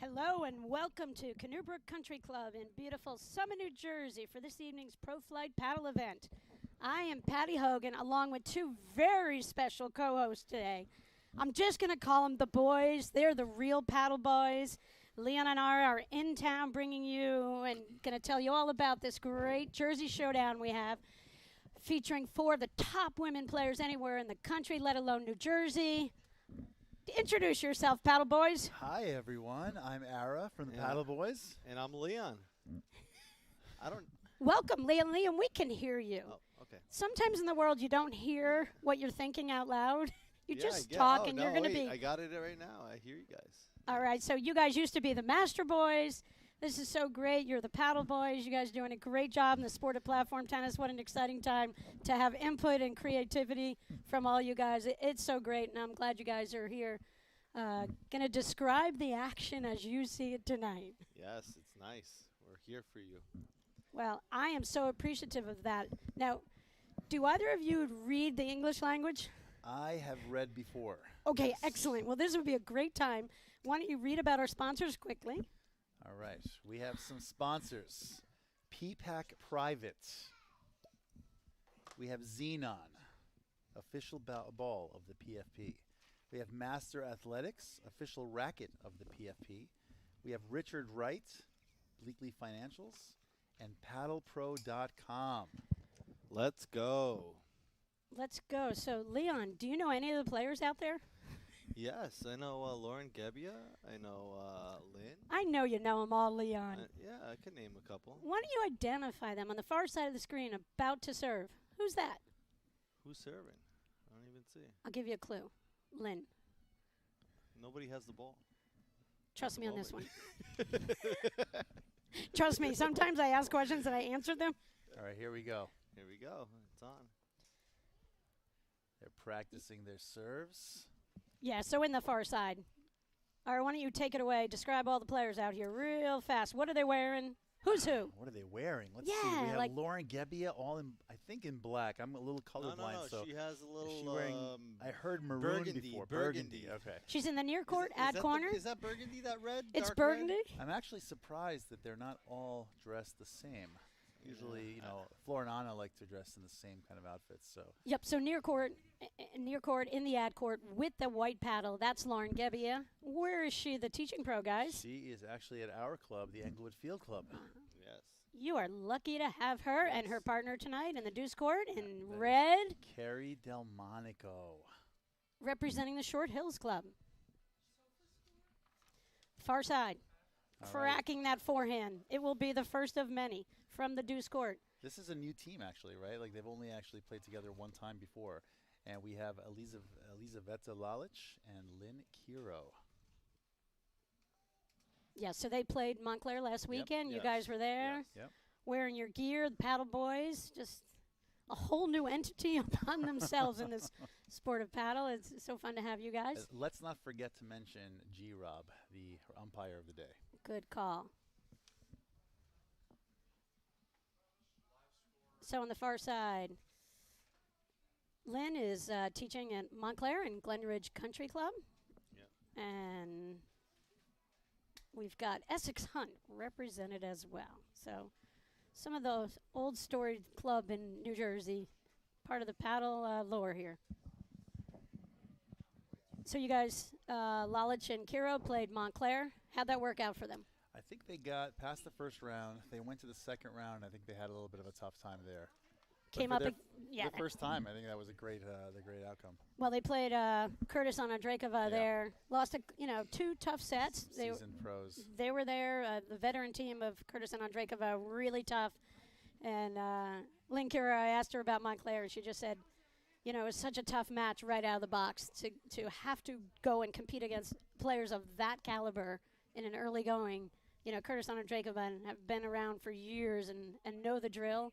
Hello and welcome to Canoe Brook Country Club in beautiful Summit, New Jersey for this evening's Pro Flight Paddle event. I am Patty Hogan along with two very special co-hosts today. I'm just going to call them the boys. They're the real paddle boys. Leon and I are in town bringing you and going to tell you all about this great Jersey showdown we have featuring four of the top women players anywhere in the country, let alone New Jersey. Introduce yourself, Paddle Boys. Hi, everyone. I'm Ara from the Paddle Boys. And I'm Leon. Welcome, Leon. Leon, we can hear you. Oh, okay. Sometimes in the world you don't hear what you're thinking out loud. You just talk and you're going to be... I got it right now. I hear you guys. All right, so you guys used to be the Master Boys. This is so great. You're the Paddle Boys. You guys are doing a great job in the sport of platform tennis. What an exciting time to have input and creativity from all you guys. It's so great, and I'm glad you guys are here. Going to describe the action as you see it tonight. Yes, it's nice. We're here for you. Well, I am so appreciative of that. Now, do either of you read the English language? I have read before. Okay, Yes. excellent. Well, this would be a great time. Why don't you read about our sponsors quickly? All right. We have some sponsors. Peapack Private. We have Xenon, official ball of the PFP. We have Master Athletics, official racket of the PFP. We have Richard Wright, Bleakley Financials, and PaddlePro.com. Let's go. Let's go. So, Leon, do you know any of the players out there? Yes, I know Lauren Gebbia. I know Lynn. I know you know them all, Leon. Yeah, I could name a couple. Why don't you identify them on the far side of the screen about to serve? Who's that? Who's serving? I don't even see. I'll give you a clue. Lynn. Nobody has the ball. Trust me on this one. Trust me. Sometimes I ask questions and I answer them. All right, here we go. Here we go. It's on. They're practicing their serves. Yeah, so in the far side. All right, why don't you take it away? Describe all the players out here real fast. What are they wearing? Who's who? What are they wearing? Let's Yeah, see. We have like Lauren Gebbia all in, I think, in black. I'm a little colorblind. No. So She has a little. is she wearing, I heard maroon burgundy, before. burgundy. Okay. she's in the near court, ad that corner. is that burgundy, that red? It's dark burgundy. Red? I'm actually surprised that they're not all dressed the same. Usually, you know, Flora and Anna like to dress in the same kind of outfits. So. Yep, so near court in the ad court with the white paddle. That's Lauren Gebbia. Where is she, the teaching pro, guys? She is actually at our club, the Englewood Field Club. Yes. You are lucky to have her and her partner tonight in the deuce court in red, Carrie Delmonico. representing the Short Hills Club. Far side. Cracking that forehand. It will be the first of many from the deuce court. This is a new team, actually, right? Like, they've only actually played together one time before. And we have Elizaveta Lalich and Lynn Kiro. Yeah, so they played Montclair last weekend. You yes, guys were there Yep. wearing your gear, the Paddle Boys, just a whole new entity upon themselves in this sport of paddle. It's so fun to have you guys. Let's not forget to mention G-Rob, the umpire of the day. Good call. So on the far side, Lynn is teaching at Montclair and Glenridge Country Club. Yep. And we've got Essex Hunt represented as well. So some of those old storied club in New Jersey, part of the paddle lore here. So you guys, Lalich and Kiro played Montclair. How'd that work out for them? I think they got past the first round. They went to the second round. I think they had a little bit of a tough time there. Came But up, for yeah. the first time, I think that was a great outcome. Well, they played Curtis on Andrakova there. Lost, two tough sets. Seasoned pros. They were there. The veteran team of Curtis and Andrakova, really tough. And Lynn Kira, I asked her about Montclair, and she just said, it was such a tough match right out of the box to have to go and compete against players of that caliber in an early going. Curtis and Andrakova have been around for years and know the drill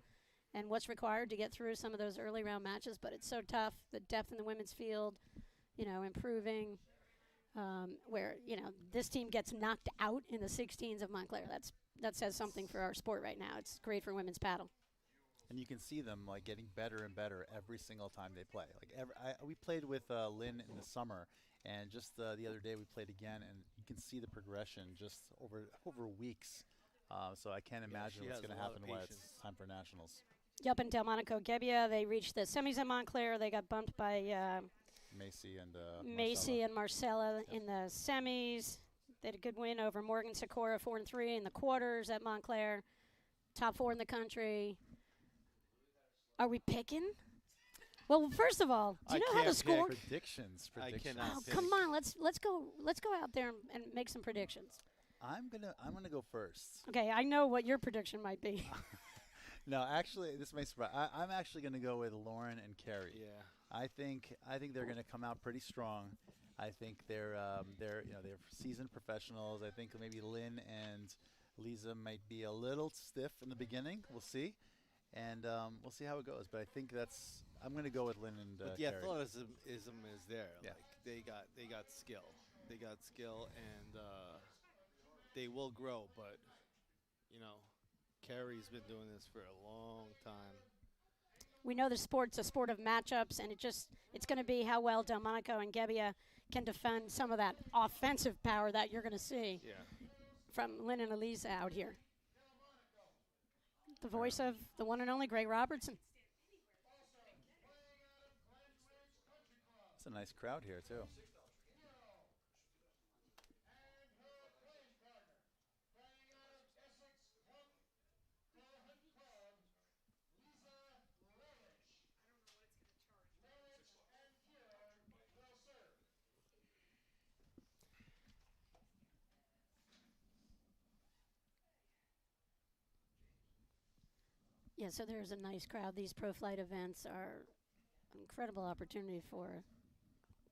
and what's required to get through some of those early round matches, but it's so tough. The depth in the women's field, improving. Where this team gets knocked out in the 16s of Montclair. That says something for our sport right now. It's great for women's paddle. and you can see them like getting better and better every single time they play. We played with Lynn in the summer, and just the other day we played again, and you can see the progression just over weeks. So I can't imagine she what's has going a to lot happen of when it's patience. time for nationals. Yep, in Delmonico Gebbia, they reached the semis at Montclair. They got bumped by Macy and Macy and Marcella Yep. in the semis. They had a good win over Morgan Socorro 4-3 in the quarters at Montclair. Top 4 in the country. Are we picking? Well, first of all, do you know how to can't pick. score? Predictions. I cannot Oh, pick. come on, let's go out there and make some predictions. I'm gonna go first. Okay, I know what your prediction might be. No, actually, this may surprise. I'm actually going to go with Lauren and Carrie. Yeah. I think they're going to come out pretty strong. I think they're seasoned professionals. I think maybe Lynn and Lisa might be a little stiff in the beginning. We'll see, and we'll see how it goes. But I think I'm going to go with Lynn and But the Carrie. athleticism is there. Yeah. Like they got skill. They got skill, and they will grow. But Carrie's been doing this for a long time. We know the sport's a sport of matchups, and it's going to be how well Delmonico and Gebbia can defend some of that offensive power that you're going to see Yeah. from Lynn and Elisa out here. The voice of the one and only Greg Robertson. It's a nice crowd here too. Yeah, so there's a nice crowd. These pro flight events are an incredible opportunity for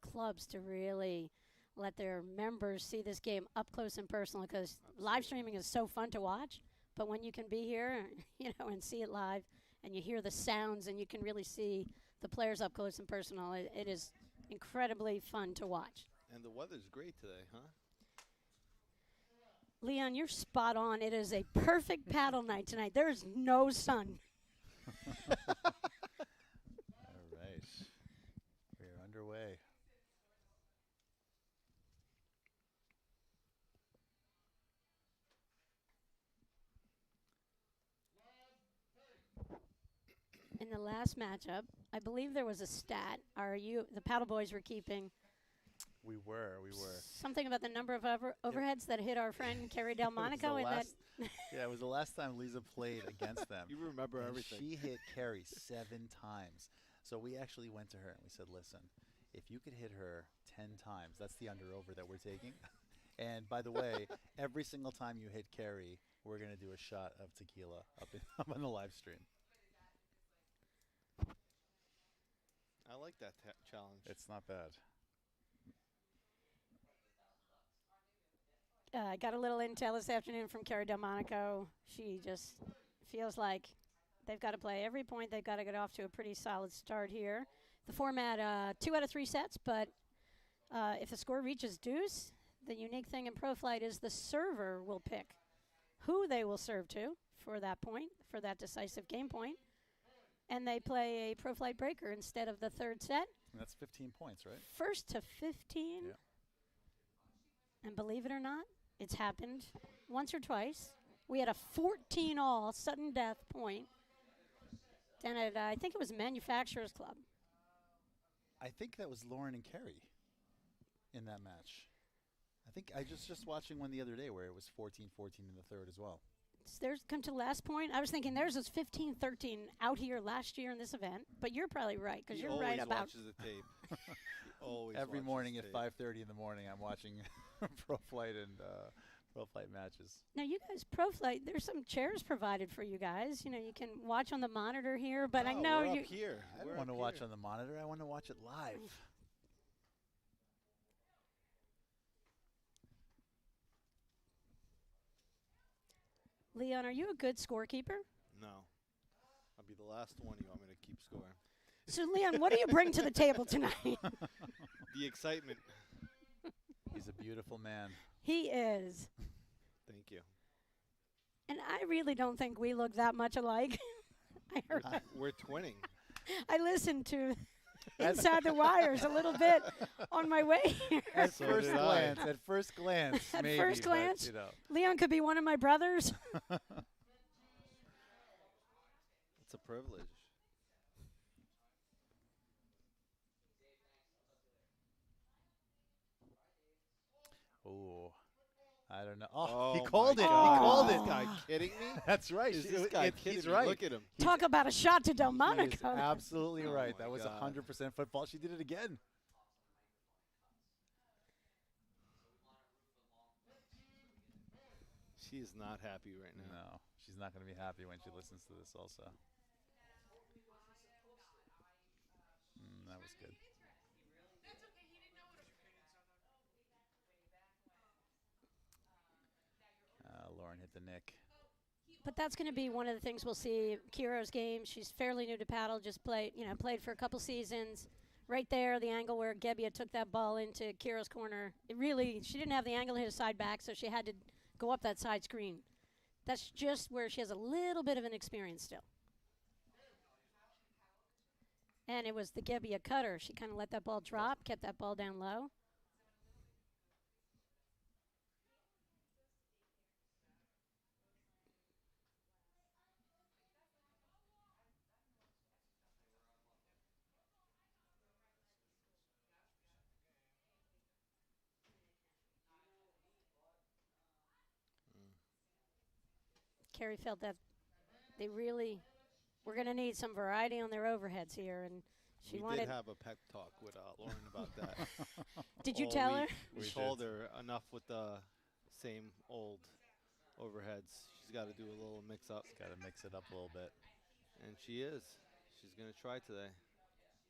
clubs to really let their members see this game up close and personal, because live streaming is so fun to watch, but when you can be here, and see it live, and you hear the sounds and you can really see the players up close and personal, it is incredibly fun to watch. And the weather's great today, huh? Leon, you're spot on. It is a perfect paddle night tonight. There is no sun. All right, we're underway. In the last matchup, I believe there was a stat. The paddle boys were keeping We were. something about the number of overheads that hit our friend Carrie Delmonico, and that Yeah, it was the last time Lisa played against them. You remember And everything. She hit Carrie 7 times. So we actually went to her and we said, listen, if you could hit her 10 times, that's the under-over that we're taking. And by the way, every single time you hit Carrie, we're going to do a shot of tequila up on the live stream. I like that challenge. It's not bad. I got a little intel this afternoon from Carrie Delmonico. She just feels like they've got to play every point. They've got to get off to a pretty solid start here. The format, 2 out of 3 sets, but if the score reaches deuce, the unique thing in pro flight is the server will pick who they will serve to for that point, for that decisive game point. And they play a pro flight breaker instead of the third set. And that's 15 points, right? First to 15. Yeah. And believe it or not, it's happened once or twice. We had a 14-all sudden death point down at, I think it was Manufacturers Club. I think that was Lauren and Carrie in that match. I think I just watching one the other day where it was 14-14 in the third as well. Theirs come to last point. I was thinking theirs was 15-13 out here last year in this event, but you're probably right, because you're right about. Watches the tape. He always Every watches morning the at tape. 5:30 in the morning, I'm watching pro flight and pro flight matches. Now, you guys, pro flight, there's some chairs provided for you guys. You can watch on the monitor here, but I Oh, know we're you. up here. I We're don't want to up watch here. on the monitor. I want to watch it live. Leon, are you a good scorekeeper? No. I'll be the last one you want me to keep scoring. So, Leon, what do you bring to the table tonight? The excitement. He's a beautiful man. He is. Thank you. And I really don't think we look that much alike. I heard. We're twinning. I listened to Inside the Wires a little bit on my way here. At So first did I. glance, at first glance, At maybe, first but, glance, you know. Leon could be one of my brothers. It's a privilege. Oh, I don't know. Oh, he my called it. He God. called Is it. this guy kidding me? That's right. Is this guy kidding He's me? right. Look at him. Talk about a shot to He's Delmonico. absolutely Oh right. my That was God. 100% football. She did it again. She is not happy right now. No, she's not going to be happy when she listens to this also. That was good. Lauren hit the nick. But that's going to be one of the things we'll see. Kira's game. She's fairly new to paddle. Just played for a couple seasons. Right there, the angle where Gebbia took that ball into Kira's corner. She didn't have the angle to hit a side back, so she had to go up that side screen. That's just where she has a little bit of an experience still. And it was the Gebbia cutter. She kind of let that ball drop, kept that ball down low. Carrie felt that they really were going to need some variety on their overheads here, and she We wanted. did have a pep talk with Lauren about that. Did you all tell her? week. We We told did. her enough with the same old overheads. She's got to do a little mix up, Got to mix it up a little bit. and she is. She's gonna try today.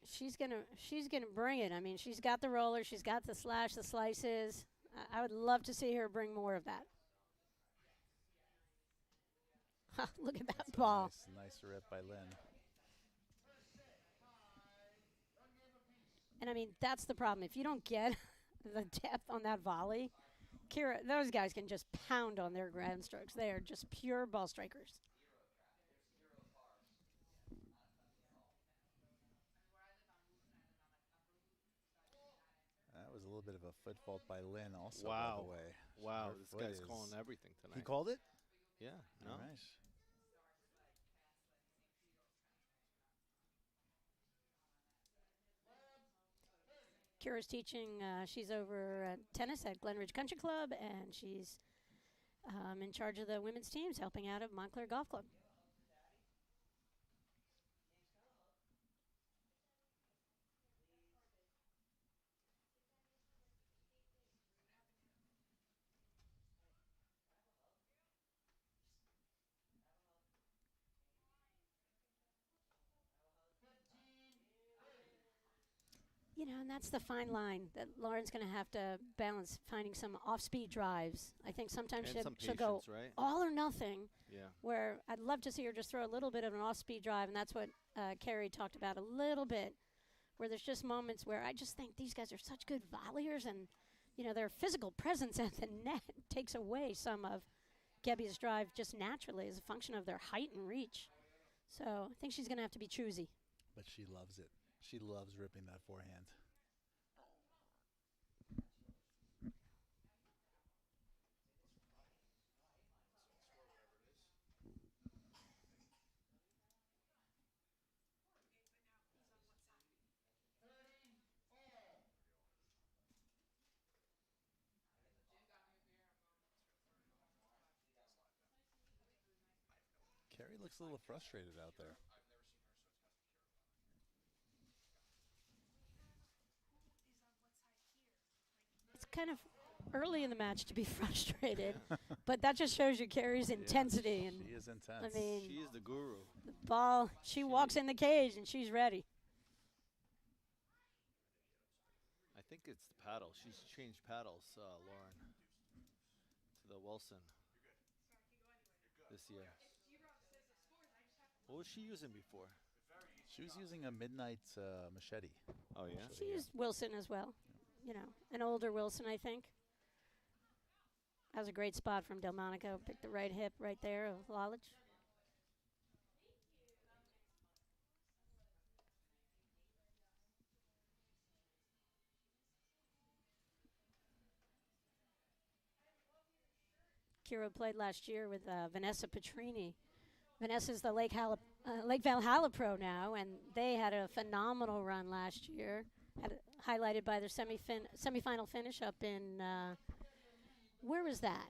She's gonna bring it. I mean, she's got the roller, she's got the slash, the slices. I would love to see her bring more of that. Look at that That's a ball. Nice rip by Lynn. And I mean, that's the problem. If you don't get the depth on that volley, Kira, those guys can just pound on their ground strokes. They are just pure ball strikers. That was a little bit of a foot fault by Lynn also, by Wow. the way. Wow, Her this foot guy's is- calling everything tonight. He called it? Yeah. No. All right. Kira's teaching. She's over tennis at Glenridge Country Club, and she's in charge of the women's teams, helping out at Montclair Golf Club. You know, and that's the fine line that Lauren's going to have to balance, finding some off-speed drives. I think sometimes And some she'll go patience, right? all or nothing, Yeah. where I'd love to see her just throw a little bit of an off-speed drive, and that's what Carrie talked about a little bit, where there's just moments where I just think these guys are such good volleyers, and, you know, their physical presence at the net takes away some of Gebbia's drive just naturally as a function of their height and reach. So I think she's going to have to be choosy. But she loves it. She loves ripping that forehand. Carrie looks a little frustrated out there. It's kind of early in the match to be frustrated, but that just shows you Carrie's intensity. And She is intense. I mean, She is the guru. the ball, she walks in the cage and she's ready. I think it's the paddle. She's changed paddles, Lauren, to the Wilson this year. What was she using before? She was using a midnight machete. Oh, yeah? She used Wilson as well. You know, an older Wilson, I think. That was a great spot from Delmonico. Picked the right hip right there of Lalich. Kira played last year with Vanessa Petrini. Vanessa's the Lake Valhalla pro now, and they had a phenomenal run last year. Highlighted by their semifinal finish up in where was that?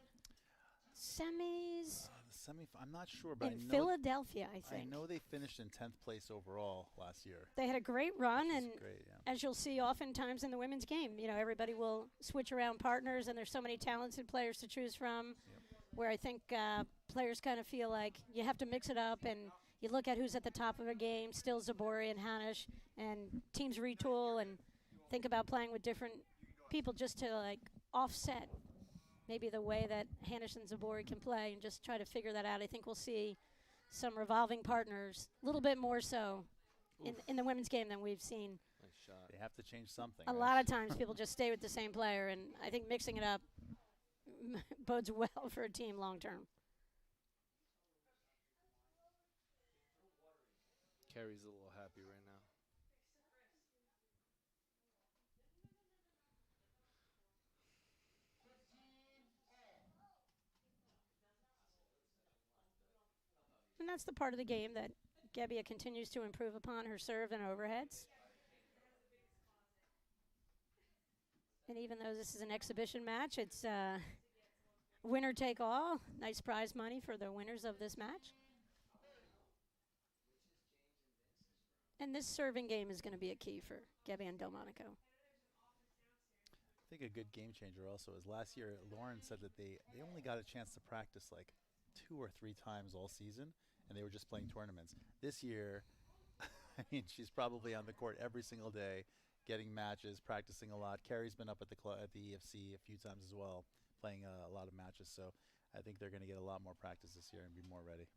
Semis. I'm not sure, but in Philadelphia, I think. I know they finished in 10th place overall last year. They had a great run, and great, yeah. as you'll see oftentimes in the women's game, everybody will switch around partners, and there's so many talented players to choose from. Yep. Where I think players kind of feel like you have to mix it up, and you look at who's at the top of a game, still Zabori and Hanish, and teams retool and think about playing with different people just to like offset maybe the way that Hanish and Zabori can play and just try to figure that out. I think we'll see some revolving partners, a little bit more so in the women's game than we've seen. Nice shot. They have to change something. A lot of times people just stay with the same player, and I think mixing it up bodes well for a team long term. Carrie's a little happy right now. And that's the part of the game that Gebbia continues to improve upon, her serve and overheads. And even though this is an exhibition match, it's winner take all. Nice prize money for the winners of this match. And this serving game is going to be a key for Gebbia and Delmonico. I think a good game changer also is last year, Lauren said that they only got a chance to practice like 2 or 3 times all season, and they were just playing tournaments. This year, I mean, she's probably on the court every single day, getting matches, practicing a lot. Carrie's been up at the at the EFC a few times as well, playing a lot of matches. So I think they're going to get a lot more practice this year and be more ready.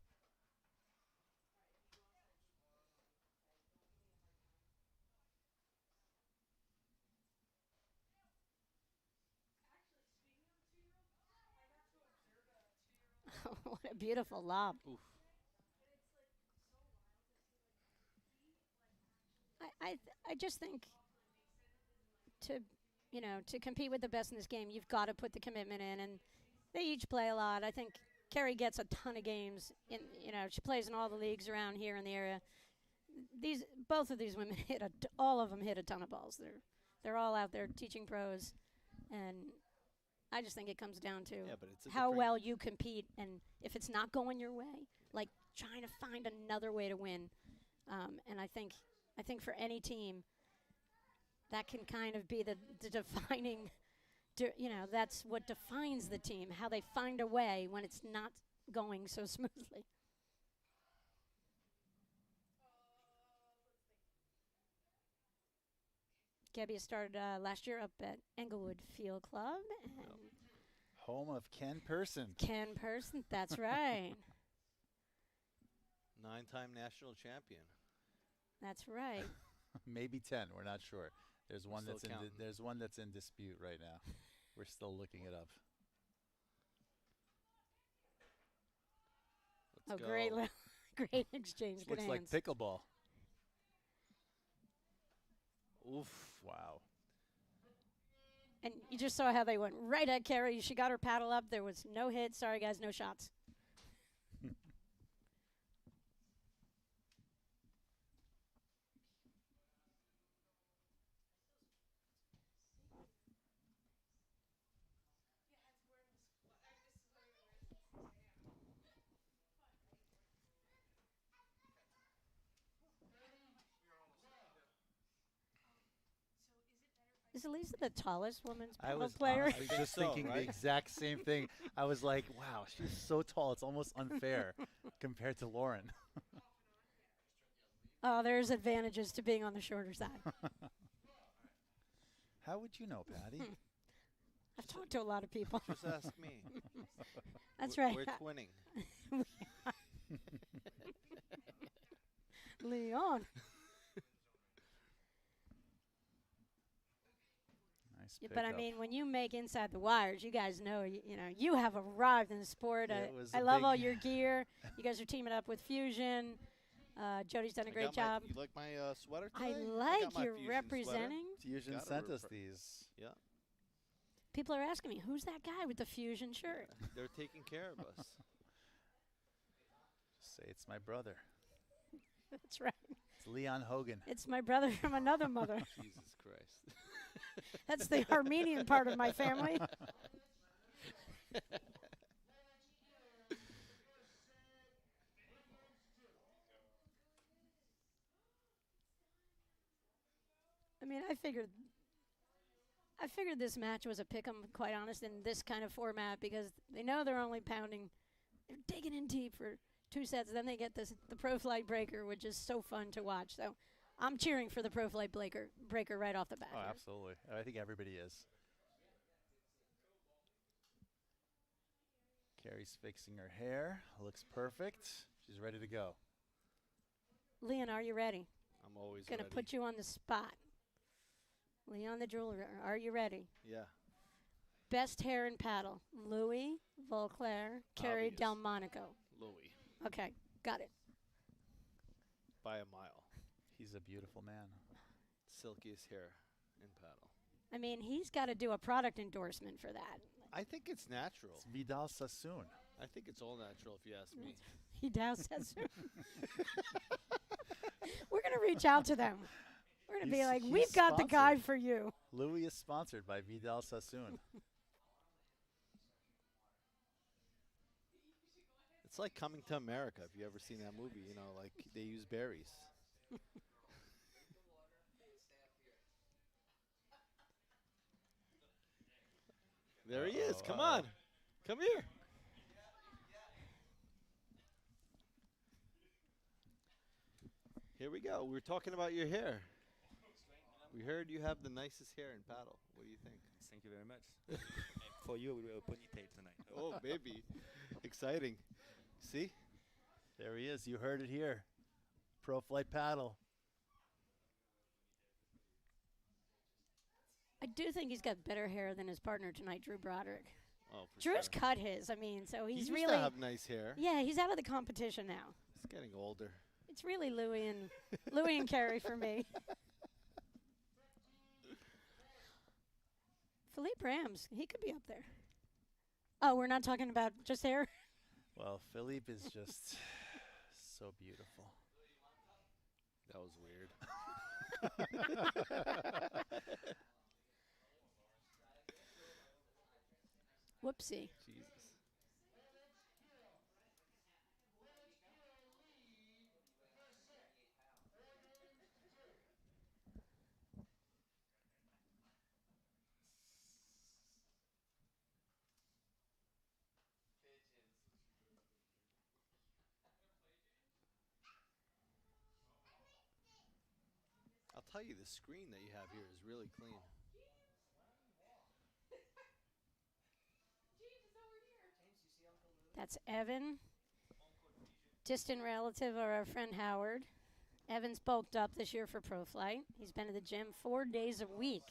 What a beautiful lob. Oof. I just think to compete with the best in this game, you've got to put the commitment in, and they each play a lot. I think Carrie gets a ton of games. She plays in all the leagues around here in the area. Both of these women all of them hit a ton of balls. They're all out there teaching pros, and I just think it comes down to how well you compete, and if it's not going your way, like trying to find another way to win. And I think for any team, that can kind of be the defining, that's what defines the team, how they find a way when it's not going so smoothly. Gebbia started last year up at Englewood Field Club. And home of Ken Person. Ken Person, that's right. 9-time national champion. That's right. Maybe 10. We're not sure. There's one that's in dispute right now. We're still looking it up. Let's go. Great exchange. Good looks hands. like pickleball. Oof. Wow. And you just saw how they went right at Carrie. She got her paddle up. There was no hit. Sorry, guys, no shots. Is Elisa the tallest women's paddle player? I was just thinking the exact same thing. I was like, wow, she's so tall. It's almost unfair compared to Lauren. Oh, there's advantages to being on the shorter side. How would you know, Patty? I've talked to a lot of people. Just ask me. That's right. We're twinning. Nice Leon. But I mean, when you make inside the wires, you guys know, you have arrived in the sport. I love all your gear. You guys are teaming up with Fusion. Jody's done a great job. You like my sweater today? I like your representing. Fusion sent us these. Yeah. People are asking me, who's that guy with the fusion shirt? They're taking care of us. Just say it's my brother. That's right. It's Leon Hogan. It's my brother from another mother. Jesus Christ. That's the Armenian part of my family. I mean, I figured this match was a pick'em, quite honest, in this kind of format because they know they're only pounding. They're digging in deep for 2 sets. Then they get the Pro Flight breaker, which is so fun to watch. So I'm cheering for the Pro Flight breaker right off the bat. Oh, here. absolutely. I think everybody is. Carrie's fixing her hair. Looks perfect. She's ready to go. Leon, are you ready? I'm always Gonna ready. put you on the spot. Leon the jeweler, are you ready? Yeah. Best hair and paddle. Louis, Vauclair, Carrie Obvious. Delmonico. Louis. Okay, got it. By a mile. He's a beautiful man. Silkiest hair in paddle. I mean, he's got to do a product endorsement for that. I think it's natural. It's Vidal Sassoon. I think it's all natural if you ask me. He does says so. We're going to reach out to them. We're going to be He's- like, he's we've got the guy sponsored. for you. Louis is sponsored by Vidal Sassoon. It's like Coming to America. If you ever seen that movie, you know, like they use berries. There he is. Come on. Come here. Here we go. We're talking about your hair. We heard you have the nicest hair in paddle. What do you think? Thank you very much. And for you, we will ponytail tonight. Oh, baby. Exciting. See? There he is. You heard it here. Pro Flight paddle. I do think he's got better hair than his partner tonight, Drew Broderick. Oh, for Drew's sure. cut his. I mean, so He he's used really. to have nice hair. Yeah, he's out of the competition now. He's getting older. It's really Louis and Carrie for me. Philippe Rams, he could be up there. Oh, we're not talking about just hair? Well, Philippe is just so beautiful. That was weird. Whoopsie. Jesus. I'll tell you, the screen that you have here is really clean. That's Evan, distant relative of our friend Howard. Evan's bulked up this year for Pro Flight. He's been to the gym 4 days a week.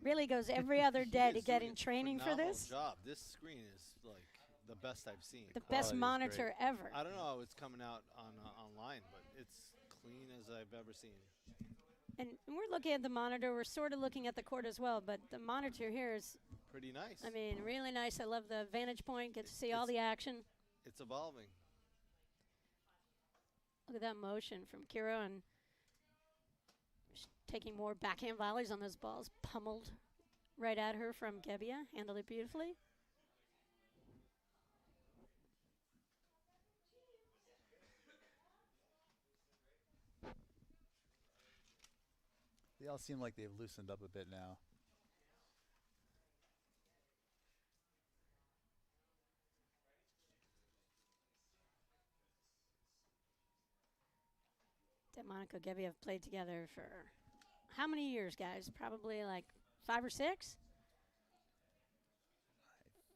Really goes every other day to He's get doing in a training for phenomenal this. job. This screen is like the best I've seen. The quality best is monitor ever. I don't know how it's coming out on online, but it's clean as I've ever seen. And we're looking at the monitor. We're sort of looking at the court as well, but the monitor here is, Pretty nice. I mean, really nice. I love the vantage point. Get to see all the action. It's evolving. Look at that motion from Kira and taking more backhand volleys on those balls. Pummeled right at her from Gebbia. Handled it beautifully. They all seem like they've loosened up a bit now. Monica Gebbia have played together for how many years, guys? Probably like 5 or 6?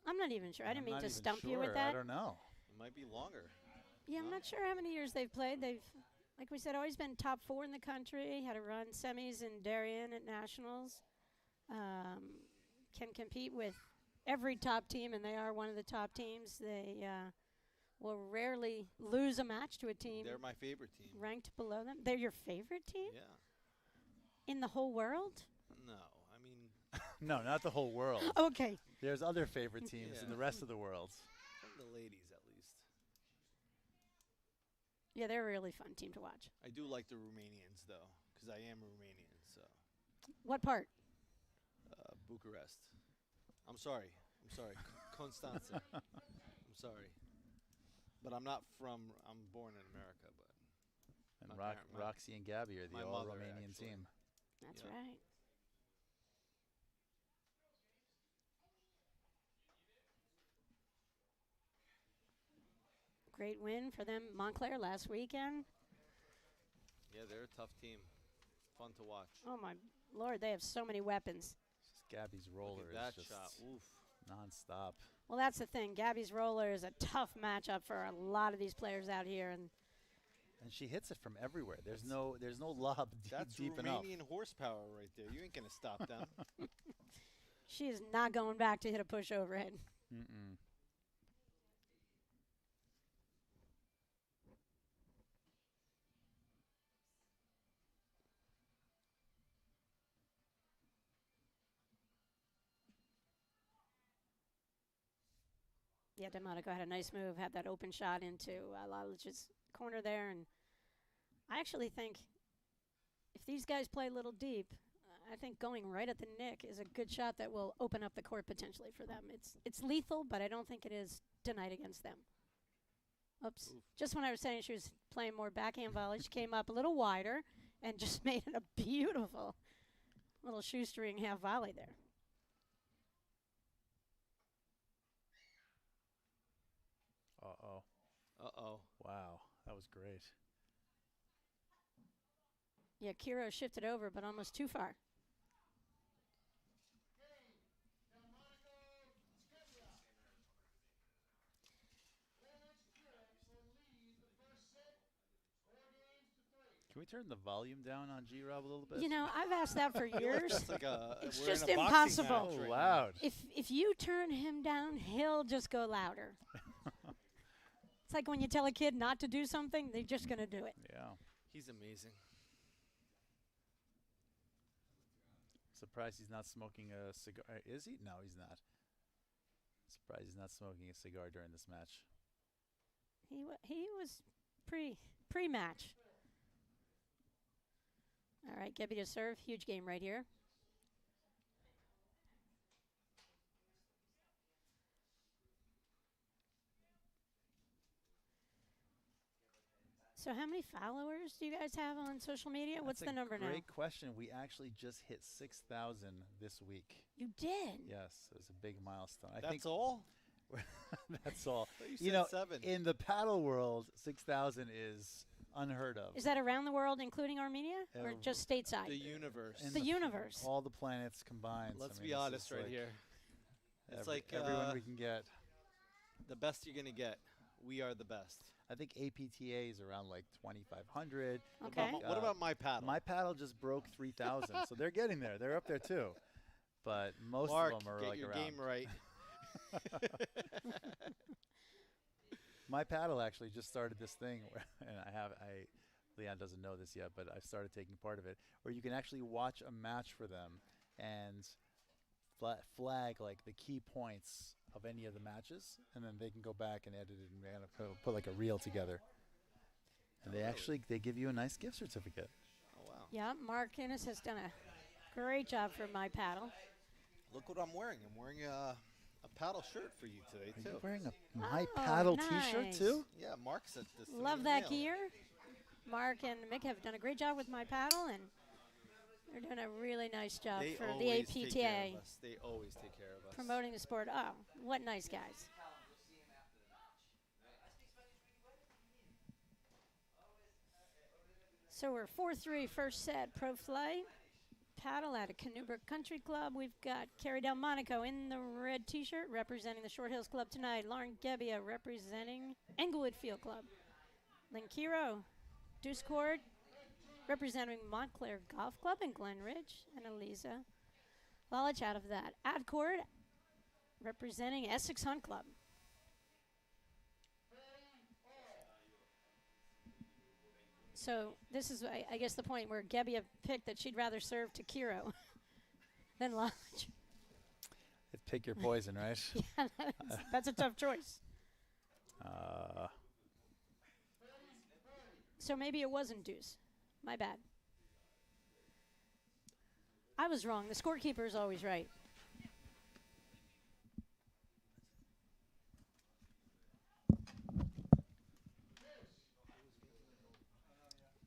I'm not even sure. I didn't I'm mean not to even stump you sure. with that. I don't know. It might be longer. Yeah, I'm not sure how many years they've played. They've, like we said, always been top 4 in the country. Had a run semis in Darien at nationals. Can compete with every top team, and they are one of the top teams. They will rarely lose a match to a team They're my favorite team. ranked below them. They're your favorite team Yeah. in the whole world? No, I mean, No, not the whole world. Okay. There's other favorite teams in the rest of the world. From the ladies, at least. Yeah, they're a really fun team to watch. I do like the Romanians, though, because I am Romanian, so. What part? Bucharest. I'm sorry. Constanța. I'm sorry. But I'm not from, I'm born in America, but. And My parent- my- Roxy and Gabby are the my all mother, Romanian actually. team. That's Yeah. right. Great win for them, Montclair, last weekend. Yeah, they're a tough team. Fun to watch. Oh, my Lord, they have so many weapons. Just Gabby's roller Look at that is just shot. Oof. nonstop. Well, that's the thing. Gabby's roller is a tough matchup for a lot of these players out here. And And she hits it from everywhere. There's no lob That's deep enough. Romanian horsepower right there. You ain't going to stop them. she is not going back to hit a push overhead. Mm-mm. Yeah, Delmonico had a nice move, had that open shot into Lalich's corner there. And I actually think if these guys play a little deep, I think going right at the nick is a good shot that will open up the court potentially for them. It's lethal, but I don't think it is tonight against them. Oops. Oof. Just when I was saying she was playing more backhand volley, she came up a little wider and just made it a beautiful little shoestring half volley there. Uh-oh. Uh-oh. Wow. That was great. Yeah, Kiro shifted over, but almost too far. Can we turn the volume down on G-Rob a little bit? You know, I've asked that for years. That's like It's we're just in a boxing impossible. match So right loud. If you turn him down, he'll just go louder. It's like when you tell a kid not to do something, they're just going to do it. Yeah. He's amazing. Surprised he's not smoking a cigar. Is he? No, he's not. Surprised he's not smoking a cigar during this match. He was pre-match. All right, Gebby to serve. Huge game right here. So how many followers do you guys have on social media? What's That's the number a now? great question. We actually just hit 6,000 this week. You did? Yes, it was a big milestone. I That's think all? that's all. You You said know, 7. in the paddle world, 6,000 is unheard of. Is that around the world, including Armenia, or just stateside? The universe. In The universe. All the planets combined. Let's I mean, be this honest is right like here. It's like everyone we can get. the best you're going to get. We are the best. I think APTA is around like 2,500. Okay. What about my paddle? My paddle just broke 3,000, so they're getting there. They're up there too. But most Mark, of them are get like your around. game right. My paddle actually just started this thing, where, and Leon doesn't know this yet, but I've started taking part of it, where you can actually watch a match for them and flag like the key points of any of the matches, and then they can go back and edit it and kind of put like a reel together. And they give you a nice gift certificate. Oh, wow. Yeah, Mark Innes has done a great job for my paddle. Look what I'm wearing. I'm wearing a paddle shirt for you today, Are too. you wearing a My Oh, Paddle T-shirt nice. too? Yeah, Mark sent this to me Love in that mail. gear. Mark and Mick have done a great job with my paddle, and they're doing a really nice job They for the always take care APTA, of us. They always take care of us. promoting the sport. Oh, what nice guys. So we're 4-3 first set. Pro flight. Paddle at a Canoe Brook Country Club. We've got Carrie Delmonico in the red t-shirt representing the Short Hills Club tonight. Lauren Gebbia representing Englewood Field Club. Linkiro, Deuce Court representing Montclair Golf Club in Glen Ridge. And Eliza Lalich out of that. Adcord representing Essex Hunt Club. So this is, I guess, the point where Gebbia picked that she'd rather serve to Kiro than Lalich. Pick your poison, right? Yeah, that's a tough choice. So maybe it wasn't deuce. My bad. I was wrong. The scorekeeper is always right.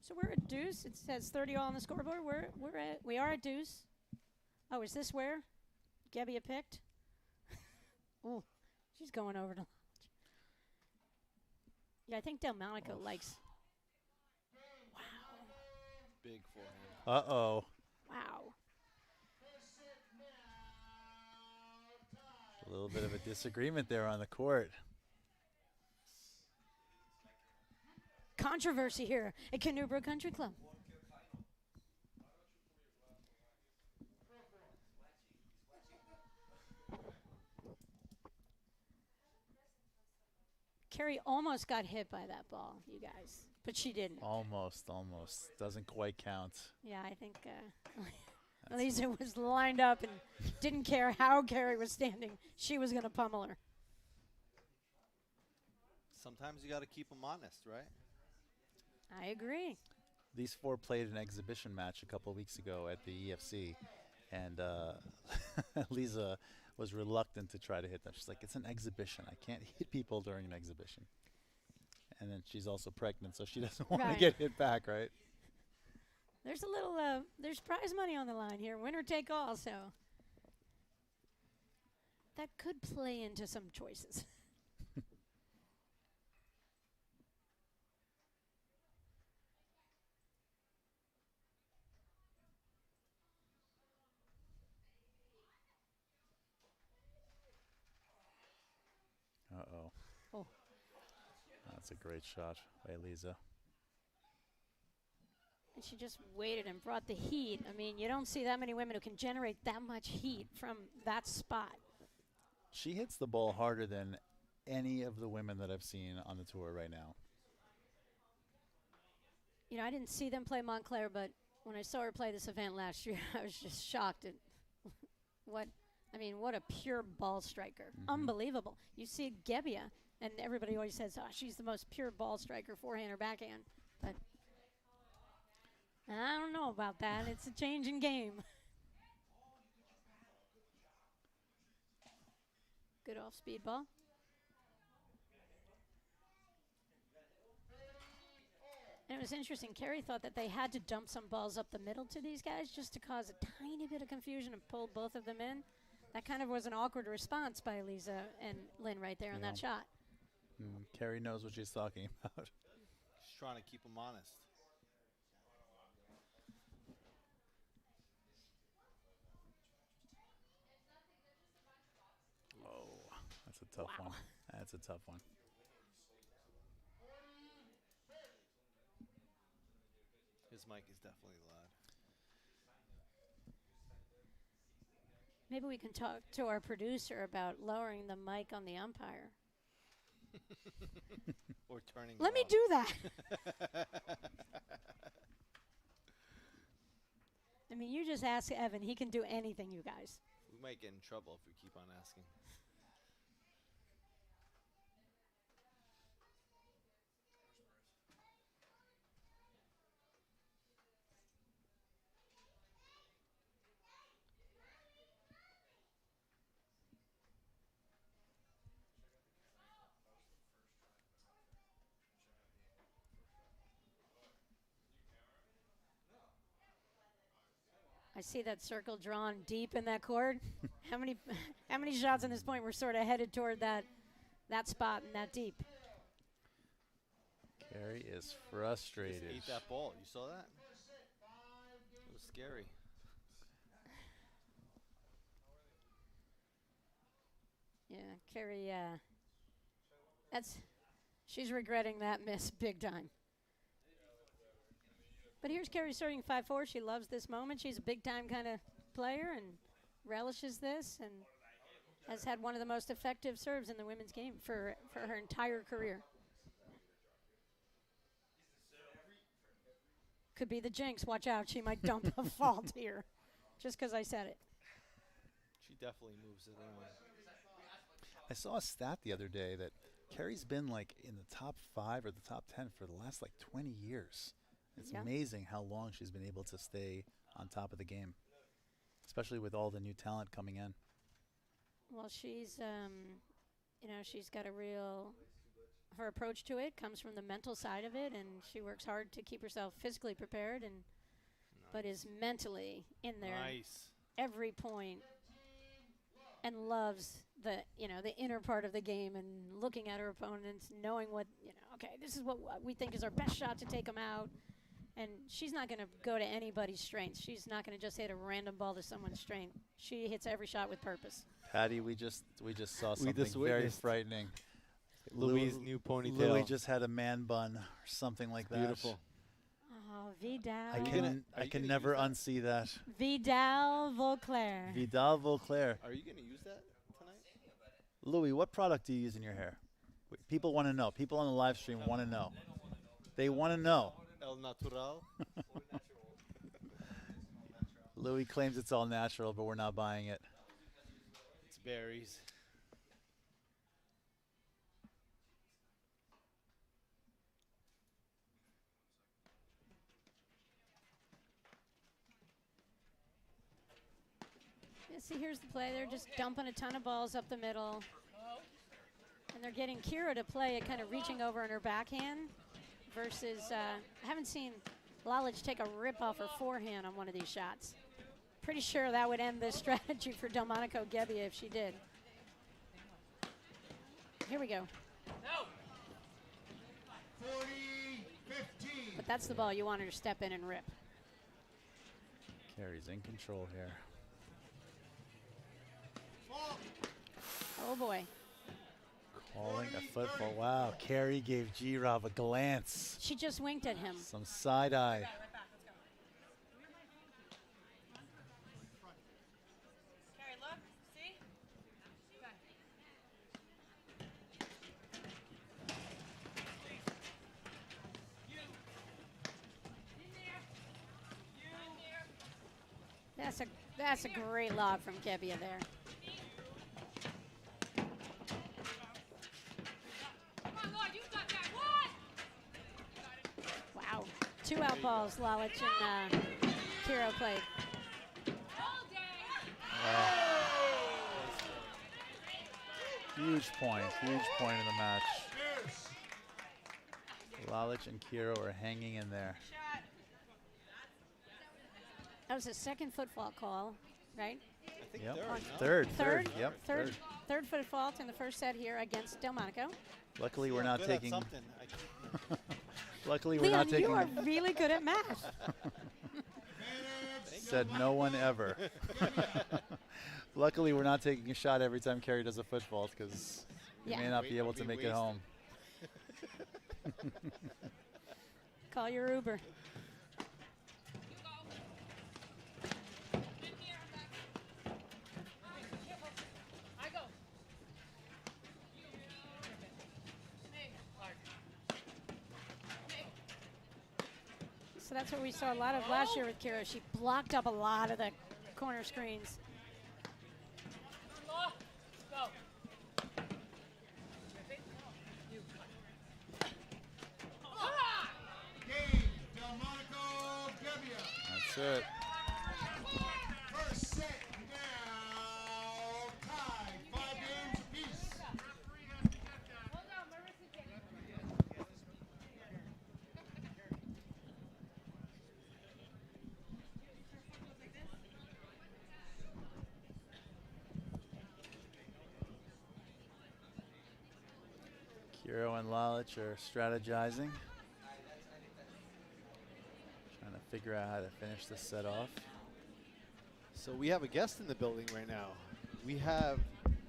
So we're at deuce. It says 30 all on the scoreboard. We are at deuce. Oh, is this where Gebbia picked? Oh, she's going over to. Yeah, I think Delmonico likes. Wow. Big forehand. Uh-oh. Wow. A little bit of a disagreement there on the court. Controversy here at Canoe Brook Country Club. Carrie almost got hit by that ball, you guys, but she didn't. Almost. Doesn't quite count. Yeah, I think Lisa was lined up and didn't care how Carrie was standing. She was going to pummel her. Sometimes you got to keep them honest, right? I agree. These four played an exhibition match a couple of weeks ago at the EFC, and Lisa was reluctant to try to hit them. She's like, it's an exhibition. I can't hit people during an exhibition. And then she's also pregnant, so she doesn't want to get hit back, right? There's a little, there's prize money on the line here. Winner take all, so that could play into some choices. Uh-oh. Oh. That's a great shot by Lisa. And she just waited and brought the heat. I mean, you don't see that many women who can generate that much heat from that spot. She hits the ball harder than any of the women that I've seen on the tour right now. You know, I didn't see them play Montclair, but when I saw her play this event last year, I was just shocked at what a pure ball striker. Unbelievable. You see Gebbia, and everybody always says, oh, she's the most pure ball striker, forehand or backhand. But I don't know about that. It's a changing game. Good off-speed ball. And it was interesting. Carrie thought that they had to dump some balls up the middle to these guys just to cause a tiny bit of confusion and pull both of them in. That kind of was an awkward response by Lisa and Lynn right there on that shot. Carrie knows what she's talking about. She's trying to keep them honest. Oh, that's a tough one. That's a tough one. His mic is definitely loud. Maybe we can talk to our producer about lowering the mic on the umpire. Or turning. Let me off. do that. I mean, you just ask Evan. He can do anything, you guys. We might get in trouble if we keep on asking. I see that circle drawn deep in that court. How many shots on this point were sort of headed toward that spot and that deep? Carrie is frustrated. Just ate that ball. You saw that? It was scary. Yeah, Carrie, she's regretting that miss big time. But here's Carrie starting 5-4. She loves this moment. She's a big-time kind of player and relishes this and has had one of the most effective serves in the women's game for her entire career. Could be the jinx. Watch out. She might dump a fault here just because I said it. She definitely moves it around. I saw a stat the other day that Carrie's been like in the top 5 or the top 10 for the last like 20 years. It's Yeah. amazing how long she's been able to stay on top of the game, especially with all the new talent coming in. Well, she's, she's got a real, her approach to it comes from the mental side of it, and she works hard to keep herself physically prepared, and but is mentally in there Nice. every point, and loves the inner part of the game and looking at her opponents, knowing what okay, this is what we think is our best shot to take them out. And she's not going to go to anybody's strengths. She's not going to just hit a random ball to someone's strength. She hits every shot with purpose. Patty, we just saw We something just very witnessed frightening. Louis' new ponytail. Louis just had a man bun or something like that. Beautiful. Oh, Vidal. I can never unsee that. Vidal Vauclair. Vidal Vauclair. Are you going to use that tonight? Louis, what product do you use in your hair? People want to know. People on the live stream want to know. They want to know. El Natural. Louis claims it's all natural, but we're not buying it. It's berries. Yeah, see, here's the play. They're just dumping a ton of balls up the middle. And they're getting Kira to play it, kind of reaching over on her backhand versus, I haven't seen Lalich take a rip off her forehand on one of these shots. Pretty sure that would end this strategy for Delmonico Gebbia if she did. Here we go. 40-15. But that's the ball you want her to step in and rip. Carrie's in control here. Oh, boy. Calling a football. Wow, Carrie gave G-Rob a glance. She just winked at him. Some side eye. Carrie, look, see? That's a great lob from Gebbia there. Wow. 2 out balls, Lalich and Kiro played. Huge point in the match. Lalich and Kiro are hanging in there. That was a second foot fault call, right? I think Yep. third, no? Third. Yep. Third foot fault in the first set here against Delmonico. Luckily, we're I'm not good at taking. something. Luckily, we're Leon, not taking. you are really good at math. Said no one ever. Luckily, we're not taking a shot every time Carrie does a foot fault because we Yeah. may not be Wait, able are to we make it wasted? home. Call your Uber. So that's what we saw a lot of last year with Kira. She blocked up a lot of the corner screens. Game, Delmonico Gebbia. That's it. First set now tied, 5 games apiece. Kiro and Lalich are strategizing. Trying to figure out how to finish this set off. So we have a guest in the building right now. We have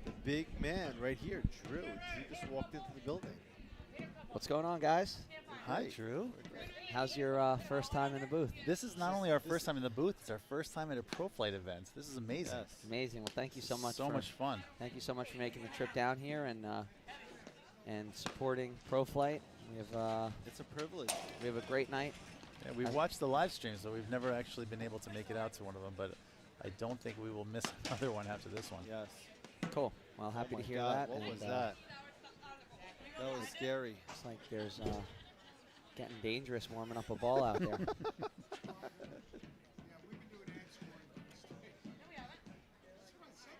the big man right here, Drew. Drew just walked into the building. What's going on, guys? Hi, Great. Drew. How's your first time in the booth? This is not only our first time in the booth, it's our first time at a Pro Flight event. This is amazing. Yes. Amazing. Well, thank you so much. So much fun. Thank you so much for making the trip down here and supporting Pro Flight. It's a privilege. We have a great night. Yeah, we've watched the live streams, so we've never actually been able to make it out to one of them. But I don't think we will miss another one after this one. Yes. Cool. Well, happy Oh to my hear God, that. What and, was that? That was scary. It's like there's getting dangerous warming up a ball out there.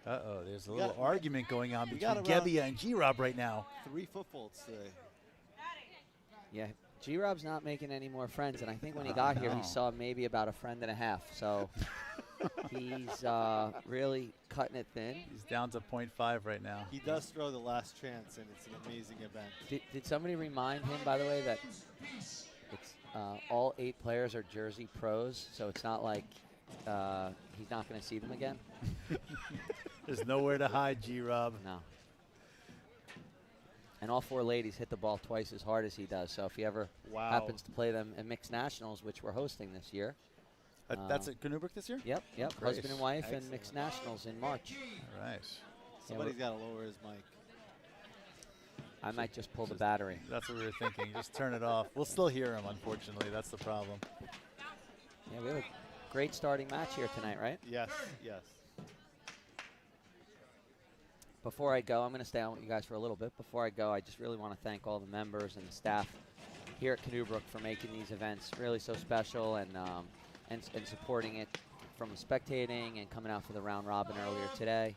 Uh-oh, there's a We little got- argument going on we between got around- Gebbia and G-Rob right now. 3 foot faults today. Yeah, G-Rob's not making any more friends, and I think when he got here, no. he saw maybe about a friend and a half. So he's really cutting it thin. He's down to 0.5 right now. He does throw the last chance, and it's an amazing event. Did somebody remind him, by the way, that it's all 8 players are Jersey pros, so it's not like he's not going to see them again? There's nowhere to hide, G-Rob. No. And all 4 ladies hit the ball twice as hard as he does. So if he ever Wow. happens to play them in mixed nationals, which we're hosting this year. That's at Canoe Brook this year? Yep. Great. Husband and wife and Excellent. mixed nationals in March. All right. Somebody's got to lower his mic. I might just pull the battery. That's what we were thinking. Just turn it off. We'll still hear him, unfortunately. That's the problem. Yeah, we have a great starting match here tonight, right? Yes, yes. Before I go, I'm going to stay on with you guys for a little bit. Before I go, I just really want to thank all the members and the staff here at Canoe Brook for making these events really so special and supporting it from spectating and coming out for the round robin earlier today.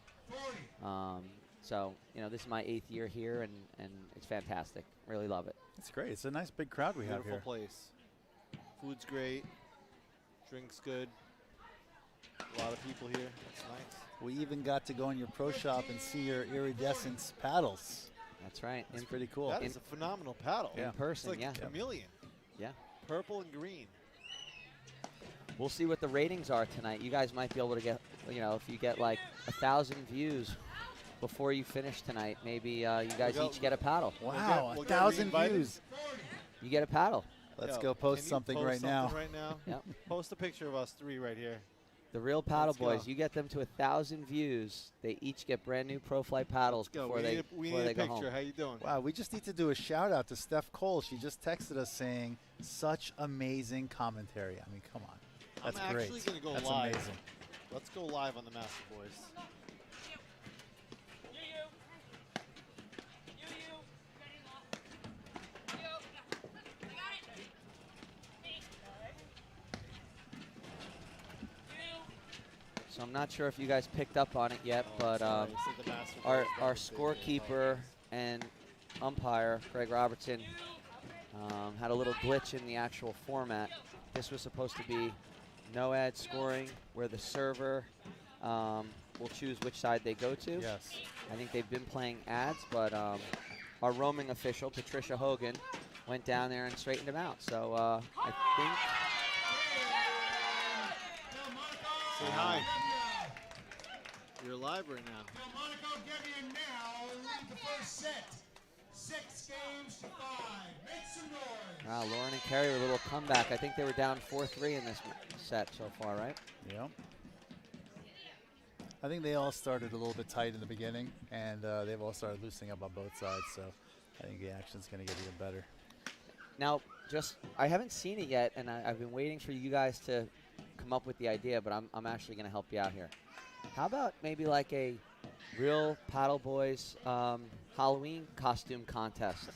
So, you know, this is my 8th year here, and it's fantastic. Really love it. It's great. It's a nice big crowd we have Beautiful here. place. Food's great. Drinks good. A lot of people here. It's nice. We even got to go in your pro shop and see your iridescence paddles. That's right. It's pretty cool. That is a phenomenal paddle. Yeah. In person, It's like yeah. chameleon. Yeah. Purple and green. We'll see what the ratings are tonight. You guys might be able to get, you know, if you get like 1,000 views before you finish tonight, maybe you guys go- each get a paddle. Wow, we'll get 1,000 reinvited. views. You get a paddle. Let's Yo, go post can you something post right now. Right now? Yep. Post a picture of us 3 right here. The real paddle Let's go. boys. You get them to 1,000 views. They each get brand new Pro Flight paddles Go. before they We before need they a go picture. home. How you doing? Wow, we just need to do a shout out to Steph Cole. She just texted us saying, such amazing commentary. I mean, come on. That's I'm great. actually going to go That's live. amazing. Let's go live on the Master Boys. So I'm not sure if you guys picked up on it yet, Oh, but sorry, it said the Master our Boys, but they didn't. scorekeeper and umpire, Greg Robertson, had a little glitch in the actual format. This was supposed to be no ad scoring, where the server will choose which side they go to. Yes. I think they've been playing ads, but our roaming official, Patricia Hogan, went down there and straightened them out. So I think Say hi. You're live right now. Delmonico Gebbia now lead the first set. 6 games to 5. Make some noise. wow, Lauren and Kerry with a little comeback. I think they were down 4-3 in this set so far, right? Yep. I think they all started a little bit tight in the beginning, and they've all started loosening up on both sides, so I think the action's going to get even better. Now, I haven't seen it yet, and I've been waiting for you guys to come up with the idea, but I'm actually going to help you out here. How about maybe like a real Paddle Boys Halloween costume contest?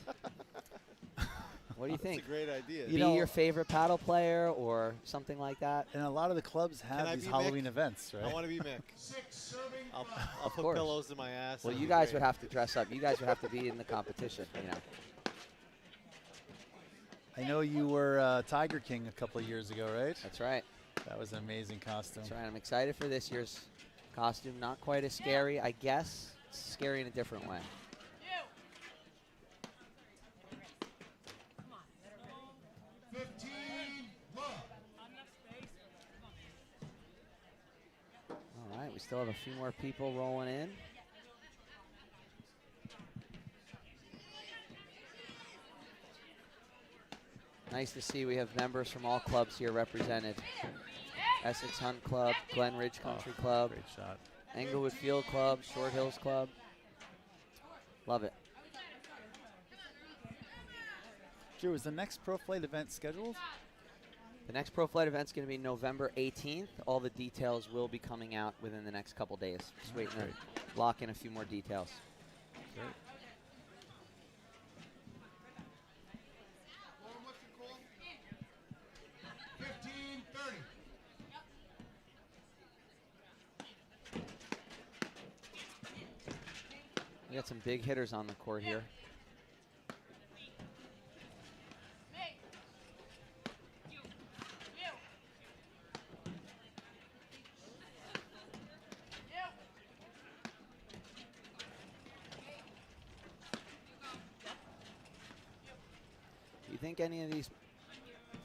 What do you think? That's a great idea. You Be know- your favorite paddle player or something like that? And a lot of the clubs Can have I these be Halloween Mick? events, right? I want to be Mick. 6 serving. I'll put course. pillows in my ass. Well, That'd you be guys great. would have to dress up. You guys would have to be in the competition, you know. I know you were Tiger King a couple of years ago, right? That's right. That was an amazing costume. That's right. I'm excited for this year's costume. Not quite as scary, I guess. It's scary in a different way. 15. Love. All right, we still have a few more people rolling in. Nice to see we have members from all clubs here represented. Essex Hunt Club, Glen Ridge Country Club, Great shot. Englewood Field Club, Short Hills Club. Love it. Drew, is the next Pro Flight event scheduled? The next Pro Flight event's going to be November 18th. All the details will be coming out within the next couple days. Just waiting to lock in a few more details. Great. What's the call? 15:30. We got some big hitters on the court here. Do you think any of these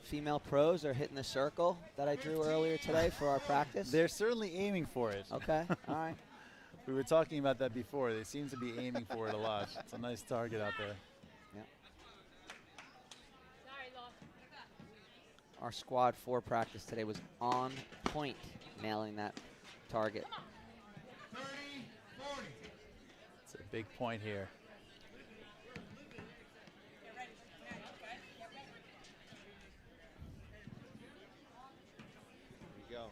female pros are hitting the circle that I drew earlier today for our practice? They're certainly aiming for it. Okay, all right. We were talking about that before. They seem to be aiming for it a lot. It's a nice target out there. Our squad 4 practice today was on point, nailing that target. 30-40. It's a big point here. Here we go.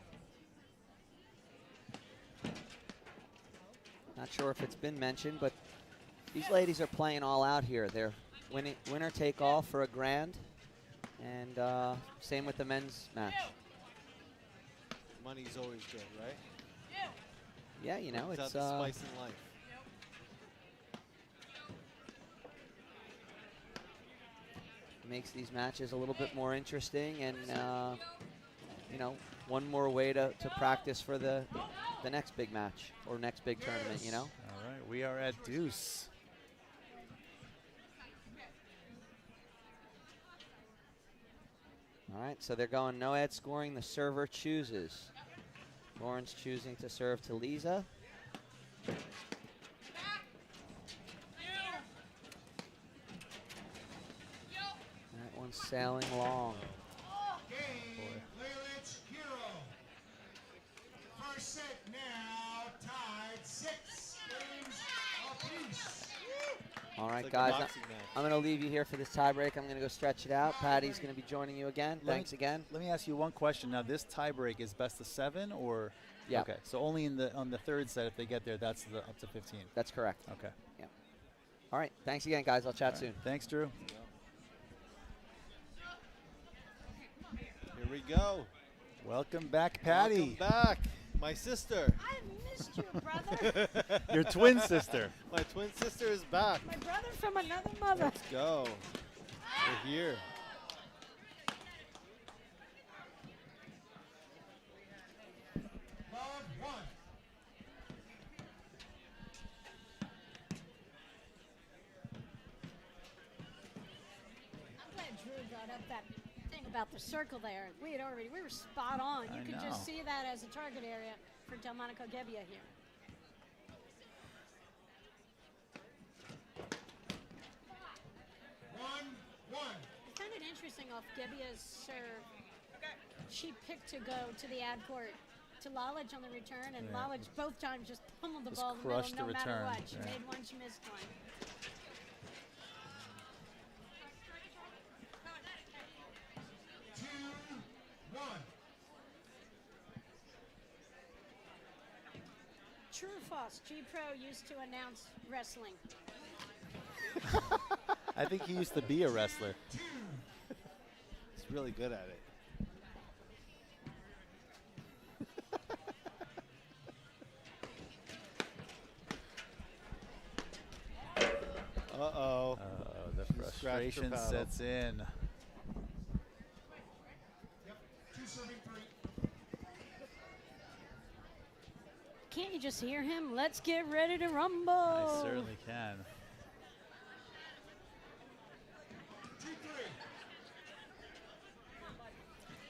Not sure if it's been mentioned, but these ladies are playing all out here. They're winner take all for a grand, and same with the men's match. Money's always good, right? Yeah, you know, It's it's the spice in life. makes these matches a little bit more interesting, and you know, one more way to practice for the next big match or next big tournament, you know. All right, we are at deuce. All right, so they're going no ad scoring. The server chooses. Lauren's choosing to serve to Lisa. That one's sailing long. Game, Lelich Hero. First set now tied 6 games apiece. All right, It's like a guys, boxing match. I'm going to leave you here for this tiebreak. I'm going to go stretch it out. Patty's going to be joining you again. Thanks again. Let me ask you one question. Now, this tiebreak is best of 7, or Yeah. Okay, so only on the third set, if they get there, that's up to 15. That's correct. Okay. All right, thanks again, guys. I'll chat All right. soon. Thanks, Drew. Here we go. Welcome back, Patty. Welcome back. My sister. I missed you, brother. Your twin sister. My twin sister is back. My brother from another mother. Let's go. We're here. Love 1. I'm glad Drew brought up that thing about the circle there. We were spot on. You I could know. just see that as a target area for Delmonico Gebbia here. I found it interesting off Gebbia's serve. She picked to go to the ad court to Lalage on the return, and Yeah. Lalage both times just pummeled the Just ball in the crushed middle, the no matter return, what. She yeah. made one, she missed one. True or false? G-Pro used to announce wrestling. I think he used to be a wrestler. He's really good at it. Uh-oh. The She scratched her frustration paddle. sets in. Yep, 2 serving 3. Can't you just hear him? Let's get ready to rumble. I certainly can. 2-3.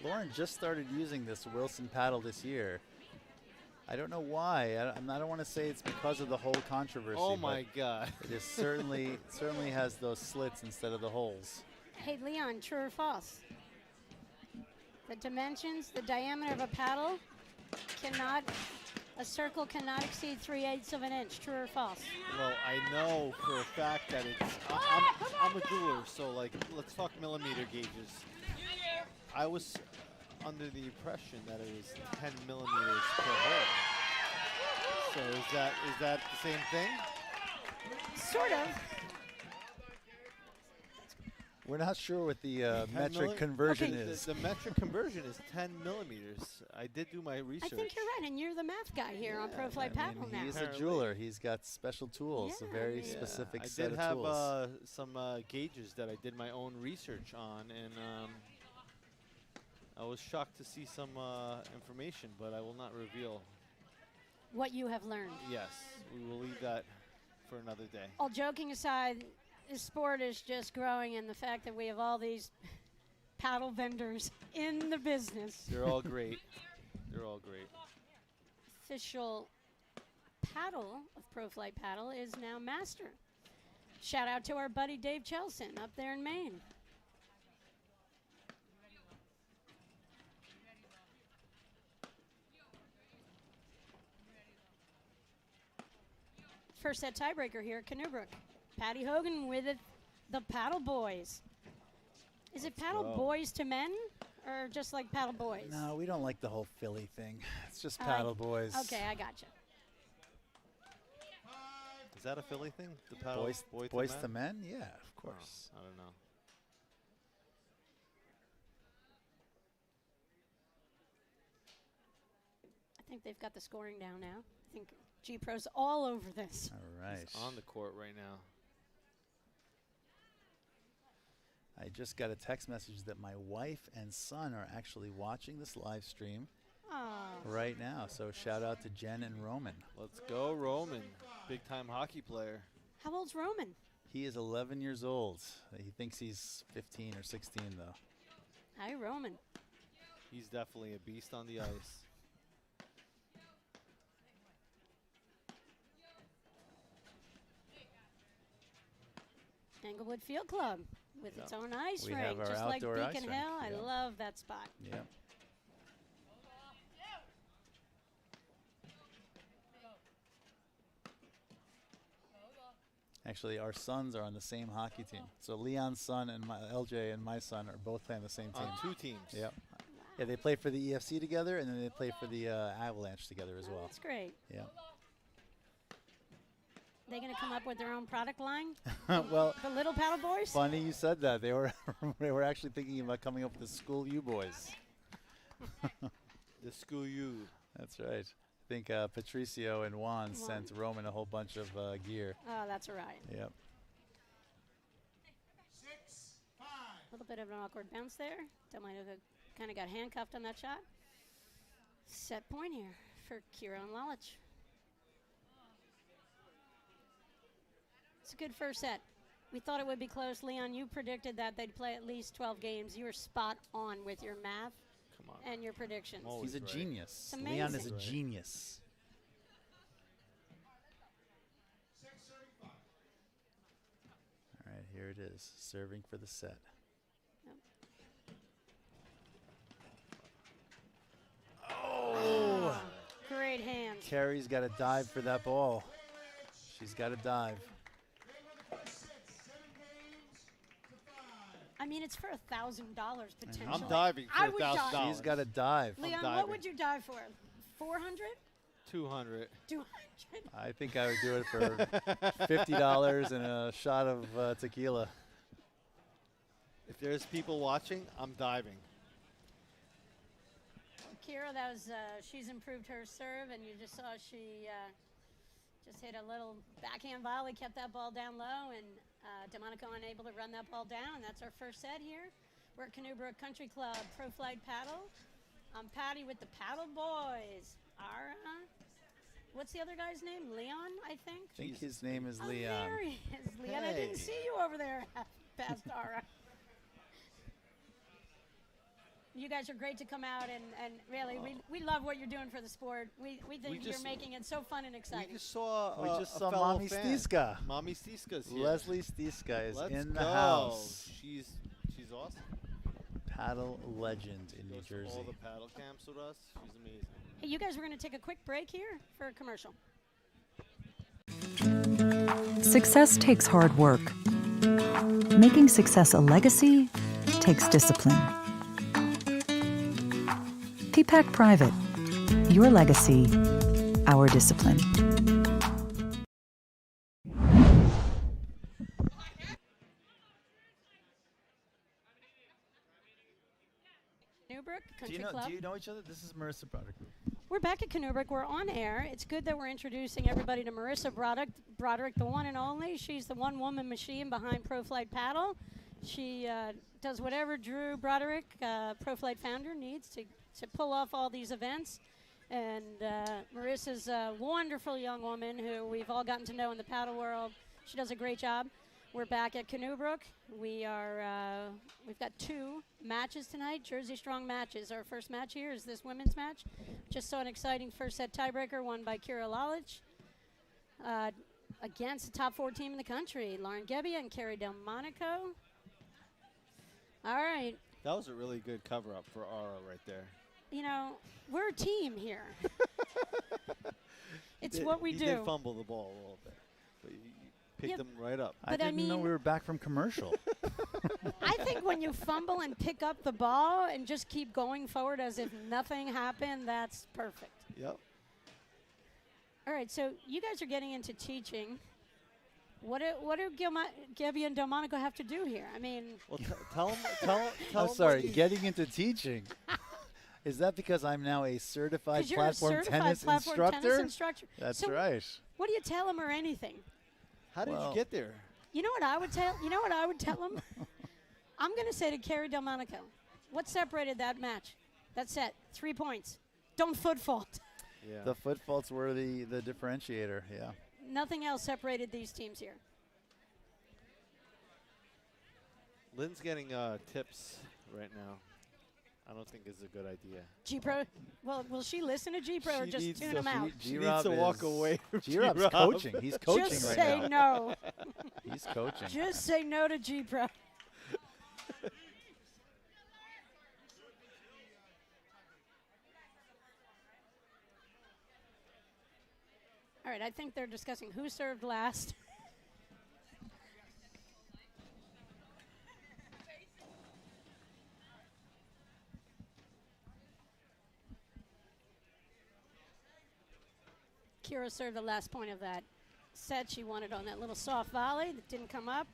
Lauren just started using this Wilson paddle this year. I don't know why. I don't want to say it's because of the whole controversy. Oh but my God. It is certainly has those slits instead of the holes. Hey, Leon, true or false? The dimensions, the diameter of a paddle a circle cannot exceed 3/8 of an inch. True or false? Well, I know for a fact that it's. I'm a jeweler, so like, let's talk millimeter gauges. I was under the impression that it was 10 millimeters per hole. So is that the same thing? Sort of. We're not sure what the 10 metric conversion Okay. is. The metric conversion is 10 millimeters. I did do my I research. think you're right, and you're the math guy here on Pro Flight Paddle now. He's a Apparently. jeweler. He's got special tools, a Yeah, very yeah. specific I set did of have tools. some gauges that I did my own research on, and I was shocked to see some information, but I will not reveal. What you have learned. Yes, we will leave that for another day. All joking aside, this sport is just growing, and the fact that we have all these paddle vendors in the business. They're all great. They're all great. Official paddle of Pro Flight Paddle is now master. Shout out to our buddy Dave Chelson up there in Maine. First set tiebreaker here at Canoe Brook. Patty Hogan with it, the Paddle Boys. Is it Paddle go. Boys to men or just like Paddle Boys? No, we don't like the whole Philly thing. It's just I- paddle boys. Okay, I gotcha. Is that a Philly thing? The paddle Boys to men? Yeah, of course. I don't know. I think they've got the scoring down now. I think G-Pro's all over this. All right. It's on the court right now. I just got a text message that my wife and son are actually watching this live stream Oh, right now. So shout out to Jen and Roman. Let's go, Roman. Big time hockey player. how old's Roman? He is 11 years old. He thinks he's 15 or 16 though. Hi, Roman. He's definitely a beast on the ice. Englewood Field Club with its own ice We rink, have our just like outdoor ice Beacon rink, Hill. I yeah. love that spot. Yep. Actually, our sons are on the same hockey team. So Leon's son and LJ and my son are both playing the same team. On 2 teams. Yep. Yeah, they play for the EFC together, and then they play for the Avalanche together as Oh, well. that's great. Yeah. They going to come up with their own product line? Well, The Little Paddle Boys? funny you said that. They were they were actually thinking about coming up with the School U Boys. The school U. That's right. I think Patricio and Juan sent Roman a whole bunch of gear. Oh, that's all right. Yep. 6-5. A little bit of an awkward bounce there. Delmino kind of got handcuffed on that shot. Set point here for Kira and Lalich. It's a good first set. We thought it would be close. Leon, you predicted that they'd play at least 12 games. You were spot on with your math Come on. and your predictions. Always He's a right. genius. It's Leon is a amazing. genius. 6-35. All right, here it is. Serving for the set. Oh! Great hands. Carrie's got to dive for that ball. She's got to dive. I mean, it's for $1,000 potentially. I'm diving I for would dive. $1,000. She's got to dive. Leon, what diving. would you dive for? 400? 200. 200? I think I would do it for $50 and a shot of tequila. If there's people watching, I'm diving. Kira, that was she's improved her serve, and you just saw she just hit a little backhand volley, kept that ball down low, and Delmonico unable to run that ball down. That's our first set here. We're at Canoe Brook Country Club Pro Flight Paddle. I'm Patty with the Paddle Boys. Ara, what's the other guy's name? Leon, I think. I think his name is Oh, Leon. there he is, Leon. I didn't Hey. see you over there past Ara. You guys are great to come out, and really, we love what you're doing for the sport. We think you're just- making it so fun and exciting. We just saw We a just a saw fellow Mommy fan. Stiska. Mommy Stiska's here. Leslie Stiska is Let's in the go. house. She's awesome. Paddle legend in New Goes to Jersey. all the paddle camps with us. She's amazing. Hey, you guys, we're going to take a quick break here for a commercial. Success takes hard work. Making success a legacy takes discipline. Peapack Private. Your legacy, our discipline. Brook Country Do you know? Club. Do you know each other? This is Marissa Broderick. We're back at Canoe. We're on air. It's good that we're introducing everybody to Marissa Broderick, the one and only. She's the one-woman machine behind Pro Flight Paddle. She does whatever Drew Broderick, Pro Flight founder, needs to pull off all these events. And Marissa's a wonderful young woman who we've all gotten to know in the paddle world. She does a great job. We're back at Canoe Brook. We've got 2 matches tonight, Jersey Strong matches. Our first match here is this women's match. Just saw an exciting first set tiebreaker won by Kira Lalich against the top 4 team in the country, Lauren Gebbia and Carrie Delmonico. All right. That was a really good cover-up for Aura right there. You know, we're a team here. It's what we do. He did fumble the ball a little bit, but you picked them right up. I didn't know we were back from commercial. I think when you fumble and pick up the ball and just keep going forward as if nothing happened, that's perfect. Yep. All right, so you guys are getting into teaching. What do Gebbia and Delmonico have to do here? I mean, well, tell them. I'm sorry, getting into teaching. Is that because I'm now a certified platform tennis instructor? That's so right. What do you tell them or anything? How did you get there? You know what I would tell? You know what I would tell them? I'm going to say to Carrie Delmonico, what separated that match, that set? 3 points. Don't foot fault. Yeah. The foot faults were the differentiator. Yeah. Nothing else separated these teams here. Lynn's getting tips right now. I don't think it's a good idea. G-Pro, well, will she listen to G-Pro or just tune him out? She needs to walk away from G-Rob's coaching. He's coaching just right say now. no. He's coaching. Just say no to G-Pro. All right, I think they're discussing who served last. Kira served the last point of that set. She won it on that little soft volley that didn't come up.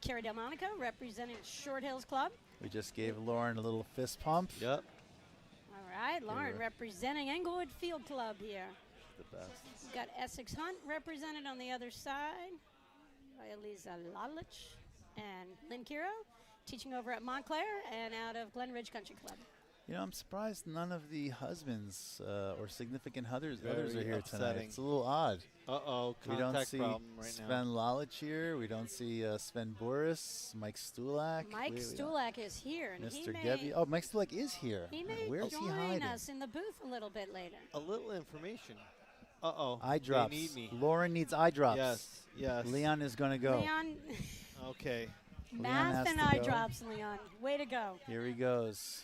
Carrie Delmonico representing Short Hills Club. We just gave Lauren a little fist pump. Yep. All right, Lauren representing Englewood Field Club here. The best. We've got Essex Hunt represented on the other side by Eliza Lalich and Lynn Kiro, teaching over at Montclair and out of Glen Ridge Country Club. You know, I'm surprised none of the husbands or significant others are here upsetting. tonight. It's a little odd. Uh-oh, We don't contact see problem right Sven Lalich here. We don't see Sven Boris, Mike Stulak. Mike Stulak is here. And Mr. Gebbia. Oh, Mike Stulak is here. He may Where's join he hiding? us in the booth a little bit later. A little information. Uh-oh. Eye drops. They need me. Lauren needs eye drops. Yes, yes. Leon is going to go. Leon, Okay. math and to eye go. drops, Leon. Way to go. Here he goes.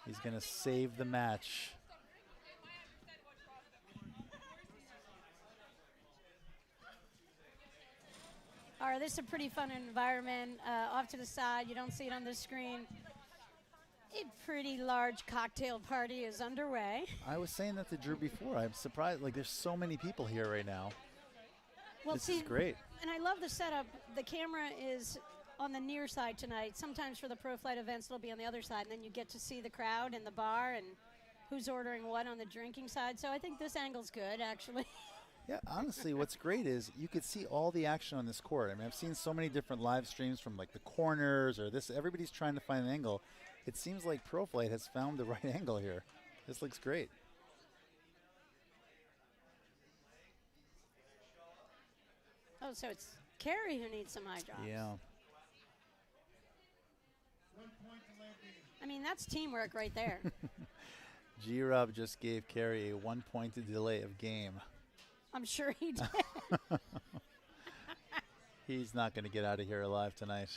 He's going to save the match. All right, this is a pretty fun environment. Off to the side, you don't see it on the screen. A pretty large cocktail party is underway. I was saying that to Drew before. I'm surprised. Like, there's so many people here right now. Well, This is great. And I love the setup. The camera is on the near side tonight. Sometimes for the Pro Flight events, it'll be on the other side, and then you get to see the crowd in the bar and who's ordering what on the drinking side. So I think this angle's good, actually. Yeah, honestly, what's great is you could see all the action on this court. I mean, I've seen so many different live streams from like the corners or this. Everybody's trying to find an angle. It seems like Pro Flight has found the right angle here. This looks great. Oh, so it's Carrie who needs some eye drops. Yeah. I mean, that's teamwork right there. G-Rob just gave Carrie a 1 point delay of game. I'm sure he did. He's not going to get out of here alive tonight.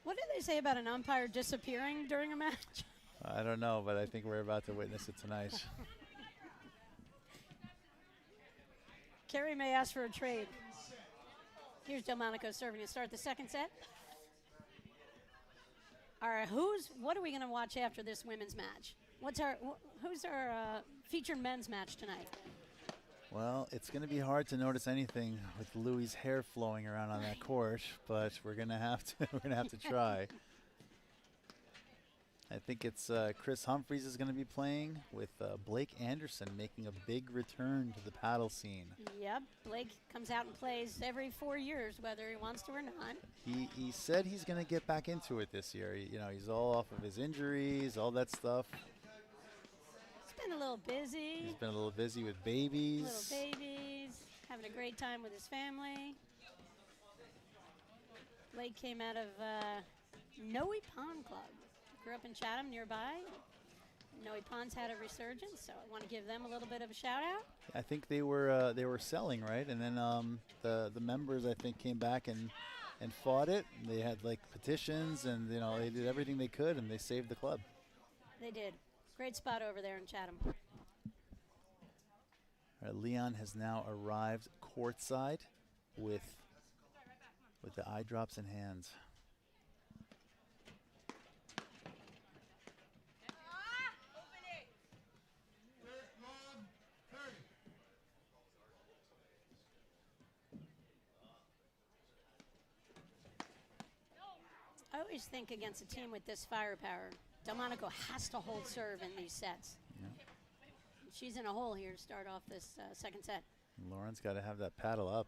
What did they say about an umpire disappearing during a match? I don't know, but I think we're about to witness it tonight. Carrie may ask for a trade. Here's Delmonico serving to start the second set. All right, what are we going to watch after this women's match? Who's our featured men's match tonight? Well, it's going to be hard to notice anything with Louis' hair flowing around on that court, but we're going to have to try. I think it's Chris Humphreys is going to be playing with Blake Anderson making a big return to the paddle scene. Yep, Blake comes out and plays every 4 years, whether he wants to or not. He said he's going to get back into it this year. He's all off of his injuries, all that stuff. He's been a little busy. He's been a little busy with babies. Having a great time with his family. Blake came out of Canoe Pond Club. Grew up in Chatham nearby. Noe Pond's had a resurgence, so I want to give them a little bit of a shout out. I think they were selling, right? And then the members, I think, came back and fought it. They had like petitions, and they did everything they could, and they saved the club. They did. Great spot over there in Chatham. All right, Leon has now arrived courtside with the eye drops in hand. I always think against a team with this firepower, Delmonico has to hold serve in these sets. Yeah. She's in a hole here to start off this second set. Lauren's got to have that paddle up.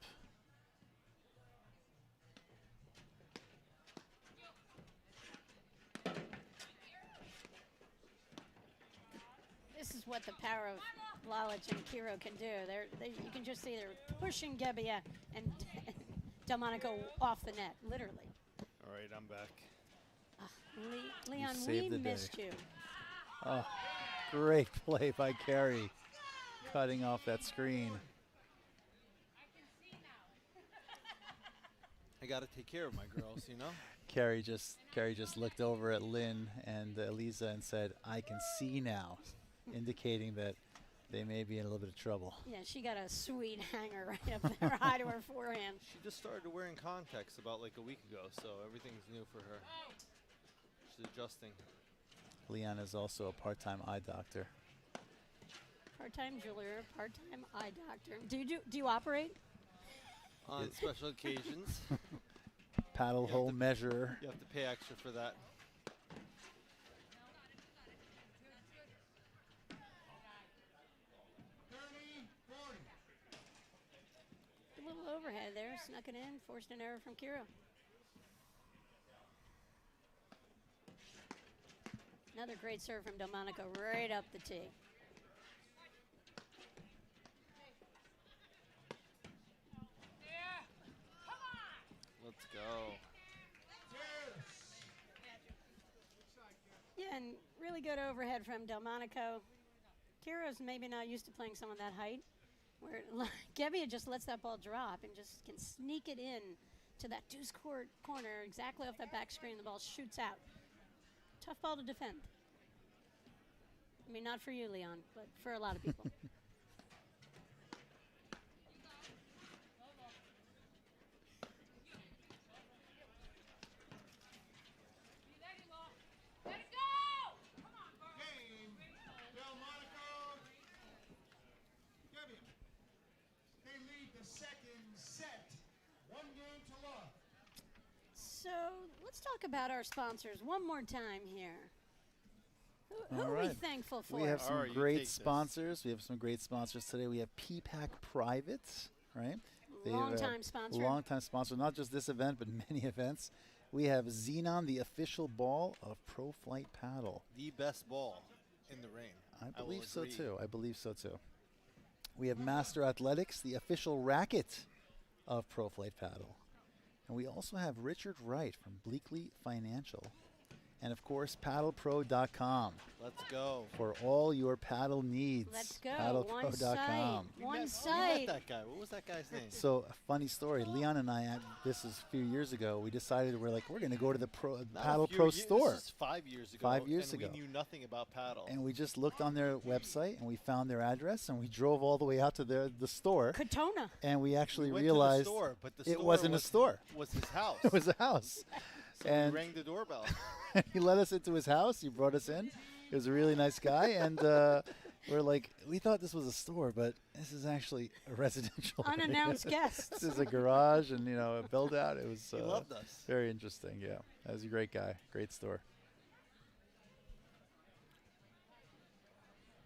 This is what the power of Lalich and Kiro can do. You can just see they're pushing Gebbia and Delmonico off the net, literally. All right, I'm back. Leon, saved we the day. missed you. Oh, great play by Carrie, cutting off that screen. I got to take care of my girls, Carrie just looked over at Lynn and Elisa and said, "I can see now," indicating that they may be in a little bit of trouble. Yeah, she got a sweet hanger right up there, high to her forehand. She just started wearing contacts about like a week ago, so everything's new for her. She's adjusting. Leon is also a part-time eye doctor. Part-time jeweler, part-time eye doctor. Do you operate? On special occasions. Paddle hole measurer. You have to pay extra for that. A little overhead there, snuck it in, forced an error from Kiro. Another great serve from Delmonico right up the tee. Let's go. Yeah, and really good overhead from Delmonico. Kiro's maybe not used to playing someone that height, where Gebbia just lets that ball drop and just can sneak it in to that deuce court corner exactly off that back screen. The ball shoots out. Tough ball to defend. I mean, not for you, Leon, but for a lot of people. So let's talk about our sponsors one more time here. Who are we thankful for? We have some Alright, great sponsors. We have some great sponsors today. We have Peapack Privates, right? Long-time sponsor. Long-time sponsor, not just this event, but many events. We have Xenon, the official ball of Pro Flight Paddle. The best ball in the rain. I believe so too. I believe so too. We have Master Athletics, the official racket of Pro Flight Paddle. And we also have Richard Wright from Bleakley Financial. And, of course, paddlepro.com Let's go. for all your paddle needs. Let's go. One site. Paddlepro.com. One We met site. that guy. What was that guy's name? So, a funny story. Leon and I, this is a few years ago, we decided we're going to go to the Not a Paddle few Pro years, store. This is 5 years ago. 5 years and ago. we knew nothing about paddle. And we just looked on their website and we found their address and we drove all the way out to the store. Katona. And we actually we went realized to the store, but the it store wasn't a store. Was his house. It was a house. So and we rang the doorbell. he let us into his house. He brought us in. He was a really nice guy. And we're like, we thought this was a store, but this is actually a residential area. Unannounced guests. This is a garage and, a build out. It was He loved us. very interesting. Yeah. That was a great guy. Great store.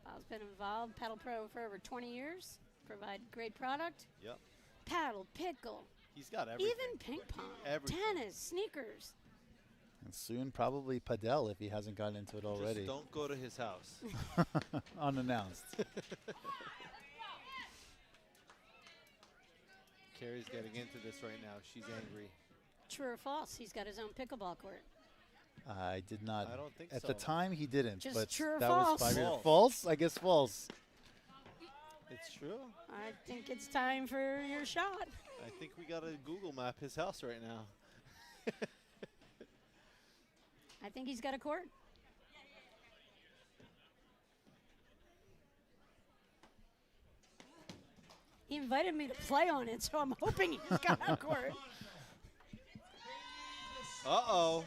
Bob's been involved. Paddle Pro for over 20 years. Provide great product. Yep. Paddle, pickle, He's got everything. even ping pong, Everything. tennis, sneakers. And soon, probably Padel if he hasn't gotten into it already. Just don't go to his house. Unannounced. Carrie's getting into this right now. She's angry. True or false? He's got his own pickleball court. I did not. I don't think At so. the time, he didn't. Just but true or that false? was 5 years. False. False? I guess false. It's true. I think it's time for your shot. I think we got to Google map his house right now. I think he's got a court. He invited me to play on it, so I'm hoping he's got a court. Uh-oh.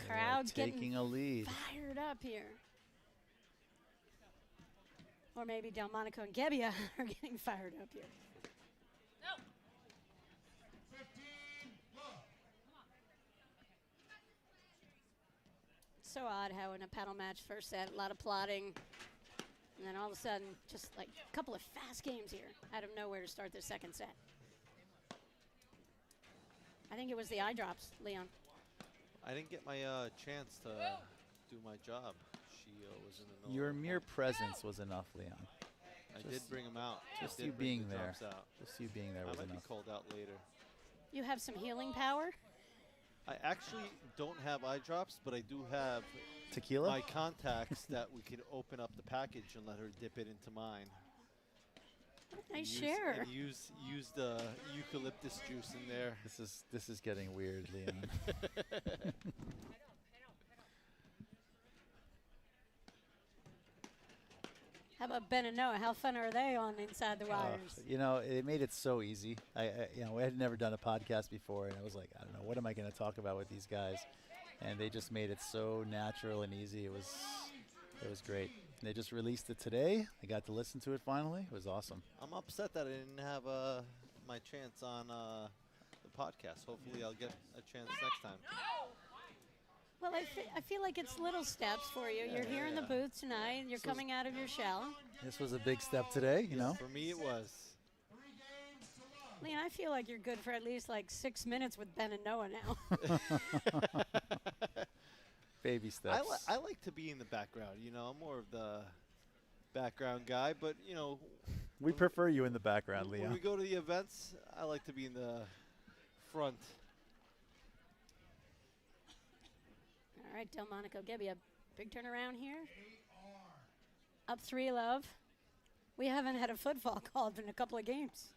Crowd's taking getting a lead. fired up here. Or maybe Delmonico and Gebbia are getting fired up here. So odd how in a paddle match, first set, a lot of plotting, and then all of a sudden, just like a couple of fast games here out of nowhere to start the second set. I think it was the eye drops, Leon. I didn't get my chance to do my job. She was in the middle. Your of mere one. presence was enough, Leon. I just- did bring him out. I Just did you bring being the there. drops out. Just you being there I was might enough. be called out later. You have some healing power. I actually don't have eye drops, but I do have Tequila? my contacts that we could open up the package and let her dip it into mine. Nice Use- share. And use the eucalyptus juice in there. This is getting weird, Leon. How about Ben and Noah? How fun are they on Inside the Wires? It made it so easy. I we had never done a podcast before, and I was like, I don't know, what am I going to talk about with these guys? And they just made it so natural and easy. It was great. And they just released it today. I got to listen to it finally. It was awesome. I'm upset that I didn't have my chance on the podcast. Hopefully I'll get a chance next time. Well, I feel like it's little steps for you. You're here in the booth tonight. You're So coming out of your shell. This was a big step today, you know. For me it was. Leon, I feel like you're good for at least like 6 minutes with Ben and Noah now. Baby steps. I like to be in the background. I'm more of the background guy, but We prefer you in the background, when Leon. we go to the events, I like to be in the front. All right, Delmonico Gebbia, big turnaround here. Up 3-love. We haven't had a football called in a couple of games.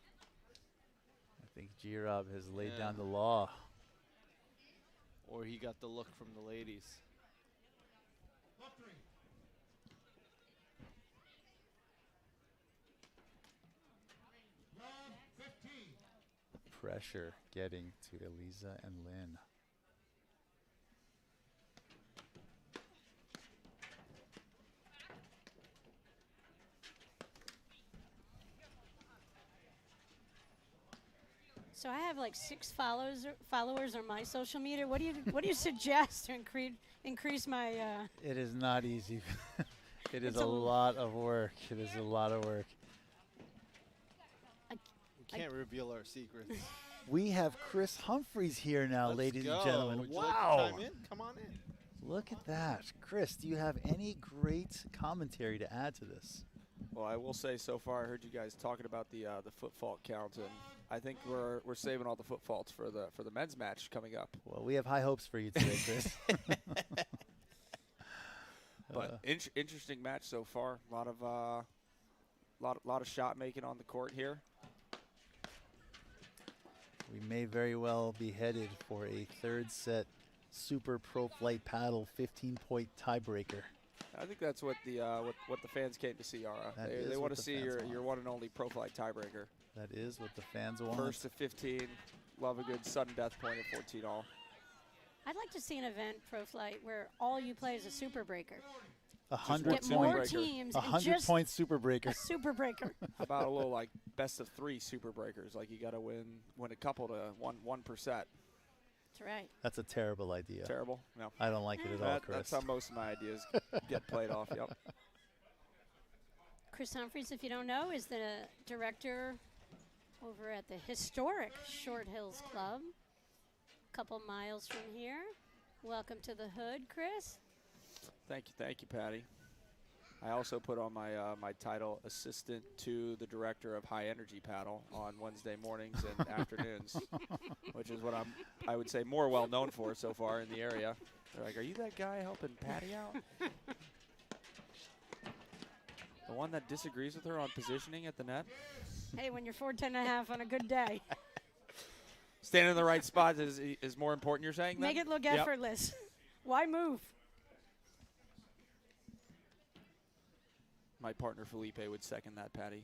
I think G-Rob has laid Yeah. down the law. Or he got the look from the ladies. Pressure getting to Eliza and Lynn. So I have like 6 followers on my social media. What do you suggest to increase my? It is not easy. It is It's a a lot of work. It is a lot of work. We can't reveal our secrets. We have Chris Humphreys here now, Let's ladies go. and gentlemen. Would you like to Wow. chime in? Come on in. Look at that. Chris, do you have any great commentary to add to this? Well, I will say so far, I heard you guys talking about the foot fault count, and I think we're saving all the foot faults for the men's match coming up. Well, we have high hopes for you today, Chris. But interesting match so far. A lot of shot making on the court here. We may very well be headed for a third set Super Pro Flight Paddle 15-point tiebreaker. I think that's what the fans came to see, Yara. They want to see your one and only Pro Flight tiebreaker. That is what the fans want. First to 15, love a good sudden death point at 14 all. I'd like to see an event, Pro Flight, where all you play is a super breaker. 100 Get more teams. 100-point super breaker. A super breaker. How about a little like best of 3 super breakers? Like you got to win a couple to 1%. That's right. That's a terrible idea. Terrible? No. I don't like it at all, Chris. That's how most of my ideas get played off, yep. Chris Humphreys, if you don't know, is the director over at the historic Short Hills Club, a couple miles from here. Welcome to the hood, Chris. Thank you, Patty. I also put on my my title, assistant to the director of High Energy Paddle, on Wednesday mornings and afternoons, which is what I would say more well known for so far in the area. They're like, "Are you that guy helping Patty out? The one that disagrees with her on positioning at the net?" Hey, when you're 4'10.5" on a good day, standing in the right spot is more important. You're saying? Make then? it look effortless. Why move? My partner Felipe would second that, Patty.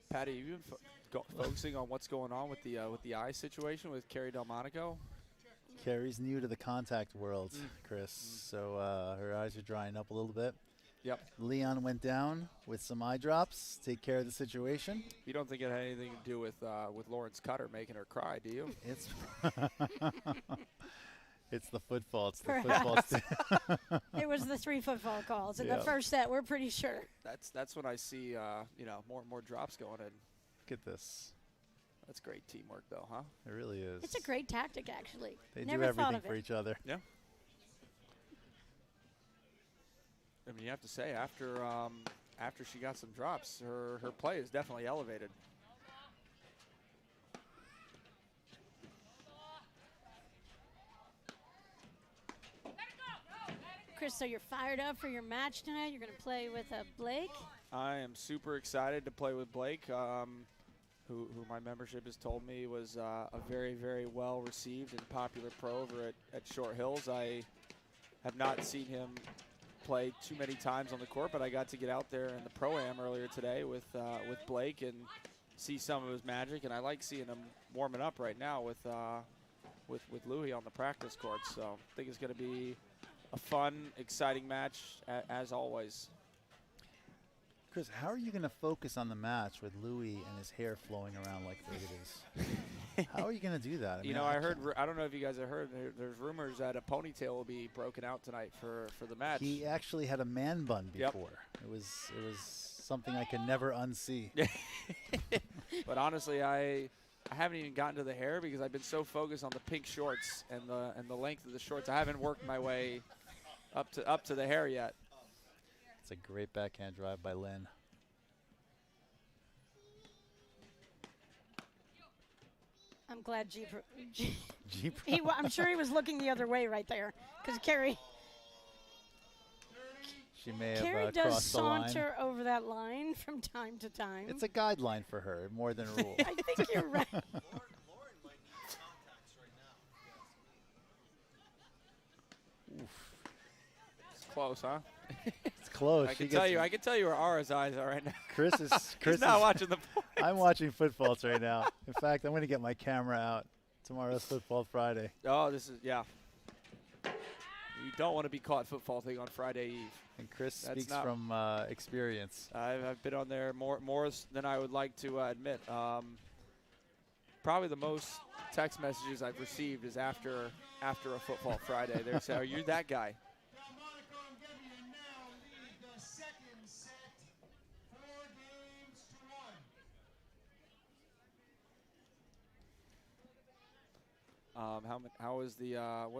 Patty, have you been focusing on what's going on with the eye situation with Carrie Delmonico? Carrie's new to the contact world, Chris, so her eyes are drying up a little bit. Yep. Leon went down with some eye drops, take care of the situation. You don't think it had anything to do with Lawrence Cutter making her cry, do you? It's it's the foot faults. The foot faults. It was the 3 football calls in the first set. We're pretty sure. That's when I see more drops going in. Look at this. That's great teamwork, though, huh? It really is. It's a great tactic, actually. They Never do everything thought of for it. each other. Yeah. I mean, you have to say after she got some drops, her play is definitely elevated. Chris, so you're fired up for your match tonight? You're going to play with Blake? I am super excited to play with Blake, who my membership has told me was a very, very well received and popular pro over at Short Hills. I have not seen him play too many times on the court, but I got to get out there in the Pro-Am earlier today with Blake and see some of his magic, and I like seeing him warming up right now with Louis on the practice court. So I think it's going to be a fun, exciting match as always. Chris, how are you going to focus on the match with Louis and his hair flowing around like it is? How are you going to do that? I heard. I don't know if you guys have heard. There's rumors that a ponytail will be broken out tonight for the match. He actually had a man bun before. Yep. It was something I could never unsee. But honestly, I haven't even gotten to the hair because I've been so focused on the pink shorts and the length of the shorts. I haven't worked my way up to the hair yet. It's a great backhand drive by Lynn. I'm glad I'm sure he was looking the other way right there because Carrie She may Carrie have does crossed the line. saunter over that line from time to time. It's a guideline for her more than a rule. I think you're right. Lauren might need contacts right now. It's close, huh? It's close. I can tell you where Ara's eyes are right now. Chris is He's not watching the points. I'm watching foot faults right now. In fact, I'm going to get my camera out. Tomorrow's Foot Fault Friday. Oh, this is You don't want to be caught foot faulting on Friday Eve. And Chris speaks from experience. I've been on there more than I would like to admit. Probably the most text messages I've received is after a Foot Fault Friday. They say, "Are you that guy?" How is the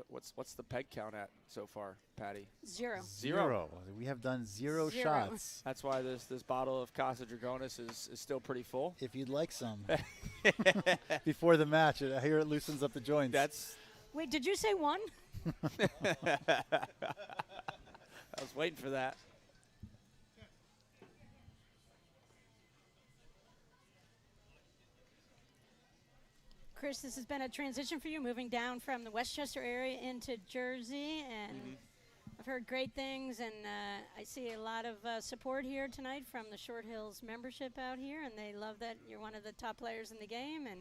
what's the peg count at so far, Patty? Zero. Zero. We have done zero shots. That's why this bottle of Casa Dragonis is still pretty full. If you'd like some. Before the match, I hear it loosens up the joints. Wait, did you say one? I was waiting for that. Chris, this has been a transition for you, moving down from the Westchester area into Jersey, and I've heard great things, and I see a lot of support here tonight from the Short Hills membership out here, and they love that you're one of the top players in the game and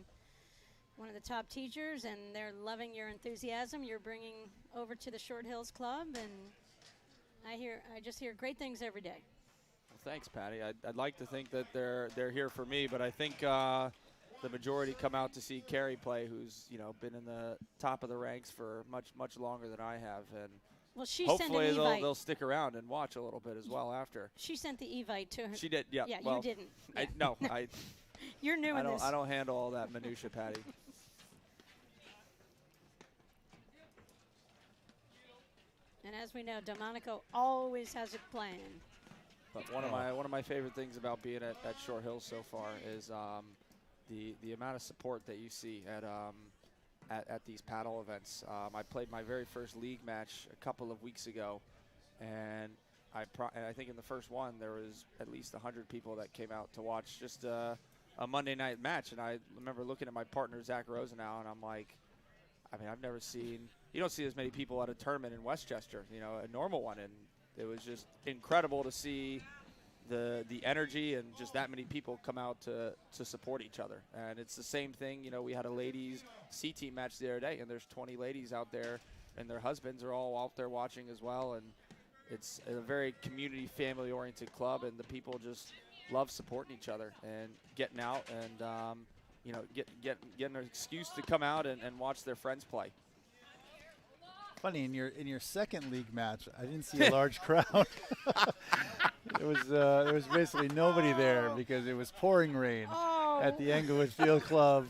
one of the top teachers, and they're loving your enthusiasm you're bringing over to the Short Hills Club, and I just hear great things every day. Well, thanks, Patty. I'd like to think that they're here for me, but I think the majority come out to see Carrie play, who's been in the top of the ranks for much longer than I have, and well, she hopefully sent an Evite. they'll stick around and watch a little bit as well after. She sent the Evite to her. She did, yeah. Yeah, well, you didn't. Yeah. No, You're new in this. I don't handle all that minutia, Patty. And as we know, Delmonico always has a plan. But one of my favorite things about being at Short Hills so far is the amount of support that you see at these paddle events. I played my very first league match a couple of weeks ago, and I think in the first one there was at least 100 people that came out to watch just a Monday night match. And I remember looking at my partner Zach Rosenau, and I'm like, I've never seen. You don't see as many people at a tournament in Westchester, a normal one, and it was just incredible to see the energy and just that many people come out to support each other. And it's the same thing. We had a ladies C-team match the other day, and there's 20 ladies out there, and their husbands are all out there watching as well. And it's a very community, family-oriented club, and the people just love supporting each other and getting out and getting an excuse to come out and watch their friends play. Funny, in your second league match, I didn't see a large crowd. There was basically nobody there because it was pouring rain at the Englewood Field Club,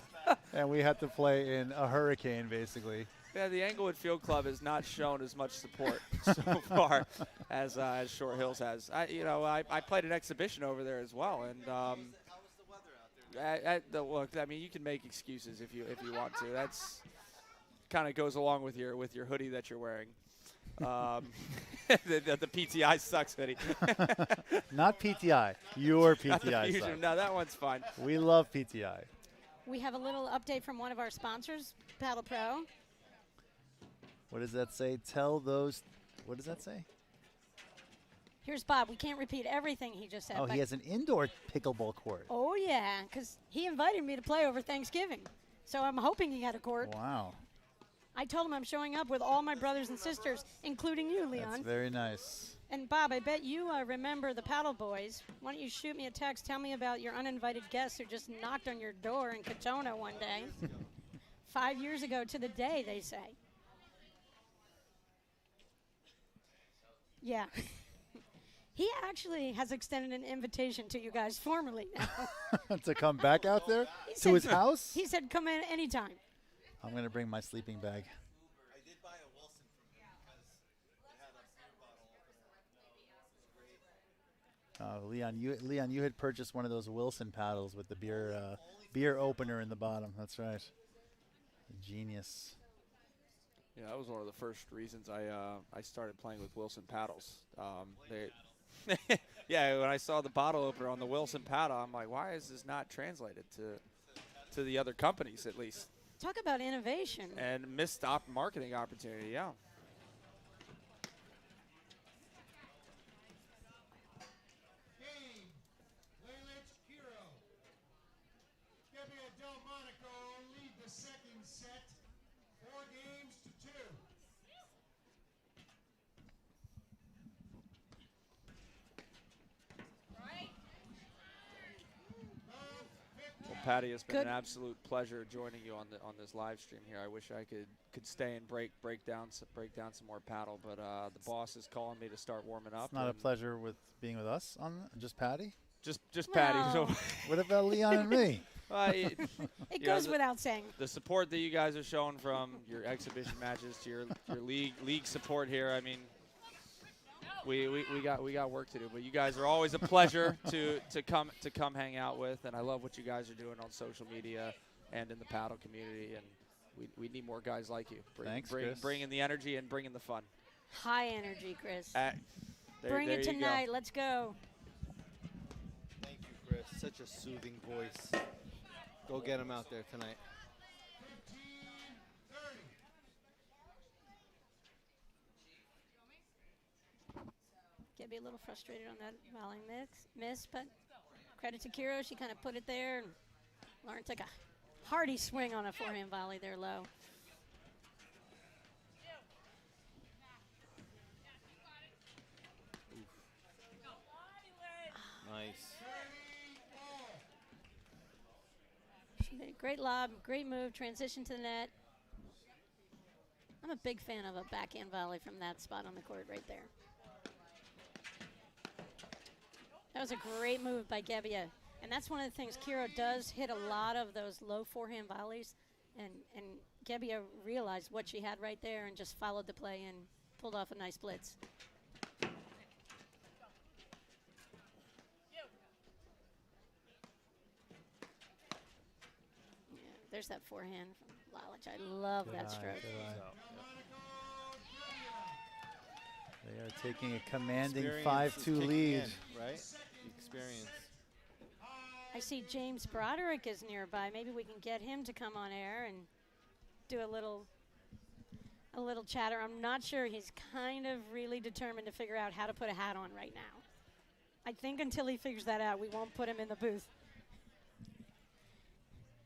and we had to play in a hurricane, basically. Yeah, the Englewood Field Club has not shown as much support so far as Short Hills has. I played an exhibition over there as well, and How was the weather out there? look, you can make excuses if you want to. That's kind of goes along with your hoodie that you're wearing. The PTI sucks hoodie. Not PTI. Your Not the PTI Fusion. sucks. No, that one's fine. We love PTI. We have a little update from one of our sponsors, Paddle Pro. What does that say? What does that say? Here's Bob. We can't repeat everything he just said. Oh, but he has an indoor pickleball court. Oh, yeah, because he invited me to play over Thanksgiving. So I'm hoping he had a court. Wow. I told him I'm showing up with all my brothers and sisters, including you, Leon. That's very nice. And Bob, I bet you remember the Paddle Boys. Why don't you shoot me a text? Tell me about your uninvited guests who just knocked on your door in Katona one day. 5 years ago to the day, they say. Yeah. He actually has extended an invitation to you guys formally now. To come back out there? To his house? He said come in anytime. I'm going to bring my sleeping bag. I did buy a Wilson from him because it had a beer bottle opener. It was great. Leon, you had purchased one of those Wilson paddles with the beer opener in the bottom. That's right. Genius. Yeah, that was one of the first reasons I started playing with Wilson paddles. Yeah, when I saw the bottle opener on the Wilson paddle, I'm like, why is this not translated to the other companies at least? Talk about innovation. And missed marketing opportunity, yeah. Game. Lelich Hero. Debbia Delmonico lead the second set. 4-2. Well, Patty, it's been Good. an absolute pleasure joining you on this live stream here. I wish I could stay and break down some more paddle, but the boss is calling me to start warming up. It's not a pleasure with being with us on just Patty. Just Patty. So What about Leon and me? It goes without saying. The support that you guys are showing from your exhibition matches to your league support here. I mean, we got work to do, but you guys are always a pleasure to come hang out with, and I love what you guys are doing on social media and in the paddle community, and we need more guys like you. Thanks, Chris. Bringing the energy and bringing the fun. High energy, Chris. Bring it tonight. Let's go. Thank you, Chris. Such a soothing voice. Go get him out there tonight. Get me a little frustrated on that volley miss, but credit to Kiro. She kind of put it there, and Lauren took a hearty swing on a forehand volley there low. Nice. She made a great lob, great move, transition to the net. I'm a big fan of a backhand volley from that spot on the court right there. That was a great move by Gebbia. And that's one of the things, Kiro does hit a lot of those low forehand volleys. And Gebbia realized what she had right there and just followed the play and pulled off a nice blitz. There's that forehand from Lalich. I love that stroke. They are taking a commanding Experience 5-2 lead. Right? The experience. I see James Broderick is nearby. Maybe we can get him to come on air and do a little chatter. I'm not sure. He's kind of really determined to figure out how to put a hat on right now. I think until he figures that out, we won't put him in the booth.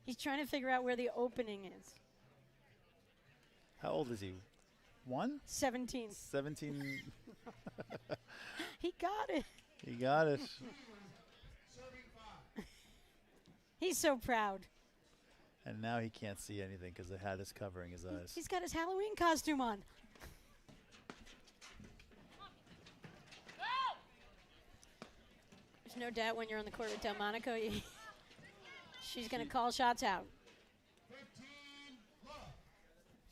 He's trying to figure out where the opening is. How old is he? 1? 17. 17. He got it. He got it. He's so proud. And now he can't see anything because the hat is covering his eyes. He's got his Halloween costume on. There's no doubt when you're on the court with Delmonico, she's going to call shots out.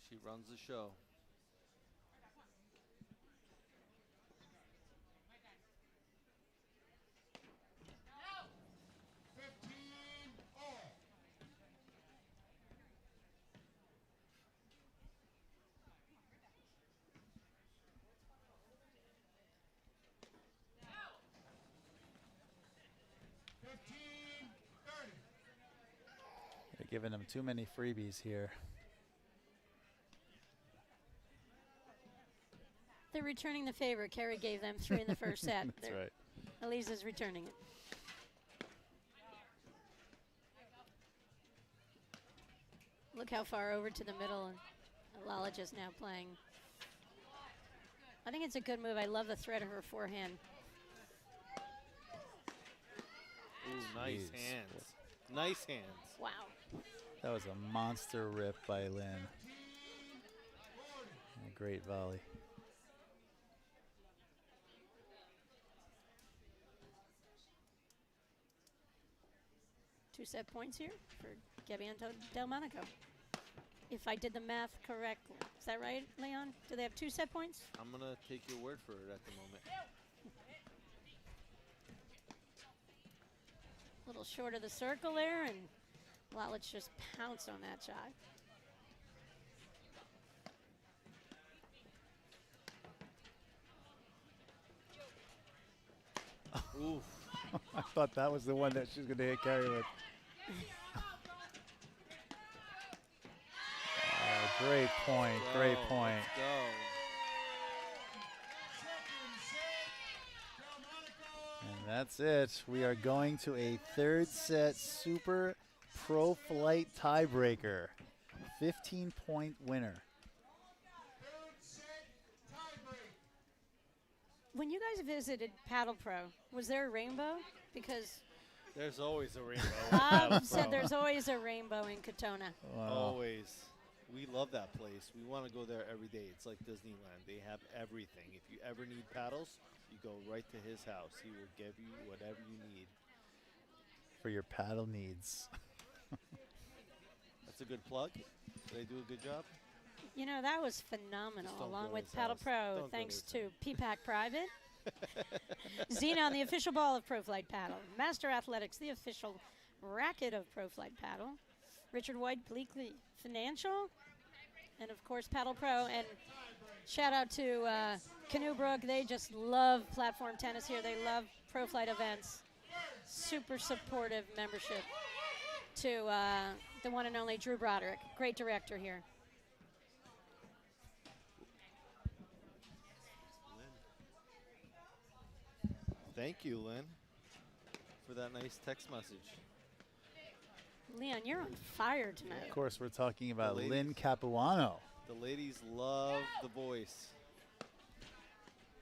She runs the show. They're giving him too many freebies here. They're returning the favor. Kerry gave them 3 in the first set. That's right. Eliza's returning it. Look how far over to the middle, and Lalich is now playing. I think it's a good move. I love the threat of her forehand. Ooh, nice Jeez. hands. Nice hands. Wow. That was a monster rip by Lynn. A great volley. Two set points here for Gebbia and Delmonico. If I did the math correctly. Is that right, Leon? Do they have 2 set points? I'm going to take your word for it at the moment. A little short of the circle there, and Lalich just pounced on that shot. Oof. I thought that was the one that she was going to hit Carrie with. Great point, great point. Let's go. And that's it. We are going to a 3rd set Super Pro Flight tiebreaker. 15-point winner. When you guys visited Paddle Pro, was there a rainbow? Because There's always a rainbow. Bob said there's always a rainbow in Katona. Wow. Always. We love that place. We want to go there every day. It's like Disneyland. They have everything. If you ever need paddles, you go right to his house. He will give you whatever you need. For your paddle needs. That's a good plug. Did they do a good job? You know, that was phenomenal, Just don't along go to with his Paddle house. Pro, Don't go to thanks his to Peapack Private. Xenon, the official ball of Pro Flight Paddle. Master Athletics, the official racket of Pro Flight Paddle. Richard White, Bleakley Financial. And, of course, Paddle Pro. And shout out to Canoe Brook. They just love platform tennis here. They love Pro Flight events. Super supportive membership to the one and only Drew Broderick. Great director here. Thank you, Lynn, for that nice text message. Leon, you're on fire tonight. Of course, we're talking about ladies. Lynn Capuano. The ladies love the voice.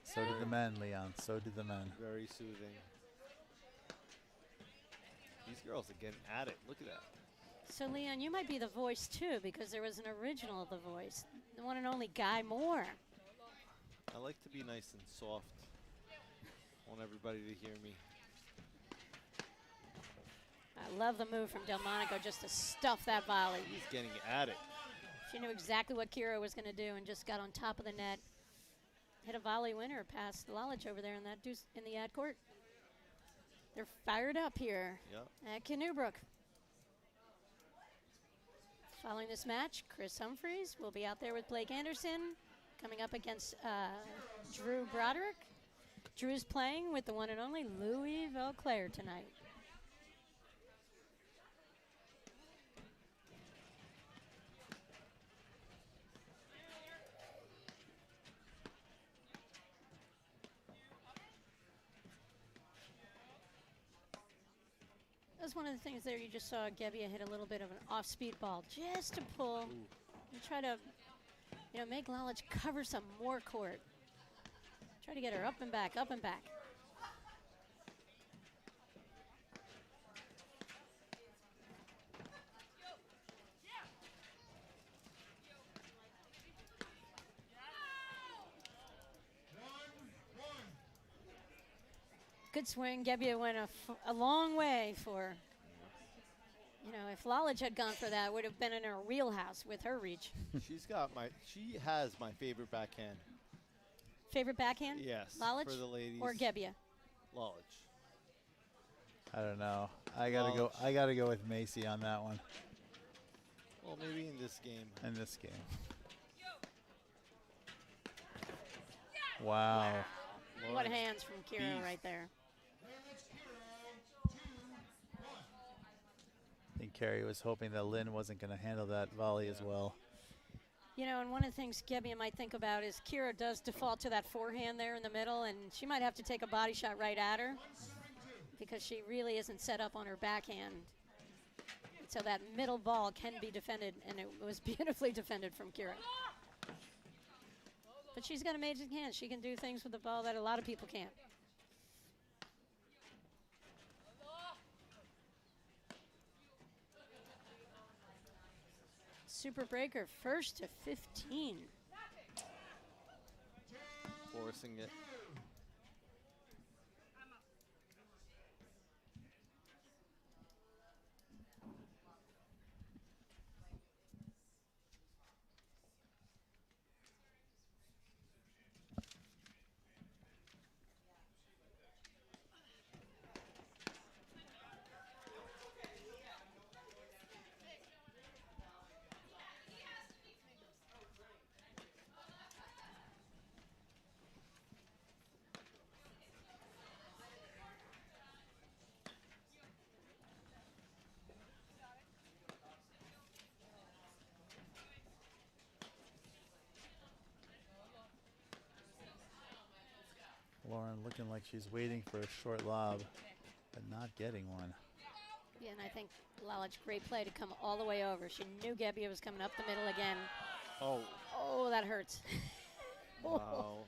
So did the men, Leon. So did the men. Very soothing. These girls are getting at it. Look at that. So, Leon, you might be the voice, too, because there was an original of The Voice. The one and only Guy Moore. I like to be nice and soft. I want everybody to hear me. I love the move from Delmonico just to stuff that volley. He's getting at it. She knew exactly what Kira was going to do and just got on top of the net. Hit a volley winner past Lalich over there in that deuce in the ad court. They're fired up here at Canoe Brook. Following this match, Chris Humphreys will be out there with Blake Anderson, coming up against Drew Broderick. Drew's playing with the one and only Louis Velclair tonight. That's one of the things there. You just saw Gebbia hit a little bit of an off-speed ball just to pull and try to, make Lalich cover some more court. Try to get her up and back, up and back. Good swing. Gebbia went a long way for, if Lalich had gone for that, would have been in her wheelhouse with her reach. She has my favorite backhand. Favorite backhand? Yes. Lalich for the ladies. or Gebbia? Lalich. I don't know. I gotta go with Macy on that one. Well, maybe in this game. In this game. Wow. What hands from Kira right there. I think Carrie was hoping that Lynn wasn't going to handle that volley as well. And one of the things Gebbia might think about is Kira does default to that forehand there in the middle, and she might have to take a body shot right at her because she really isn't set up on her backhand. So that middle ball can be defended, and it was beautifully defended from Kira. But she's got amazing hands. She can do things with the ball that a lot of people can't. Super breaker, first to 15. Forcing it. Lauren looking like she's waiting for a short lob, but not getting one. Yeah, and I think Lalich, great play to come all the way over. She knew Gebbia was coming up the middle again. Oh, that hurts. Wow.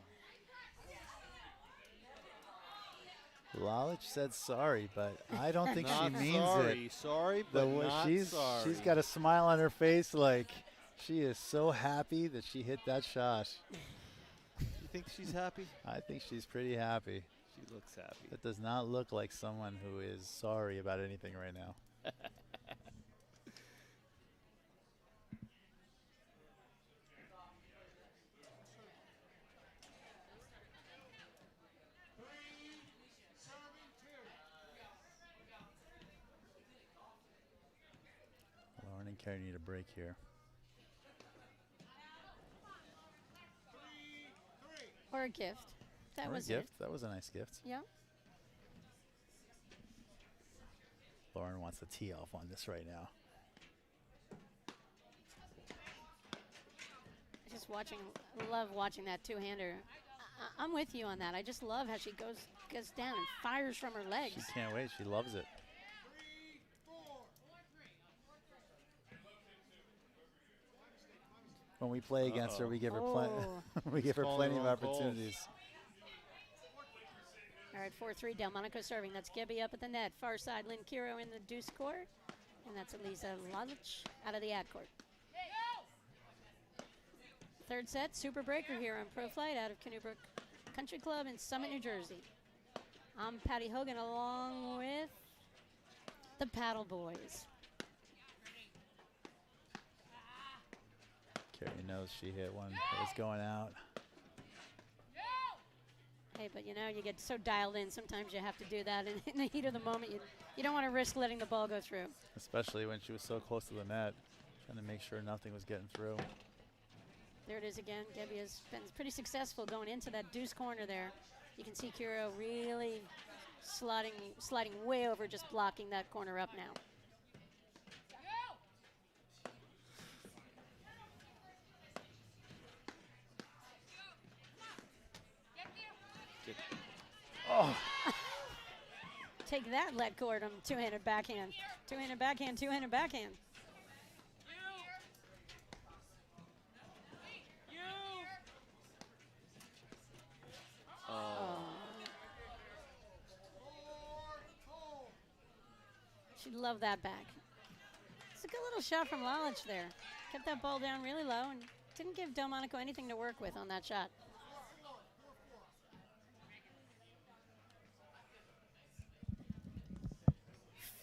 Lalich said sorry, but I don't think she Not means sorry. it. Sorry, but not sorry. She's got a smile on her face like she is so happy that she hit that shot. You think she's happy? I think she's pretty happy. She looks happy. That does not look like someone who is sorry about anything right now. Carrie need a break here. Or a gift. That Or was a gift. it. That was a nice gift. Yeah. Lauren wants to tee off on this right now. Just love watching that two-hander. I'm with you on that. I just love how she goes down and fires from her legs. She can't wait. She loves it. When we play against her, we give her we give her plenty of opportunities. All right, 4-3, Delmonico serving. That's Gebby up at the net. Far side, Lynn Kiro in the deuce court. And that's Elisa Lalich out of the ad court. Third set, Super Breaker here on Pro Flight out of Canoe Brook Country Club in Summit, New Jersey. I'm Patty Hogan along with the Paddle Boys. Carrie knows she hit one that was going out. Hey, but you know, you get so dialed in, sometimes you have to do that. And in the heat of the moment, you don't want to risk letting the ball go through. Especially when she was so close to the net, trying to make sure nothing was getting through. There it is again. Gebby has been pretty successful going into that deuce corner there. You can see Kiro really sliding way over, just blocking that corner up now. Oh. Take that, let Gordon. Two-handed backhand. Two-handed backhand, two-handed backhand. She'd love that back. It's a good little shot from Lalich there. Kept that ball down really low and didn't give Delmonico anything to work with on that shot.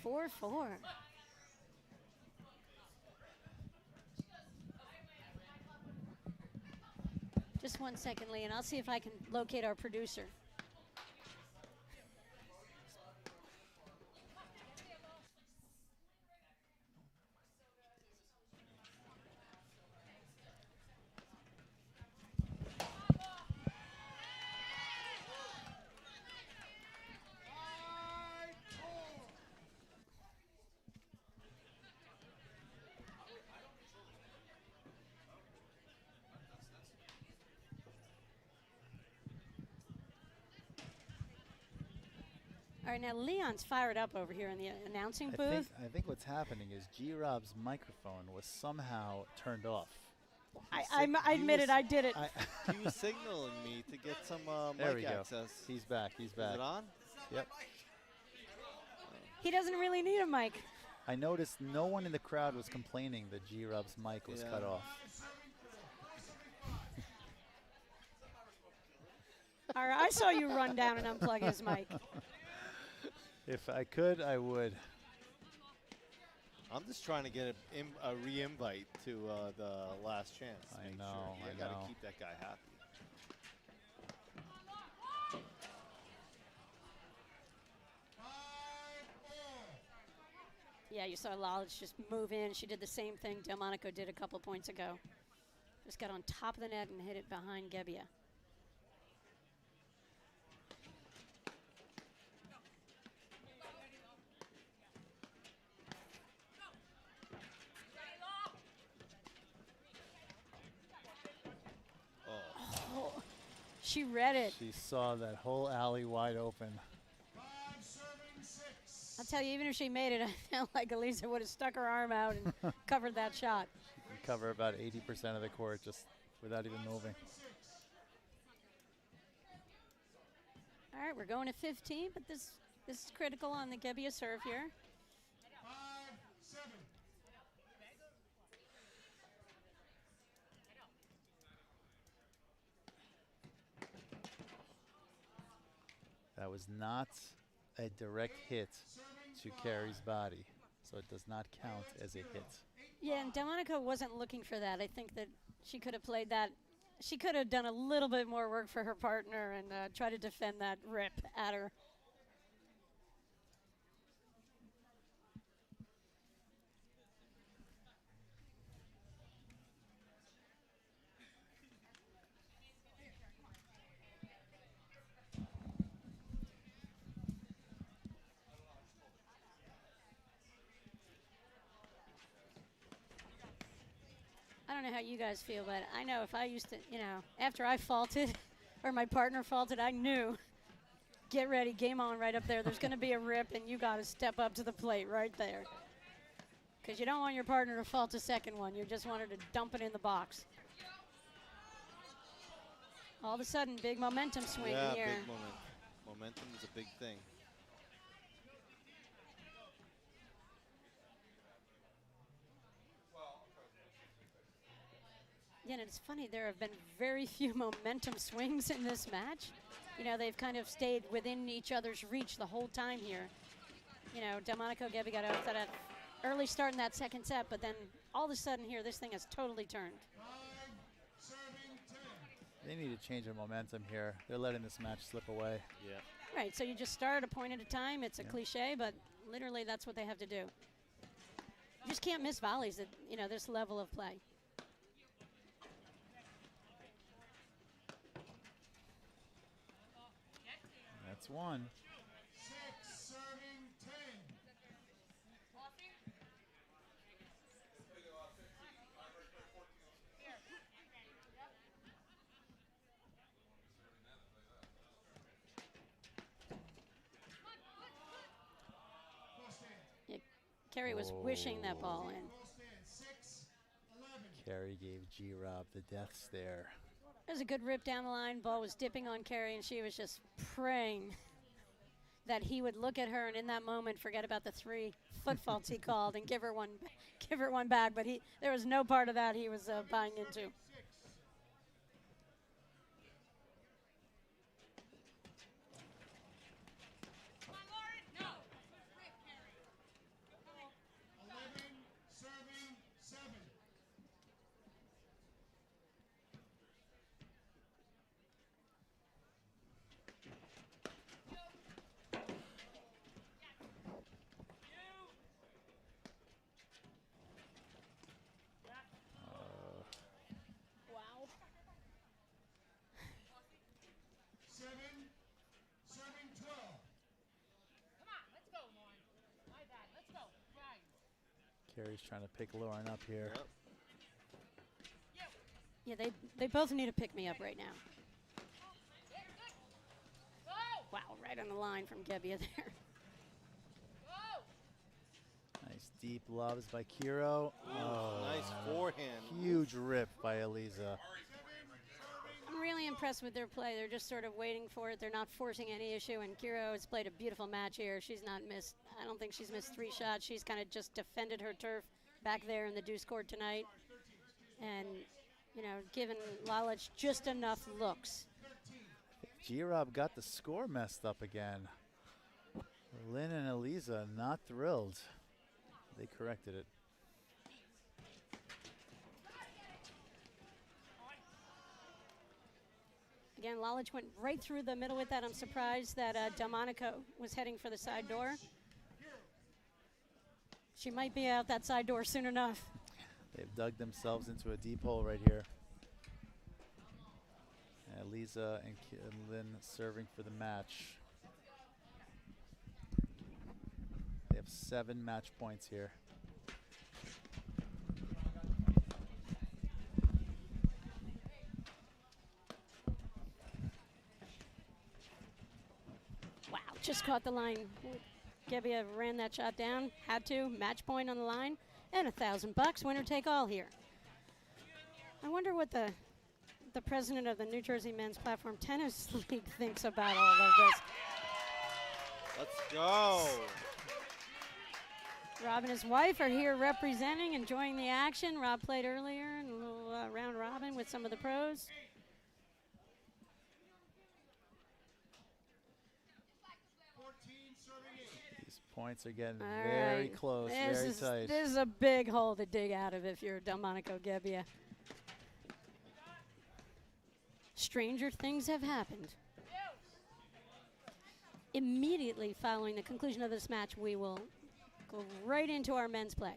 Four. Just 1 second, Lee, and I'll see if I can locate our producer. All right, now Leon's fired up over here in the announcing booth. I think what's happening is G-Rob's microphone was somehow turned off. I admit it, I did it. He was signaling me to get some there we mic go. access. He's back. He's back. Is it on? Yep. He doesn't really need a mic. I noticed no one in the crowd was complaining that G-Rob's mic was cut off. All right, I saw you run down and unplug his mic. If I could, I would. I'm just trying to get a re-invite to the last chance. I know. I got to keep that guy happy. Yeah, you saw Lalich just move in. She did the same thing Delmonico did a couple points ago. Just got on top of the net and hit it behind Gebbia. She read it. She saw that whole alley wide open. I'll tell you, even if she made it, I felt like Elisa would have stuck her arm out and covered that shot. She can cover about 80% of the court just without even moving. All right, we're going to 15, but this is critical on the Gebbia serve here. 5-7. That was not a direct hit to Carrie's body, so it does not count as a hit. Yeah, and Delmonico wasn't looking for that. I think that she could have played that. She could have done a little bit more work for her partner and try to defend that rip at her. don't know how you guys feel, but I know if I used to, after I faulted or my partner faulted, I knew, get ready, game on right up there. There's going to be a rip, and you got to step up to the plate right there. Because you don't want your partner to fault a second one. You just want her to dump it in the box. All of a sudden, big momentum swing yeah, here. big momentum. Momentum is a big thing. Yeah, and it's funny, there have been very few momentum swings in this match. They've kind of stayed within each other's reach the whole time here. Delmonico Gebby got out to that early start in that second set, but then all of a sudden here, this thing has totally turned. They need to change their momentum here. They're letting this match slip away. Yeah. Right, so you just start a point at a time. It's a cliche, but literally that's what they have to do. You just can't miss volleys at, this level of play. That's one. 6, serving 10. Yeah, Kerry was wishing that ball in. 6, 11. Carey gave G-Rob the death stare. It was a good rip down the line. Ball was dipping on Kerry, and she was just praying that he would look at her and in that moment forget about the 3 foot faults he called and give her one back. But there was no part of that he was buying into. Serving 7. Wow. 7, serving 12. Carey's trying to pick Lauren up here. Yep. Yeah, they both need to pick me up right now. Wow, right on the line from Gebbia there. Nice deep loves by Kiro. Nice forehand. Huge rip by Eliza. I'm really impressed with their play. They're just sort of waiting for it. They're not forcing any issue, and Kiro has played a beautiful match here. She's not missed. I don't think she's missed 3 shots. She's kind of just defended her turf back there in the deuce court tonight and, given Lalich just enough looks. G-Rob got the score messed up again. Lynn and Eliza not thrilled. They corrected it. Again, Lalich went right through the middle with that. I'm surprised that Delmonico was heading for the side door. She might be out that side door soon enough. They've dug themselves into a deep hole right here. And Eliza and Lynn serving for the match. They have 7 match points here. Wow, just caught the line. Gebbia ran that shot down, had to, match point on the line, and $1,000, winner take all here. I wonder what the president of the New Jersey Men's Platform Tennis League thinks about all of this. Let's go. Rob and his wife are here representing, enjoying the action. Rob played earlier in a little round robin with some of the pros. These points are getting All very right. close, very tight. This is a big hole to dig out of if you're Delmonico Gebbia. Stranger things have happened. Immediately following the conclusion of this match, we will go right into our men's play.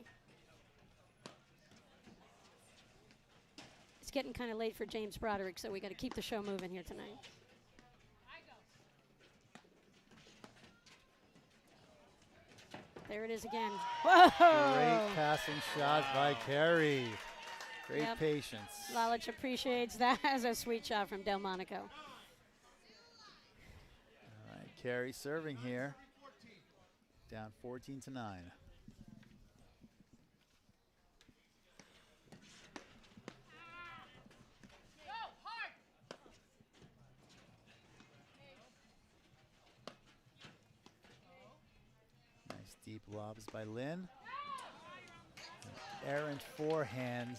It's getting kind of late for James Broderick, so we got to keep the show moving here tonight. There it is again. Whoa! Great passing shot by Carey. Great Yep. patience. Lalich appreciates that as a sweet shot from Delmonico. All right, Carey serving here. Down 14-9. Nice deep lobs by Lynn. Errant forehand.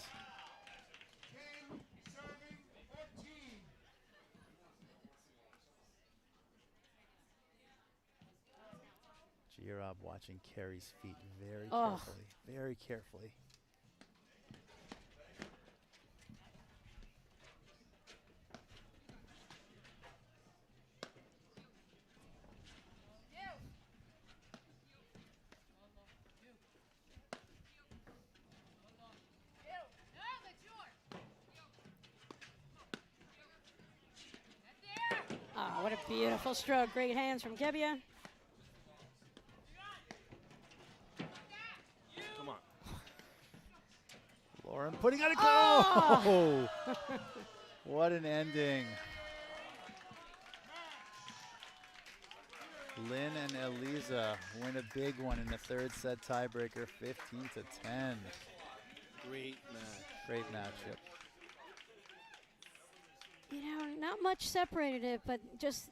Girob watching Carey's feet very carefully, very carefully. Oh, what a beautiful stroke. Great hands from Gebbia. Come on. Lauren putting out a goal. Oh! What an ending. Lynn and Eliza win a big one in the third set tiebreaker, 15-10. Great match. Great matchup. You know, not much separated it, but just,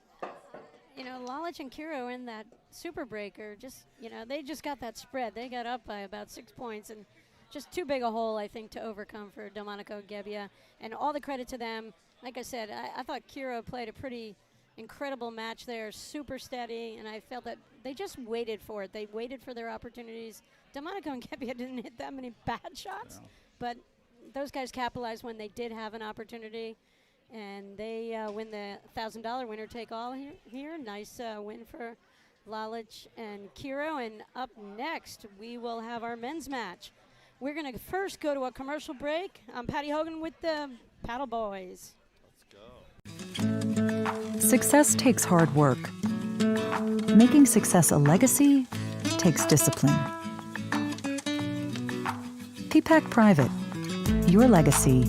you know, Lalich and Kiro in that super breaker, just, you know, they just got that spread. They got up by about 6 points, and just too big a hole, I think, to overcome for Delmonico and Gebbia. And all the credit to them. Like I said, I thought Kiro played a pretty incredible match there, super steady, and I felt that they just waited for it. They waited for their opportunities. Delmonico and Gebbia didn't hit that many bad shots, but those guys capitalized when they did have an opportunity. And they win the $1,000 winner take all here. Nice win for Lalich and Kiro. And up next, we will have our men's match. We're going to first go to a commercial break. I'm Patty Hogan with the Paddle Boys. Let's go. Success takes hard work. Making success a legacy takes discipline. Peapack Private. Your legacy,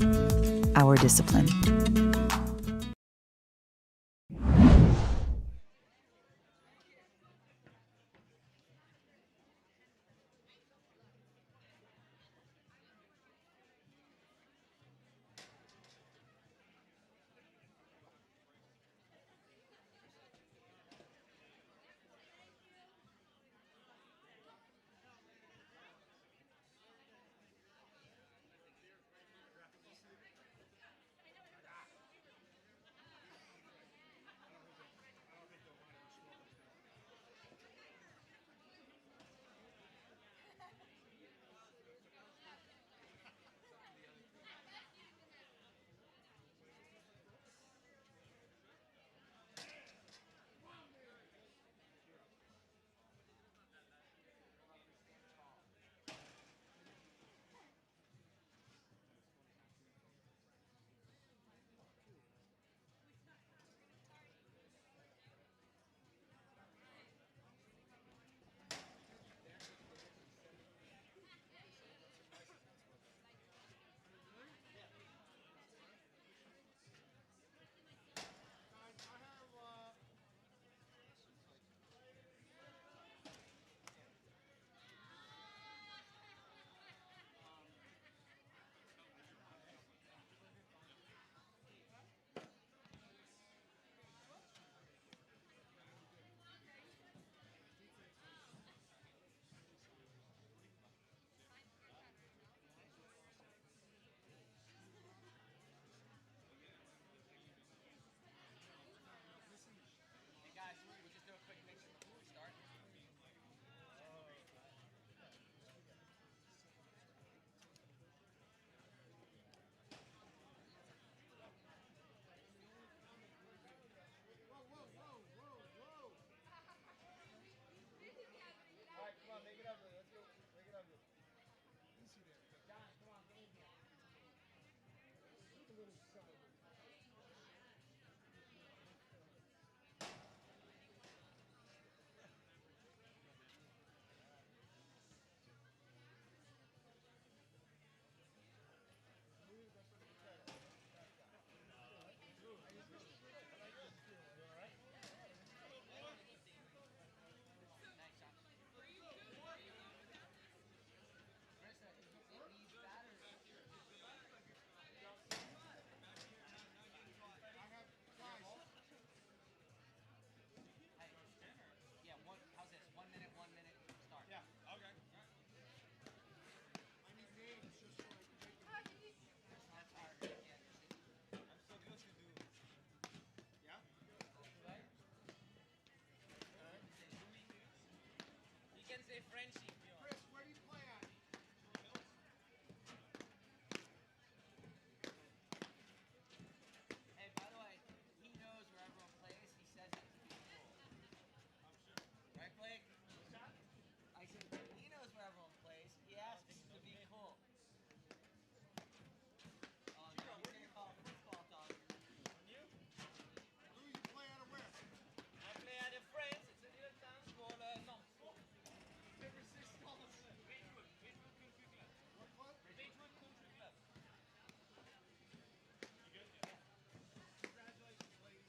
our discipline. Chris, where do you play at? Hey, by the way, he knows where everyone plays. He says it to be cool. Right, Blake? I said, he knows where everyone plays. He asks to be cool. Oh, no, he's going to call football, dog. Who you play out of where? I play at a friends. It's a little town called no. What club? Beechwood Country Club. Congratulations, ladies.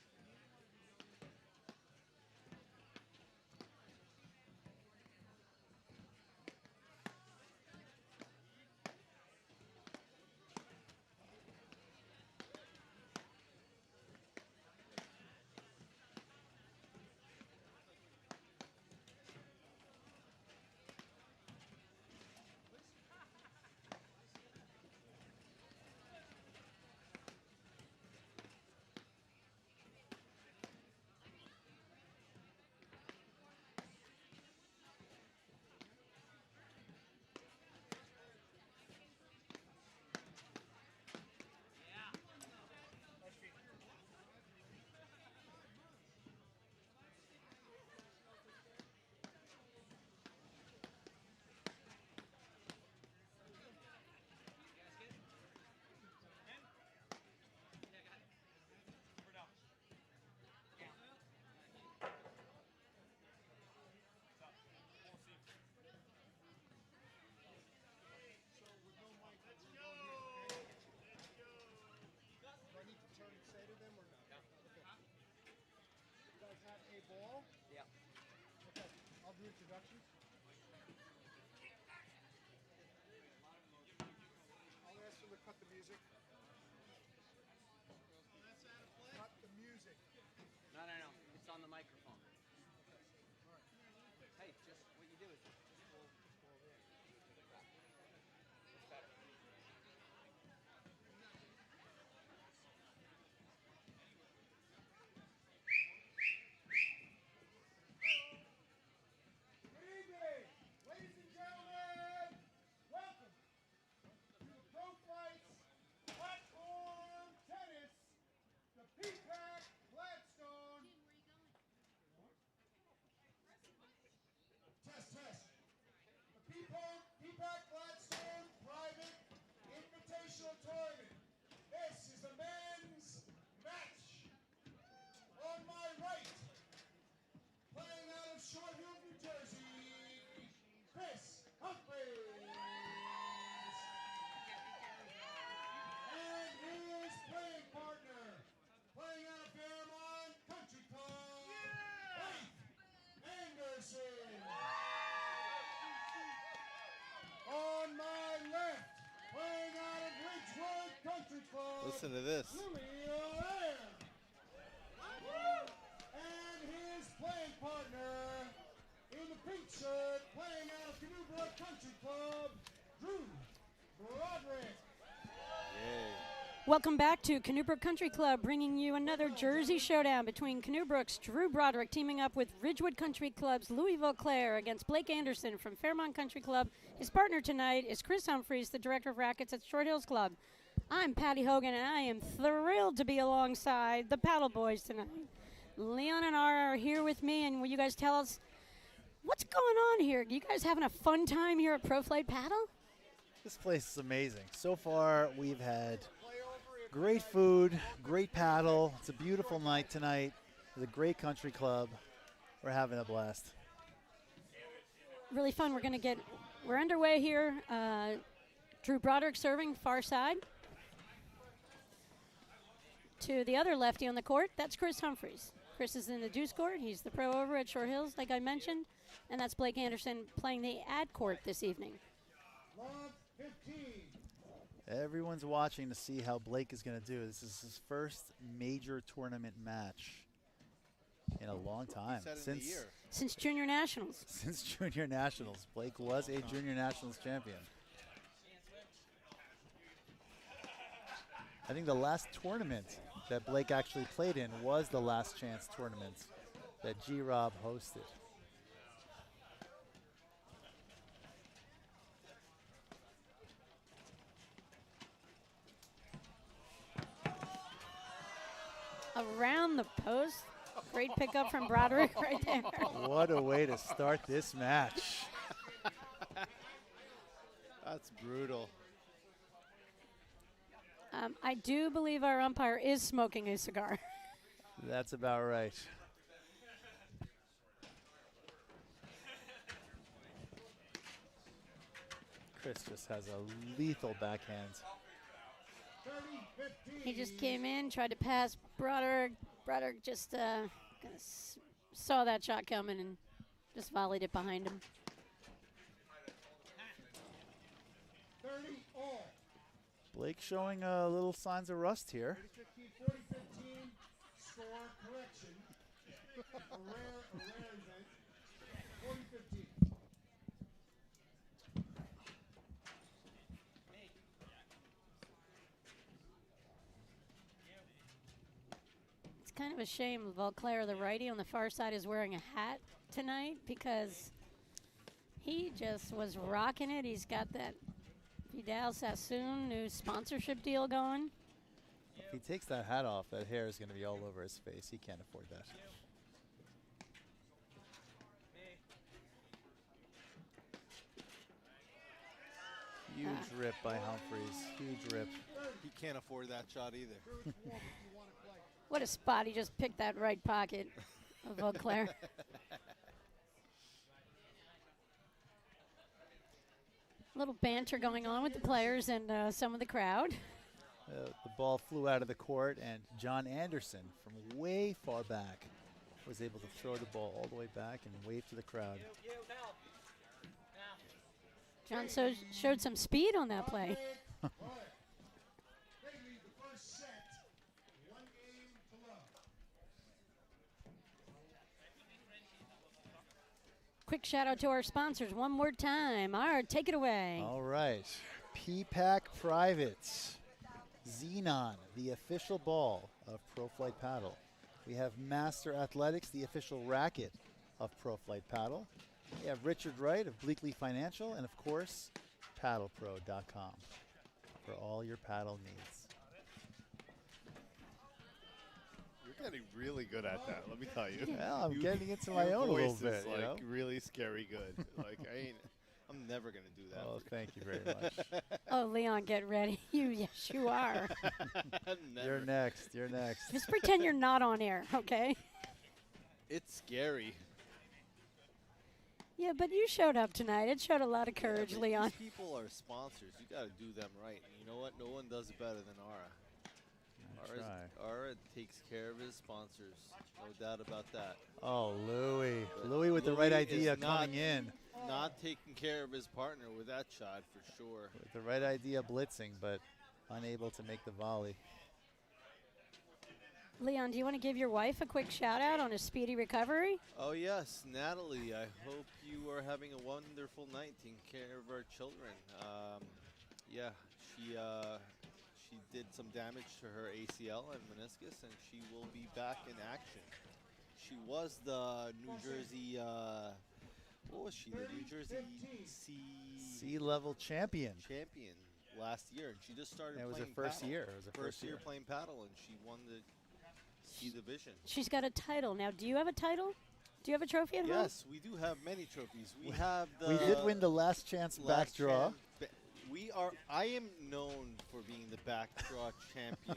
Do I need to turn and say to them or no? No. Okay. You guys have a ball? Yeah. Okay. I'll do introductions. I'll ask them to cut the music. Cut the music. No. It's on the microphone. Hey, just what you do is just pull there. It's better. Good evening, ladies and gentlemen. Welcome to the Pro Flights Platform Tennis, the Peapack Gladstone. Test. The Peapack Gladstone Private Invitational Tournament. This is the men's match. On my right, playing out of Short Hill, New Jersey, Chris Humphreys. And his playing partner, playing out of Fairmont Country Club, Blake Anderson. On my left, playing out of Ridgewood Country Club, Listen to this. Louis O'Hare. And his playing partner in the pink shirt, playing out of Canoe Brook Country Club, Drew Broderick. Welcome back to Canoe Brook Country Club, bringing you another Jersey showdown between Canoe Brook's Drew Broderick teaming up with Ridgewood Country Club's Louis Vauclair against Blake Anderson from Fairmont Country Club. His partner tonight is Chris Humphreys, the director of rackets at Short Hills Club. I'm Patty Hogan, and I am thrilled to be alongside the Paddle Boys tonight. Leon and Ara are here with me, and will you guys tell us what's going on here? You guys having a fun time here at Pro Flight Paddle? This place is amazing. So far, we've had great food, great paddle. It's a beautiful night tonight with a great country club. We're having a blast. Really fun. We're underway here. Drew Broderick serving far side. To the other lefty on the court, that's Chris Humphreys. Chris is in the deuce court. He's the pro over at Short Hills, like I mentioned. And that's Blake Anderson playing the ad court this evening. Love 15. Everyone's watching to see how Blake is going to do. This is his first major tournament match in a long time. Since Junior Nationals. Since Junior Nationals. Blake was a Junior Nationals champion. I think the last tournament that Blake actually played in was the Last Chance tournament that G-Rob hosted. around the post. Great pickup from Broderick right there. What a way to start this match. That's brutal. I do believe our umpire is smoking a cigar. That's about right. Chris just has a lethal backhand. He just came in, tried to pass Broderick. Broderick just saw that shot coming and just volleyed it behind him. 30 all. Blake showing little signs of rust here. 40-15, 40-15, score correction. A rare event. 40-15. It's kind of a shame Vauclair, the righty on the far side, is wearing a hat tonight because he just was rocking it. He's got that Vidal Sassoon new sponsorship deal going. If he takes that hat off, that hair is going to be all over his face. He can't afford that. Huge rip by Humphreys. Huge rip. He can't afford that shot either. What a spot. He just picked that right pocket of Vauclair. Little banter going on with the players and some of the crowd. The ball flew out of the court, and John Anderson from way far back was able to throw the ball all the way back and wave to the crowd. John showed some speed on that play. They lead the first set, 1-0. Quick shout out to our sponsors one more time. Art, take it away. All right. Peapack Privates. Xenon, the official ball of Pro Flight Paddle. We have Master Athletics, the official racket of Pro Flight Paddle. We have Richard Wright of Bleakley Financial, and of course, paddlepro.com for all your paddle needs. You're getting really good at that, let me tell you. Well, I'm getting into my own a little bit, Is you like know? really scary good. Like I'm never gonna do that. Oh, thank you very much. Oh, Leon, get ready. Yes, you are. You're next. You're next. Just pretend you're not on air, okay? It's scary. Yeah, but you showed up tonight. It showed a lot of courage, but Leon. These people are sponsors. You got to do them right. And you know what? No one does it better than Ara. Ara takes care of his sponsors. No doubt about that. Oh, Louis. But Louis with the right Louis idea is not- coming in. Not taking care of his partner with that shot for sure. With the right idea blitzing, but unable to make the volley. Leon, do you want to give your wife a quick shout out on a speedy recovery? Oh yes, Natalie. I hope you are having a wonderful night taking care of our children. Yeah, she did some damage to her ACL and meniscus, and she will be back in action. She was the New Jersey. What was she? The New Jersey C-level champion. Last year, and she just started. It was her playing first paddle. year. It was her first year playing paddle, and she won the C division. She's got a title. Now, do you have a title? Do you have a trophy at home? Yes, we do have many trophies. We have the. We did win the last chance back draw. We are. I am known for being the back draw champion.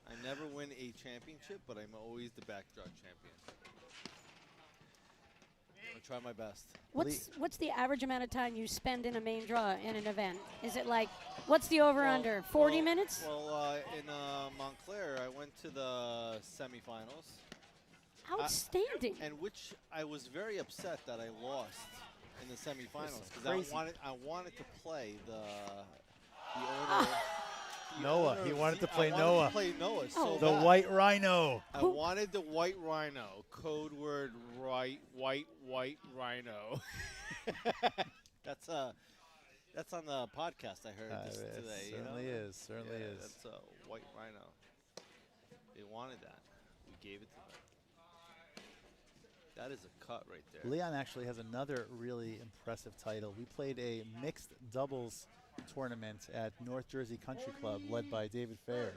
I never win a championship, but I'm always the back draw champion. I'll try my best. What's the average amount of time you spend in a main draw in an event? Is it like, what's the over-under, 40 minutes? Well, in Montclair, I went to the semifinals. Outstanding. And which I was very upset that I lost in the semifinals because I wanted to play the owner. Noah. He wanted to play I Noah. wanted to play Noah so The bad. White Rhino. I wanted the White Rhino. Code word white rhino. That's on the podcast I heard this today. Certainly is. Certainly is. That's a White Rhino. They wanted that. We gave it to them. That is a cut right there. Leon actually has another really impressive title. We played a mixed doubles tournament at North Jersey Country Club led by David Fair.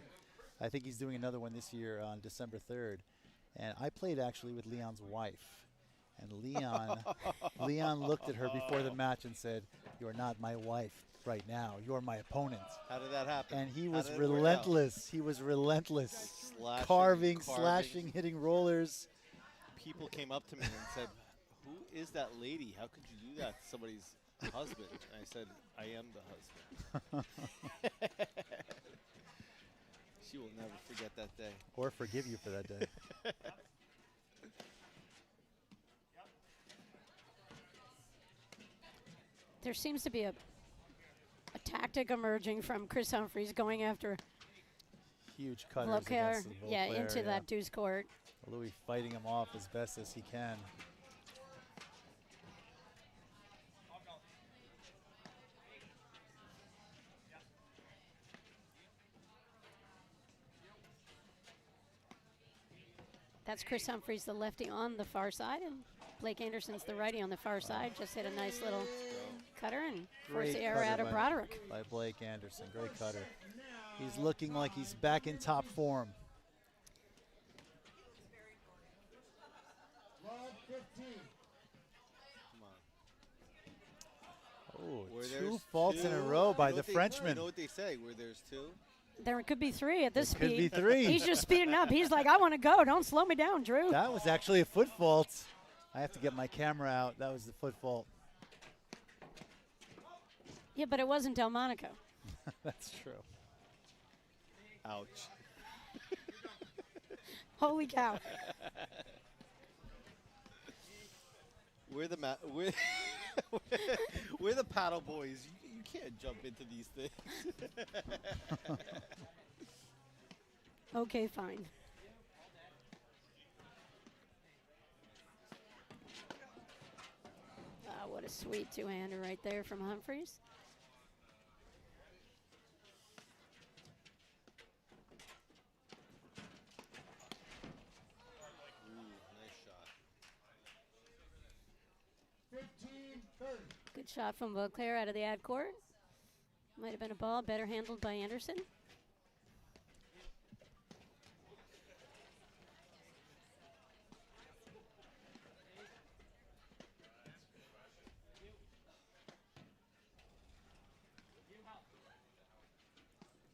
I think he's doing another one this year on December 3rd. And I played actually with Leon's wife. And Leon looked at her before the match and said, "You are not my wife right now. You are my opponent." How did that happen? And he How was did it work out? relentless. He was relentless. Slashing, Carving, slashing, hitting rollers. People came up to me and said, "Who is that lady? How could you do that to somebody's husband?" And I said, "I am the husband." She will never forget that day. Or forgive you for that day. There seems to be a tactic emerging from Chris Humphries going after Huge cutters Beauclair, against the Beauclair, into that deuce court. Louis fighting him off as best as he can. That's Chris Humphries, the lefty on the far side, and Blake Anderson's the righty on the far side. Just hit a nice little cutter and forced the error out of Broderick. By Blake Anderson, great cutter. He's looking like he's back in top form. Oh, two faults in a row by the Frenchman. You know what they say, where there's two? There could be three at this speed. Could be three. He's just speeding up. He's like, I want to go. Don't slow me down, Drew. That was actually a foot fault. I have to get my camera out. That was the foot fault. Yeah, but it wasn't Delmonico. That's true. Ouch. Holy cow. We're the paddle boys. You can't jump into these things. Okay, fine. What a sweet two-hander right there from Humphries. Good shot from Beauclair out of the ad court. Might have been a ball better handled by Anderson.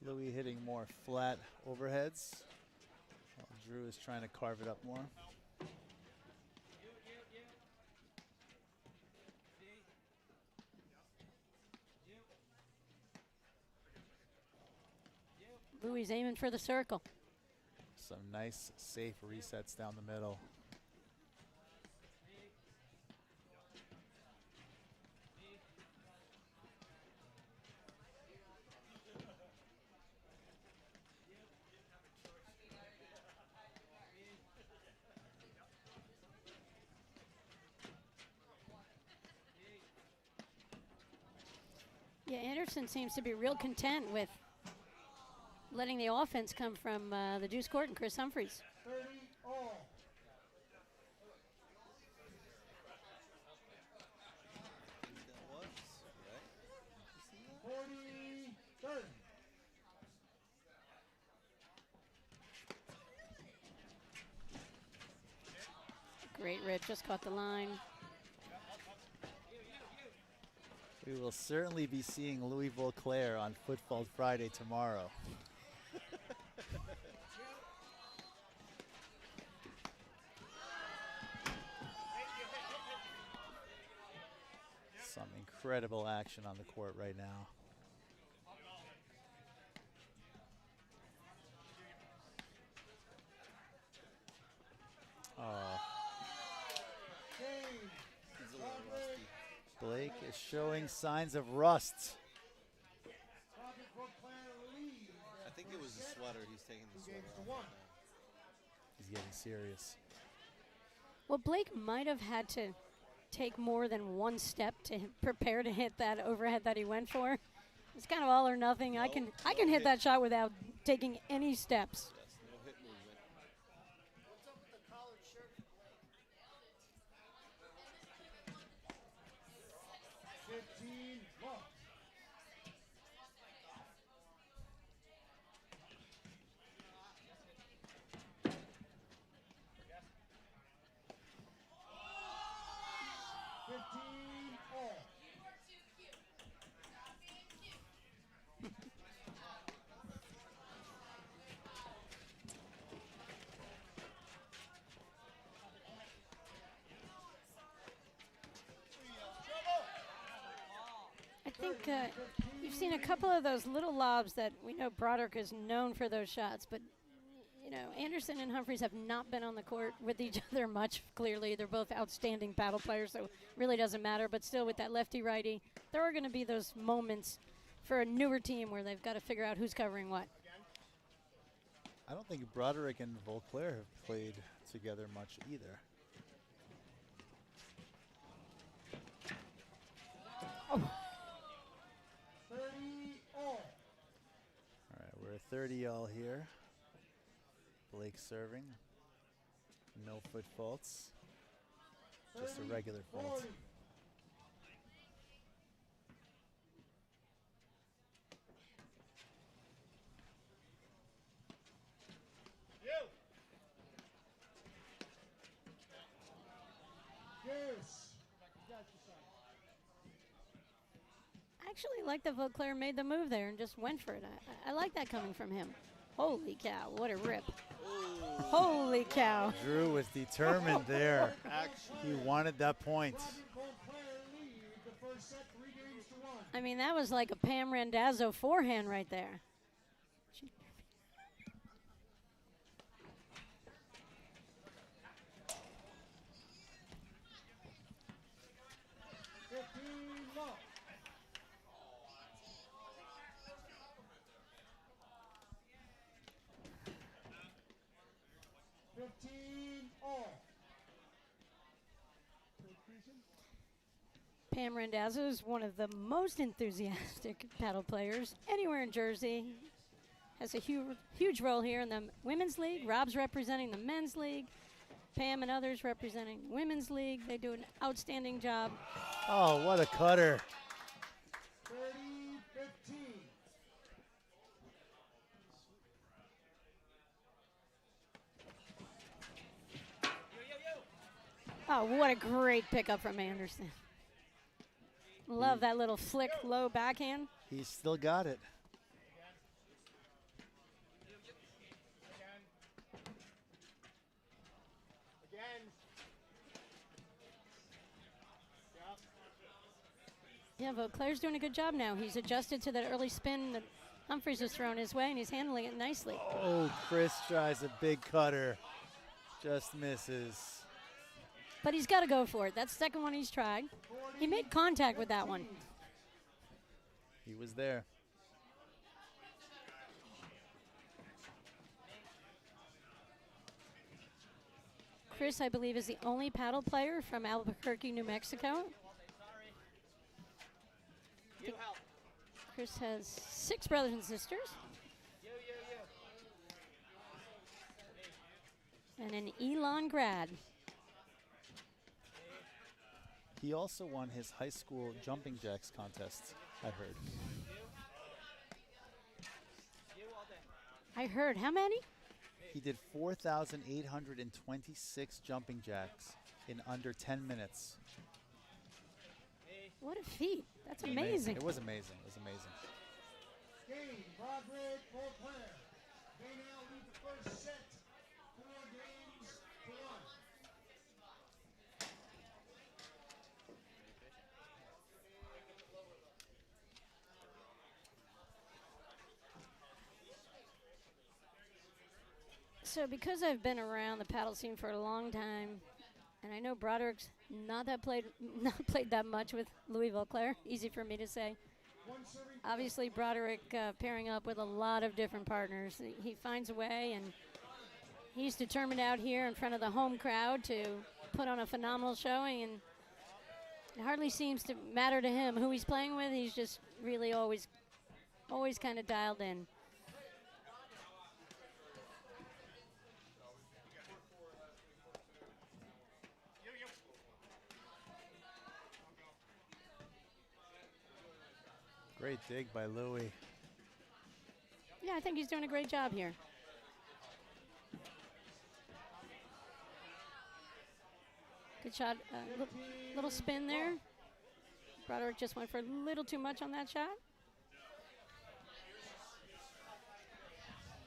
Louis hitting more flat overheads, while Drew is trying to carve it up more. Louis aiming for the circle. Some nice, safe resets down the middle. Yeah, Anderson seems to be real content with letting the offense come from the deuce court and Chris Humphries. 30 all. That was, right? 40, 30. Great rip, just caught the line. We will certainly be seeing Louis Beauclair on Football Friday tomorrow. Some incredible action on the court right now. Oh. He's a little rusty. Blake is showing signs of rust. I think it was the sweater. He's taking the sweater off right now. He's getting serious. Well, Blake might have had to take more than one step to prepare to hit that overhead that he went for. It's kind of all or nothing. I can hit that shot without taking any steps. Yes, no hit movement. What's up with the collared shirt? 15 love. you've seen a couple of those little lobs that we know Broderick is known for those shots, but you know, Anderson and Humphreys have not been on the court with each other much, clearly. They're both outstanding paddle players, so it really doesn't matter. But still, with that lefty-righty, there are going to be those moments for a newer team where they've got to figure out who's covering what. I don't think Broderick and Vauclair have played together much either. Oh. 30 all. All right, we're at 30 all here. Blake serving. No foot faults. Just a regular fault. 40. Yes. I actually like that Vauclair made the move there and just went for it. I like that coming from him. Holy cow, what a rip. Holy cow. Drew was determined there. He wanted that point. I mean, that was like a Pam Randazzo forehand right there. Pam Randazzo is one of the most enthusiastic paddle players anywhere in Jersey. Has a huge role here in the Women's League. Rob's representing the Men's League. Pam and others representing the Women's League. They do an outstanding job. Oh, what a cutter. 30-15. Oh, what a great pickup from Anderson. Love that little flick low backhand. He's still got it. Yeah, Vauclair's doing a good job now. He's adjusted to that early spin that Humphreys has thrown his way, and he's handling it nicely. Oh, Chris tries a big cutter. Just misses. But he's got to go for it. That's the second one he's tried. He made contact with that one. He was there. Chris, I believe, is the only paddle player from Albuquerque, New Mexico. Chris has 6 brothers and sisters. And an Elon grad. He also won his high school jumping jacks contest, I heard. I heard. How many? He did 4,826 jumping jacks in under 10 minutes. What a feat. That's amazing. It was amazing. It was amazing. Game, Broderick, Vauclair. They now lead the first set. 4 games to 1. So because I've been around the paddle scene for a long time, and I know Broderick's not played that much with Louis Vauclair, easy for me to say. Obviously, Broderick pairing up with a lot of different partners. He finds a way, and he's determined out here in front of the home crowd to put on a phenomenal showing, and it hardly seems to matter to him who he's playing with. He's just really always kind of dialed in. Great dig by Louis. Yeah, I think he's doing a great job here. Good shot. Little spin there. Broderick just went for a little too much on that shot.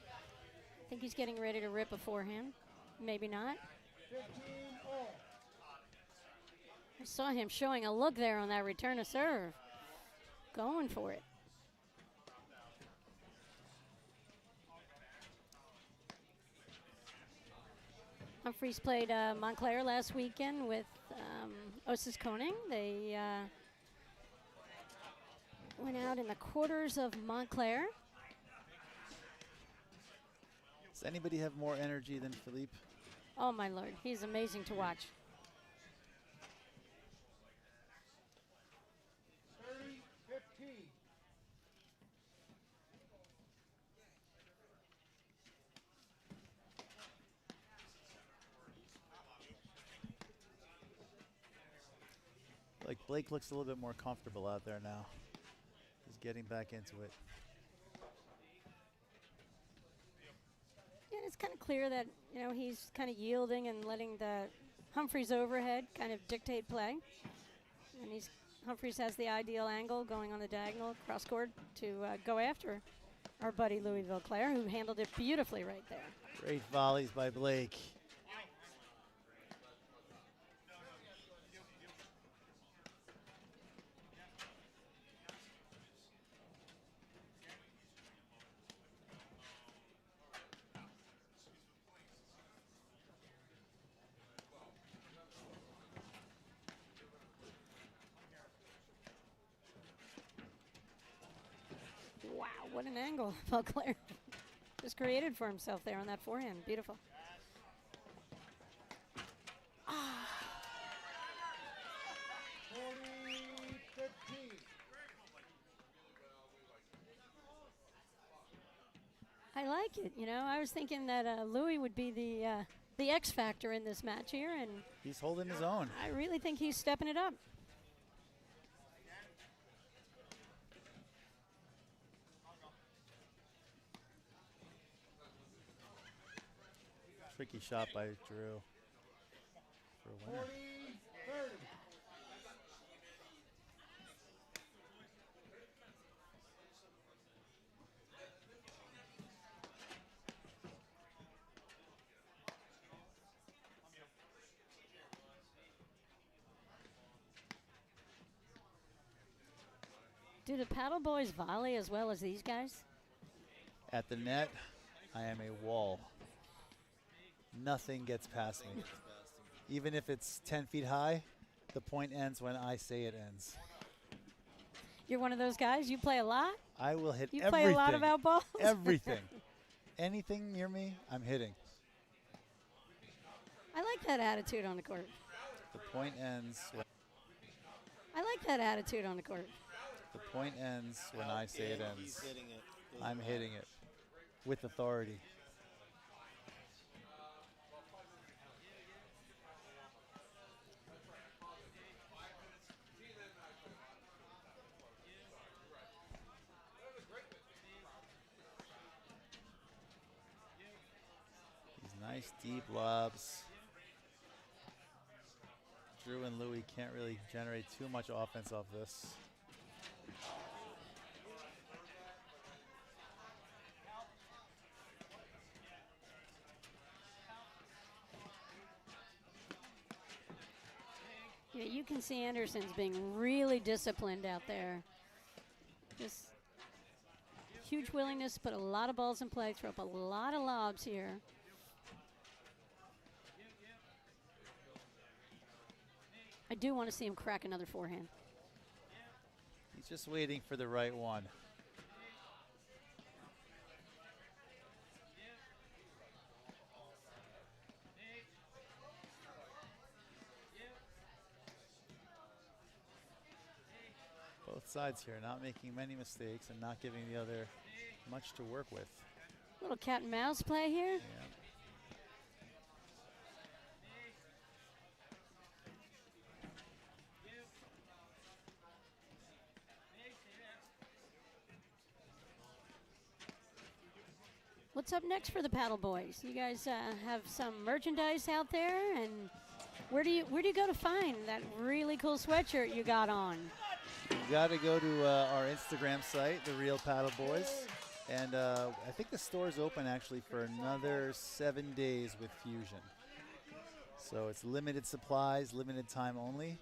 I think he's getting ready to rip a forehand. Maybe not. 15 all. I saw him showing a look there on that return to serve. going for it. Humphreys played Montclair last weekend with Osas Koning. They went out in the quarters of Montclair. Does anybody have more energy than Philippe? Oh, my Lord. He's amazing to watch. 30-15. Like Blake looks a little bit more comfortable out there now. He's getting back into it. Yeah, it's kind of clear that, you know, he's kind of yielding and letting the Humphreys overhead kind of dictate play. And Humphreys has the ideal angle going on the diagonal cross court to go after our buddy Louis Vauclair, who handled it beautifully right there. Great volleys by Blake. Wow, what an angle Vauclair just created for himself there on that forehand. Beautiful. Ah. 40-15. I like it. You know, I was thinking that Louis would be the X factor in this match here, and He's holding his own. I really think he's stepping it up. Tricky shot by Drew for a winner. 40-30. Do the paddle boys volley as well as these guys? At the net, I am a wall. Nothing gets past me. Even if it's 10 feet high, the point ends when I say it ends. You're one of those guys? You play a lot? I will hit You everything. play a lot of out balls? Everything. Anything near me, I'm hitting. I like that attitude on the court. The point ends when I like that attitude on the court. the point ends when I say it He's ends. hitting it. I'm hitting it with authority. These nice deep lobs. Drew and Louis can't really generate too much offense off this. Yeah, you can see Anderson's being really disciplined out there. Just huge willingness to put a lot of balls in play, throw up a lot of lobs here. I do want to see him crack another forehand. He's just waiting for the right one. Both sides here not making many mistakes and not giving the other much to work with. Little cat and mouse play here. Yeah. What's up next for the paddle boys? You guys have some merchandise out there, and where do you go to find that really cool sweatshirt you got on? You got to go to our Instagram site, The Real Paddle Boys. And I think the store's open actually for another 7 days with Fusion. So it's limited supplies, limited time only.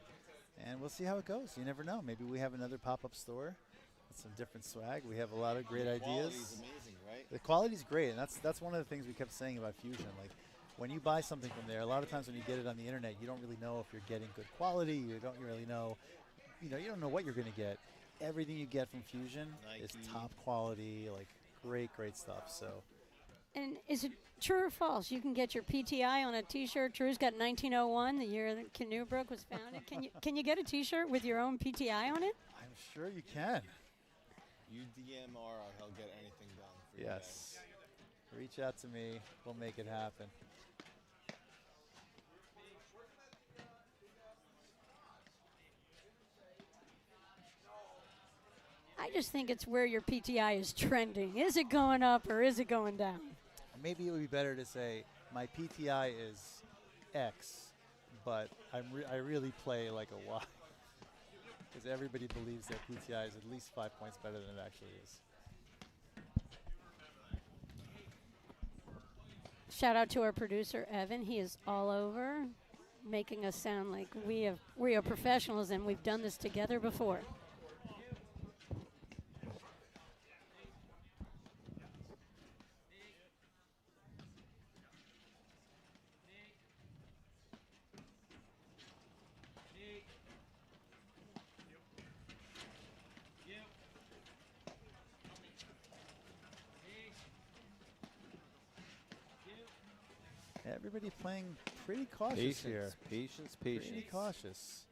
And we'll see how it goes. You never know. Maybe we have another pop-up store some different swag. We have a lot of great The ideas. quality's amazing, right? The quality's great, and that's one of the things we kept saying about Fusion. Like, when you buy something from there, a lot of times when you get it on the internet, you don't really know if you're getting good quality. You don't really know, you don't know what you're going to get. Everything you get from Fusion is Nike. top quality, like great stuff. So, And is it true or false? You can get your PTI on a T-shirt. Drew's got 1901, the year that Canoe Brook was founded. Can you get a T-shirt with your own PTI on it? I'm sure you can. You DM Ara, he'll get anything done for you Yes. Reach out to me. We'll make it happen. I just think it's where your PTI is trending. Is it going up or is it going down? Maybe it would be better to say my PTI is X, but I really play like a Y. Because everybody believes their PTI is at least 5 points better than it actually is. Shout out to our producer, Evan. He is all over, making us sound like we are professionals and we've done this together before. Everybody playing pretty cautious Patience, here. patience. Pretty cautious.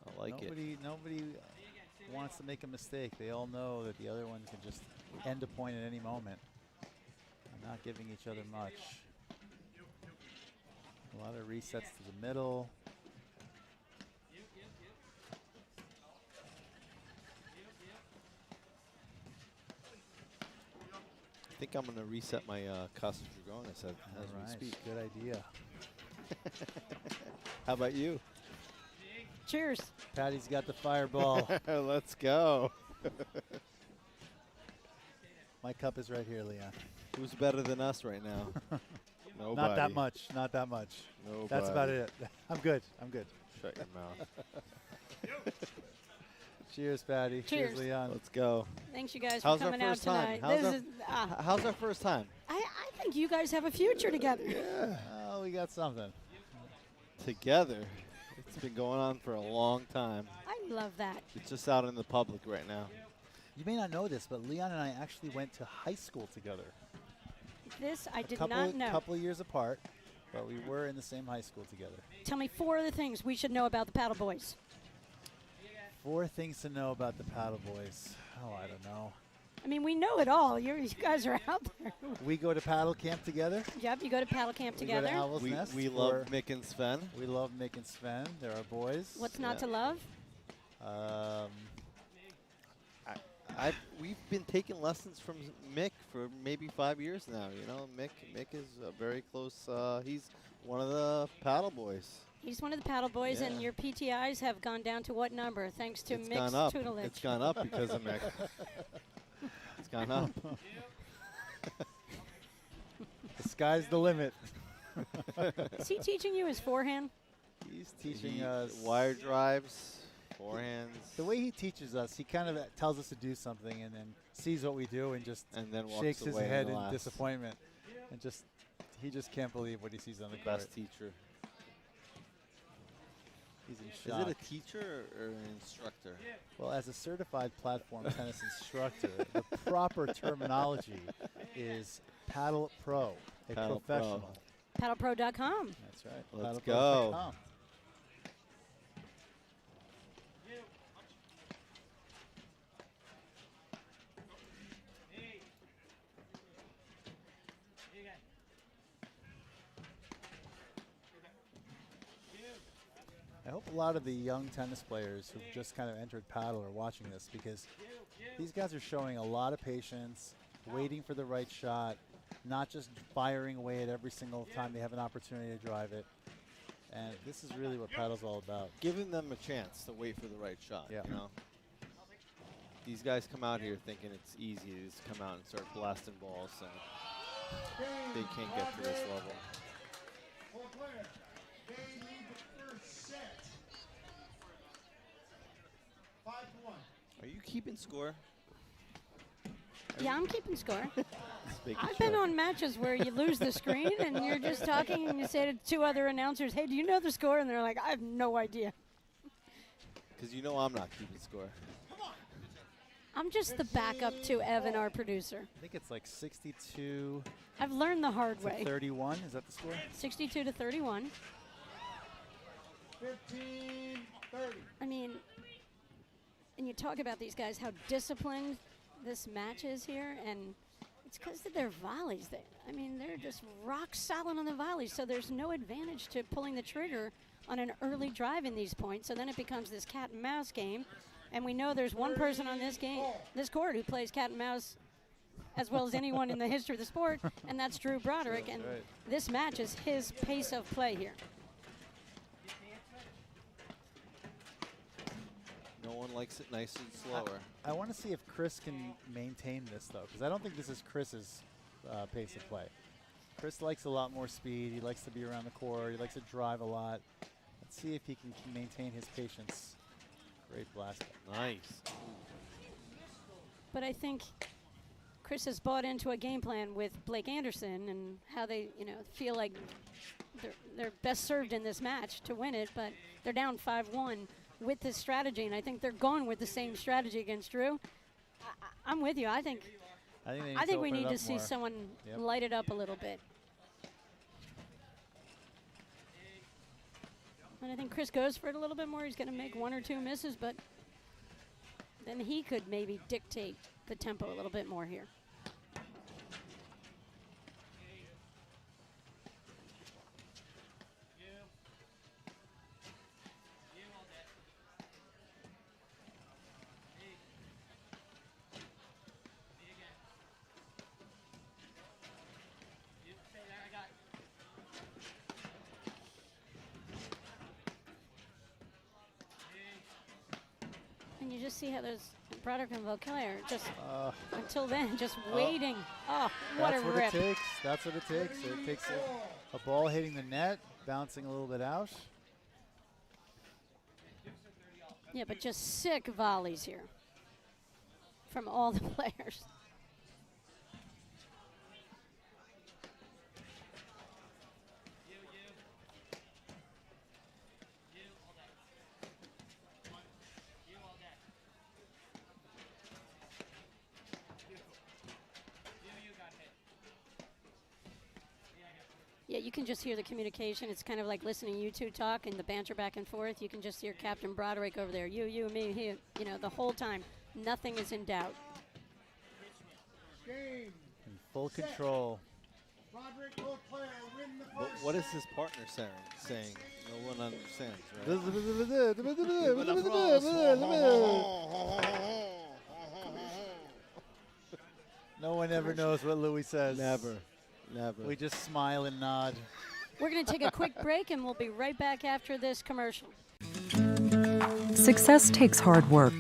I like it. Nobody wants to make a mistake. They all know that the other one can just end a point at any moment. I'm not giving each other much. A lot of resets to the middle. I think I'm going to reset my Casa Dragonis as we speak. Good idea. How about you? Cheers. Patty's got the fireball. Let's go. My cup is right here, Leon. Who's better than us right now? Nobody. Not that much. Not that much. Nobody. That's about it. I'm good. Shut your mouth. Cheers, Patty. Cheers. Leon. Let's go. Thanks, you guys, How's for our coming out first time? tonight. How's This our- is, How's our first time? I think you guys have a future together. Oh, we got something. Together. It's been going on for a long time. I love that. It's just out in the public right now. You may not know this, but Leon and I actually went to high school together. This I did couple not know. Couple of years apart, but we were in the same high school together. Tell me 4 other things we should know about the Paddle Boys. 4 things to know about the Paddle Boys. Oh, I don't know. I mean, we know it all. You guys are out there. We go to paddle camp together. Yep, you go to paddle camp We together. go to Owl's Nest. We love Mick and Sven. We love Mick and Sven. They're our boys. What's not to love? We've been taking lessons from Mick for maybe 5 years now. You know, Mick is very close. He's one of the Paddle Boys. He's one of the Paddle Boys, and your PTIs have gone down to what number thanks to It's Mick's gone up. tutelage? It's gone up because of Mick. It's gone up. The sky's the limit. Is he teaching you his forehand? He's teaching us wire drives, forehands. The way he teaches us, he kind of tells us to do something and then sees what we do and just walks shakes his away head in laughs. disappointment, and he just can't believe what he sees on the court. Best teacher. He's in shock. Is it a teacher or an instructor? Well, as a certified platform tennis instructor, the proper terminology is paddle pro, a Paddle professional. Paddlepro.com. That's right. Let's paddlepro.com. go. I hope a lot of the young tennis players who've just kind of entered paddle are watching this, because these guys are showing a lot of patience, waiting for the right shot, not just firing away at every single time they have an opportunity to drive it. And this is really what paddle's all about. Giving them a chance to wait for the right shot. Yeah. You know? These guys come out here thinking it's easy to just come out and start blasting balls, and they can't get to this level. Set. 5-1. Are you keeping score? Yeah, I'm keeping score. making I've been sure. on matches where you lose the screen and you're just talking and you say to two other announcers, hey, do you know the score? And they're like, I have no idea. Because you know I'm not keeping score. I'm just the backup to Evan, our producer. I think it's like 62 I've learned the hard to way. 31. Is that the score? 62 to 31. 15-30. I mean, and you talk about these guys, how disciplined this match is here, and it's because of their volleys. I mean, they're just rock solid on the volleys, so there's no advantage to pulling the trigger on an early drive in these points. So then it becomes this cat and mouse game, and we know there's one person on this court who plays cat and mouse as well as anyone in the history of the sport, and that's Drew Broderick, and right. this match is his pace of play here. No one likes it nice and slower. I want to see if Chris can maintain this, though, because I don't think this is Chris's pace of play. Chris likes a lot more speed. He likes to be around the court. He likes to drive a lot. Let's see if he can maintain his patience. Great blast. Nice. But I think Chris has bought into a game plan with Blake Anderson and how they, feel like they're best served in this match to win it, but they're down 5-1 with this strategy, and I think they're going with the same strategy against Drew. I'm with you. I think we need to see someone light it up a little bit. And I think Chris goes for it a little bit more. He's going to make one or two misses, but then he could maybe dictate the tempo a little bit more here. And you just see how those Broderick and Vauclair just until then just waiting. Oh, what a rip! That's what it takes. That's what it takes. It takes a ball hitting the net, bouncing a little bit out. Yeah, but just sick volleys here from all the players. Yeah, you can just hear the communication. It's kind of like listening to you two talk and the banter back and forth. You can just hear Captain Broderick over there. You, me, he, the whole time. Nothing is in doubt. Game. In full control. Broderick Vauclair win the first What is his partner saying? No one understands, right? No one ever knows what Louis says. Never. We just smile and nod. We're going to take a quick break, and we'll be right back after this commercial. Success takes hard work.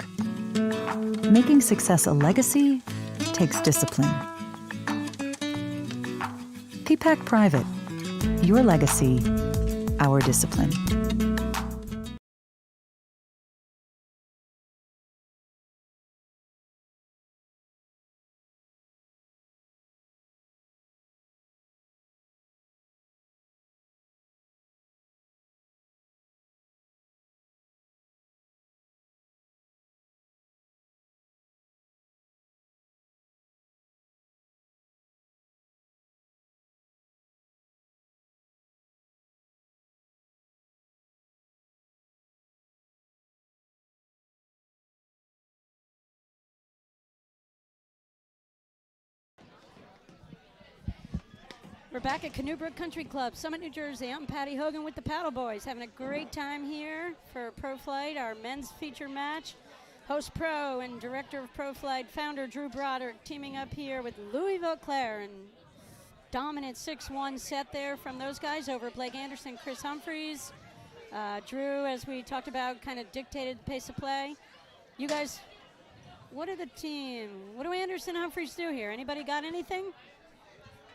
Making success a legacy takes discipline. Peapack Private. Your legacy, our discipline. We're back at Canoe Brook Country Club, Summit, New Jersey. I'm Patty Hogan with the Paddle Boys, having a great time here for Pro Flight, our men's feature match. Host Pro and Director of Pro Flight, founder Drew Broderick, teaming up here with Louis Vauclair, and dominant 6-1 set there from those guys over Blake Anderson, Chris Humphreys. Drew, as we talked about, kind of dictated the pace of play. You guys, what do Anderson Humphreys do here? Anybody got anything?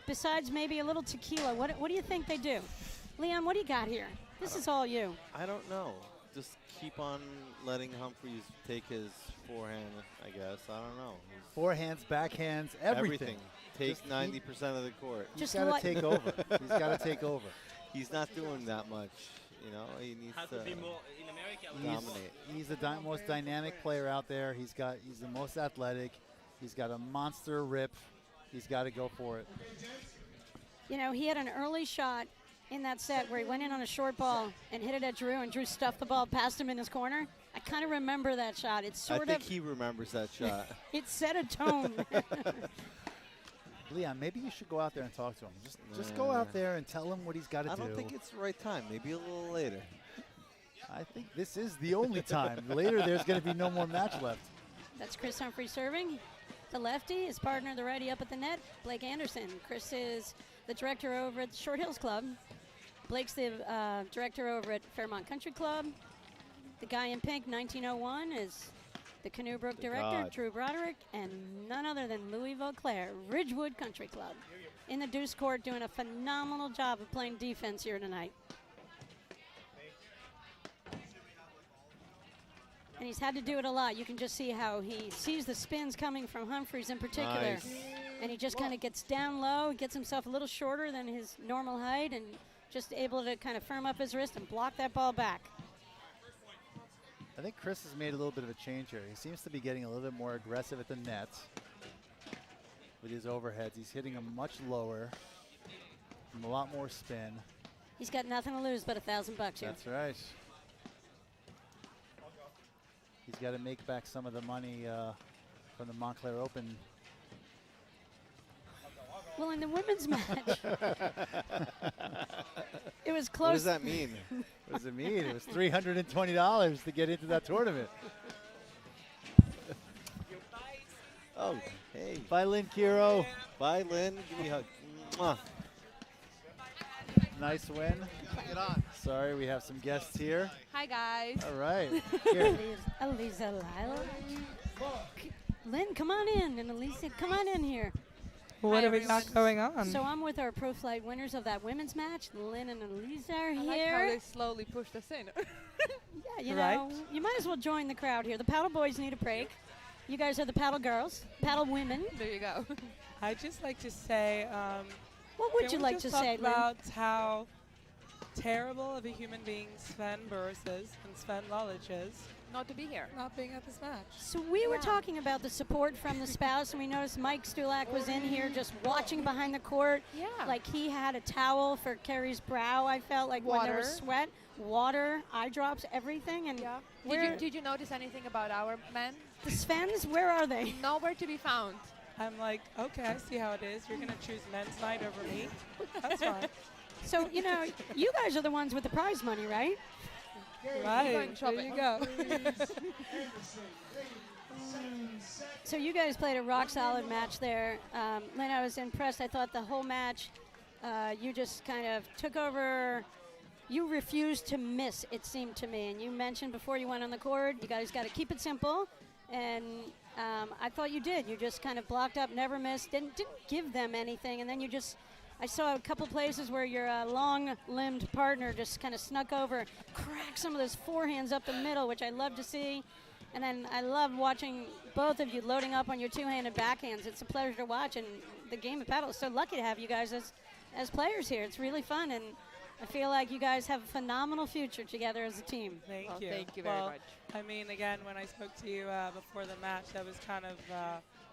Besides maybe a little tequila, what do you think they do? Leon, what do you got here? This is all you. I don't know. just keep on letting Humphreys take his forehand, I guess. I don't know. Forehands, backhands, everything. Take Just 90% of the court. He's got to take over. He's got to take over. He's not doing that much. You know, he needs Has to be more in America. dominate. He's the most dynamic player out there. He's the most athletic. He's got a monster rip. He's got to go for it. You know, he had an early shot in that set where he went in on a short ball and hit it at Drew, and Drew stuffed the ball past him in his corner. I kind of remember that shot. It's I think he remembers that shot. It set a tone. Leon, maybe you should go out there and talk to him. Just go out there and tell him what he's got to do. I don't think it's the right time. Maybe a little later. I think this is the only time. Later, there's going to be no more match left. That's Chris Humphrey serving. The lefty, his partner, the righty up at the net, Blake Anderson. Chris is the director over at the Short Hills Club. Blake's the director over at Fairmont Country Club. The guy in pink, 1901, is the Canoe Brook director, Drew Broderick, and none other than Louis Vauclair, Ridgewood Country Club. In the deuce court, doing a phenomenal job of playing defense here tonight. And he's had to do it a lot. You can just see how he sees the spins coming from Humphreys in particular. Nice. And he just kind of gets down low, gets himself a little shorter than his normal height, and just able to kind of firm up his wrist and block that ball back. I think Chris has made a little bit of a change here. He seems to be getting a little bit more aggressive at the net with his overheads. He's hitting them much lower, a lot more spin. He's got nothing to lose but $1,000 here. That's right. He's got to make back some of the money from the Montclair Open. Well, in the women's match, it was close. What does that mean? What does it mean? It was $320 to get into that tournament. Oh, hey. Bye, Lynn Kiro. Bye, Lynn. Give me a hug. Mwah. Nice win. Get on. Sorry, we have some guests here. Hi, guys. All right. Here. Elisa Lila. Lynn, come on in. And Elisa, come on in here. What have we got going on? So I'm with our Pro Flight winners of that women's match. Lynn and Elisa are I here. like how they slowly pushed us in. Yeah, you know, you might as well join the crowd here. The paddle boys need a break. You guys are the paddle girls, paddle women. There you go. I'd just like to say, what would you like to say, Lynn? about how terrible of a human being Sven Burris is and Sven Lulich is. Not to be here. Not being at this match. So we were talking about the support from the spouse, and we noticed Mike Stulak was in here just watching behind the court. Yeah. Like he had a towel for Carrie's brow, I felt like when there was sweat, water, eye drops, everything. And Did you notice anything about our men? The Svens, where are they? Nowhere to be found. I'm like, okay, I see how it is. You're going to choose men's night over me. That's fine. So, you know, you guys are the ones with the prize money, right? Right, there you go. So you guys played a rock-solid match there. Lynn, I was impressed. I thought the whole match, you just kind of took over. You refused to miss, it seemed to me. And you mentioned before you went on the court, you guys got to keep it simple. And I thought you did. You just kind of blocked up, never missed, didn't give them anything. And then you just, I saw a couple places where your long-limbed partner just kind of snuck over, cracked some of those forehands up the middle, which I love to see. And then I love watching both of you loading up on your two-handed backhands. It's a pleasure to watch, and the game of paddle is so lucky to have you guys as players here. It's really fun, and I feel like you guys have a phenomenal future together as a team. Thank you. Thank you very much. I mean, again, when I spoke to you before the match, that was kind of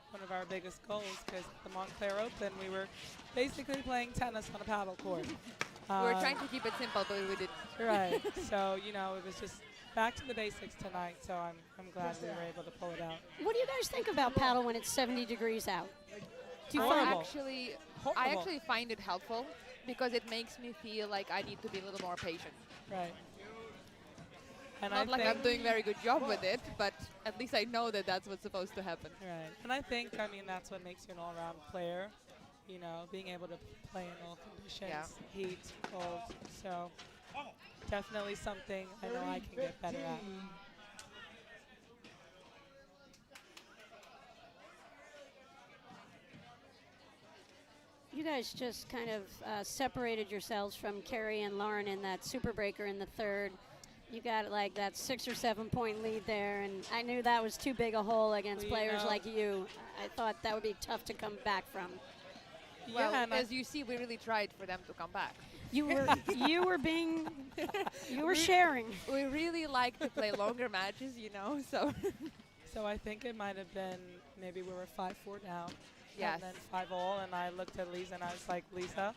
one of our biggest goals, because the Montclair Open, we were basically playing tennis on a paddle court. We were trying to keep it simple, but we did. Right. So, you know, it was just back to the basics tonight, so I'm glad we were able to pull it out. What do you guys think about paddle when it's 70 degrees out? I actually find it helpful because it makes me feel like I need to be a little more patient. Right. And Not like I'm doing a very good job with it, but at least I know that that's what's supposed to happen. Right. And I think, I mean, that's what makes you an all-around player, you know, being able to play in all conditions, heat, cold. So definitely something I know I can get better at. You guys just kind of separated yourselves from Carrie and Lauren in that super breaker in the third. You got like that 6 or 7 point lead there, and I knew that was too big a hole against players like you. I thought that would be tough to come back from. Well, Yeah, as you see, we really tried for them to come back. You were sharing. We really like to play longer matches, so. So I think it might have been maybe we were 5-4 down. Yes. And then 5-all, and I looked at Lisa and I was like, Lisa,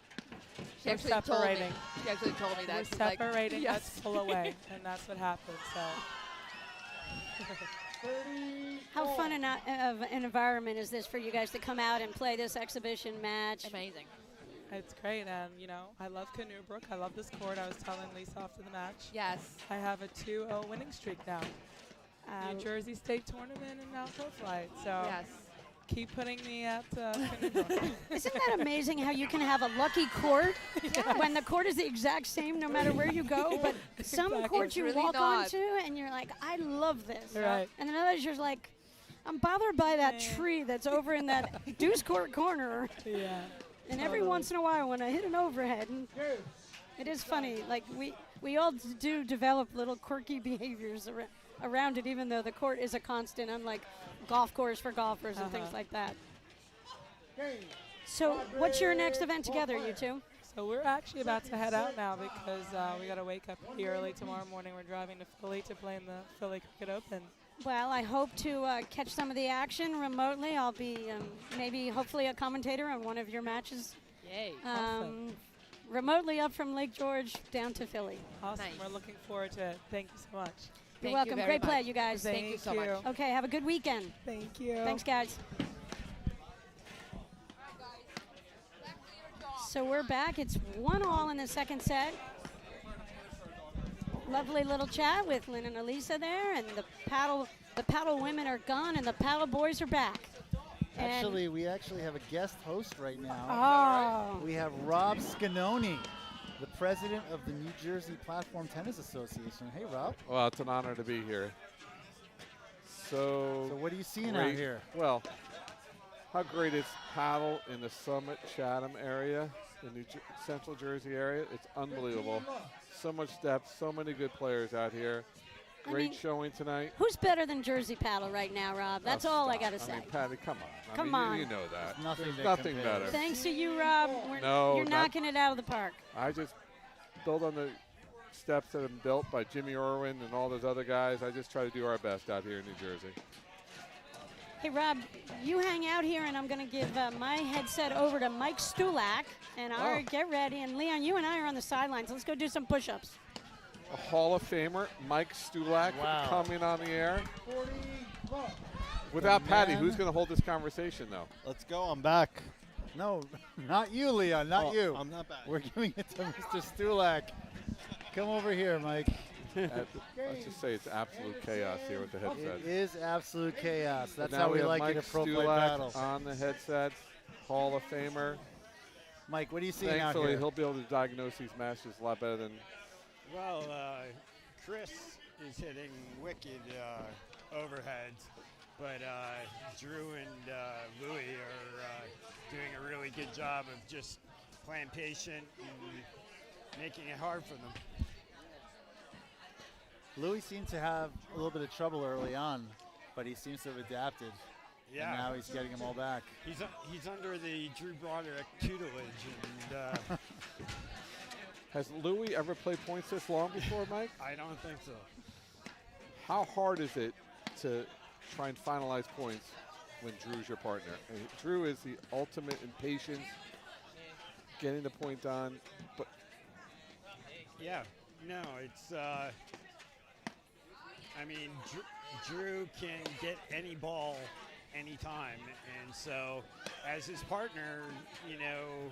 She we're actually told me. separating. She actually told me that. We're She's like, separating. yes. Let's pull away, and that's what happened. So. How fun of an environment is this for you guys to come out and play this exhibition match? Amazing. It's great, and I love Canoe, Brook. I love this court. I was telling Lisa after the match. Yes. I have a 2-0 winning streak now. New Jersey State Tournament and now Pro Flight. So Yes. keep putting me at Canoe Brook. Isn't that amazing how you can have a lucky court when the court is the exact same no matter where you go? But some Exactly. courts It's you really walk not. onto and you're like, I love this. Right. And then others you're like, I'm bothered by that tree that's over in that deuce court corner. Yeah. And every once in a while when I hit an overhead, and it is funny, like we all do develop little quirky behaviors around it, even though the court is a constant, unlike golf course for golfers and things like that. So what's your next event together, you two? So we're actually about to head out now because we got to wake up pretty early tomorrow morning. We're driving to Philly to play in the Philly Cricket Open. Well, I hope to catch some of the action remotely. I'll be hopefully a commentator on one of your matches. Yay. Awesome. Remotely up from Lake George down to Philly. Awesome. Nice. We're looking forward to it. Thank you so much. You're Thank you welcome. very Great play, much. you guys. Thank you so much. Okay, have a good weekend. Thank you. Thanks, guys. So we're back. It's 1-all in the second set. Lovely little chat with Lynn and Elisa there, and the paddle women are gone, and the paddle boys are back. Actually, we actually have a guest host right now. Oh. We have Rob Scanoni, the president of the New Jersey Platform Tennis Association. Hey, Rob. Well, it's an honor to be here. So what are you seeing out here? Well, how great is paddle in the Summit, Chatham area, the Central Jersey area? It's unbelievable. So much depth, so many good players out here. Great showing tonight. Who's better than Jersey paddle right now, Rob? That's all I got to say. I mean, Patty, come on. Come on. You know that. There's nothing better. Thanks to you, Rob. You're knocking it out of the park. I just build on the steps that have been built by Jimmy Irwin and all those other guys. I just try to do our best out here in New Jersey. Hey, Rob, you hang out here, and I'm going to give my headset over to Mike Stulak. And get ready. And, Leon, you and I are on the sidelines. Let's go do some push-ups. A Hall of Famer, Mike Stulak, coming on the air. Without Patty, who's going to hold this conversation, though? Let's go. I'm back. No, not you, Leon, not you. I'm not back. We're giving it to Mr. Stulak. Come over here, Mike. Let's just say it's absolute chaos here with the headsets. It is absolute chaos. That's Now how we have like Mike it at Pro Play Stulak Battle. on the headsets, Hall of Famer. Mike, what are you seeing out Thankfully, here? he'll be able to diagnose these matches a lot better than. Well, Chris is hitting wicked overheads, but Drew and Louie are doing a really good job of just playing patient and making it hard for them. Louis seemed to have a little bit of trouble early on, but he seems to have adapted. Yeah. And now he's getting them all back. He's under the Drew Broderick tutelage. And Has Louis ever played points this long before, Mike? I don't think so. How hard is it to try and finalize points when Drew's your partner? And Drew is the ultimate in patience, getting the point done. But yeah, no, it's. I mean, Drew can get any ball anytime, and so as his partner, you know,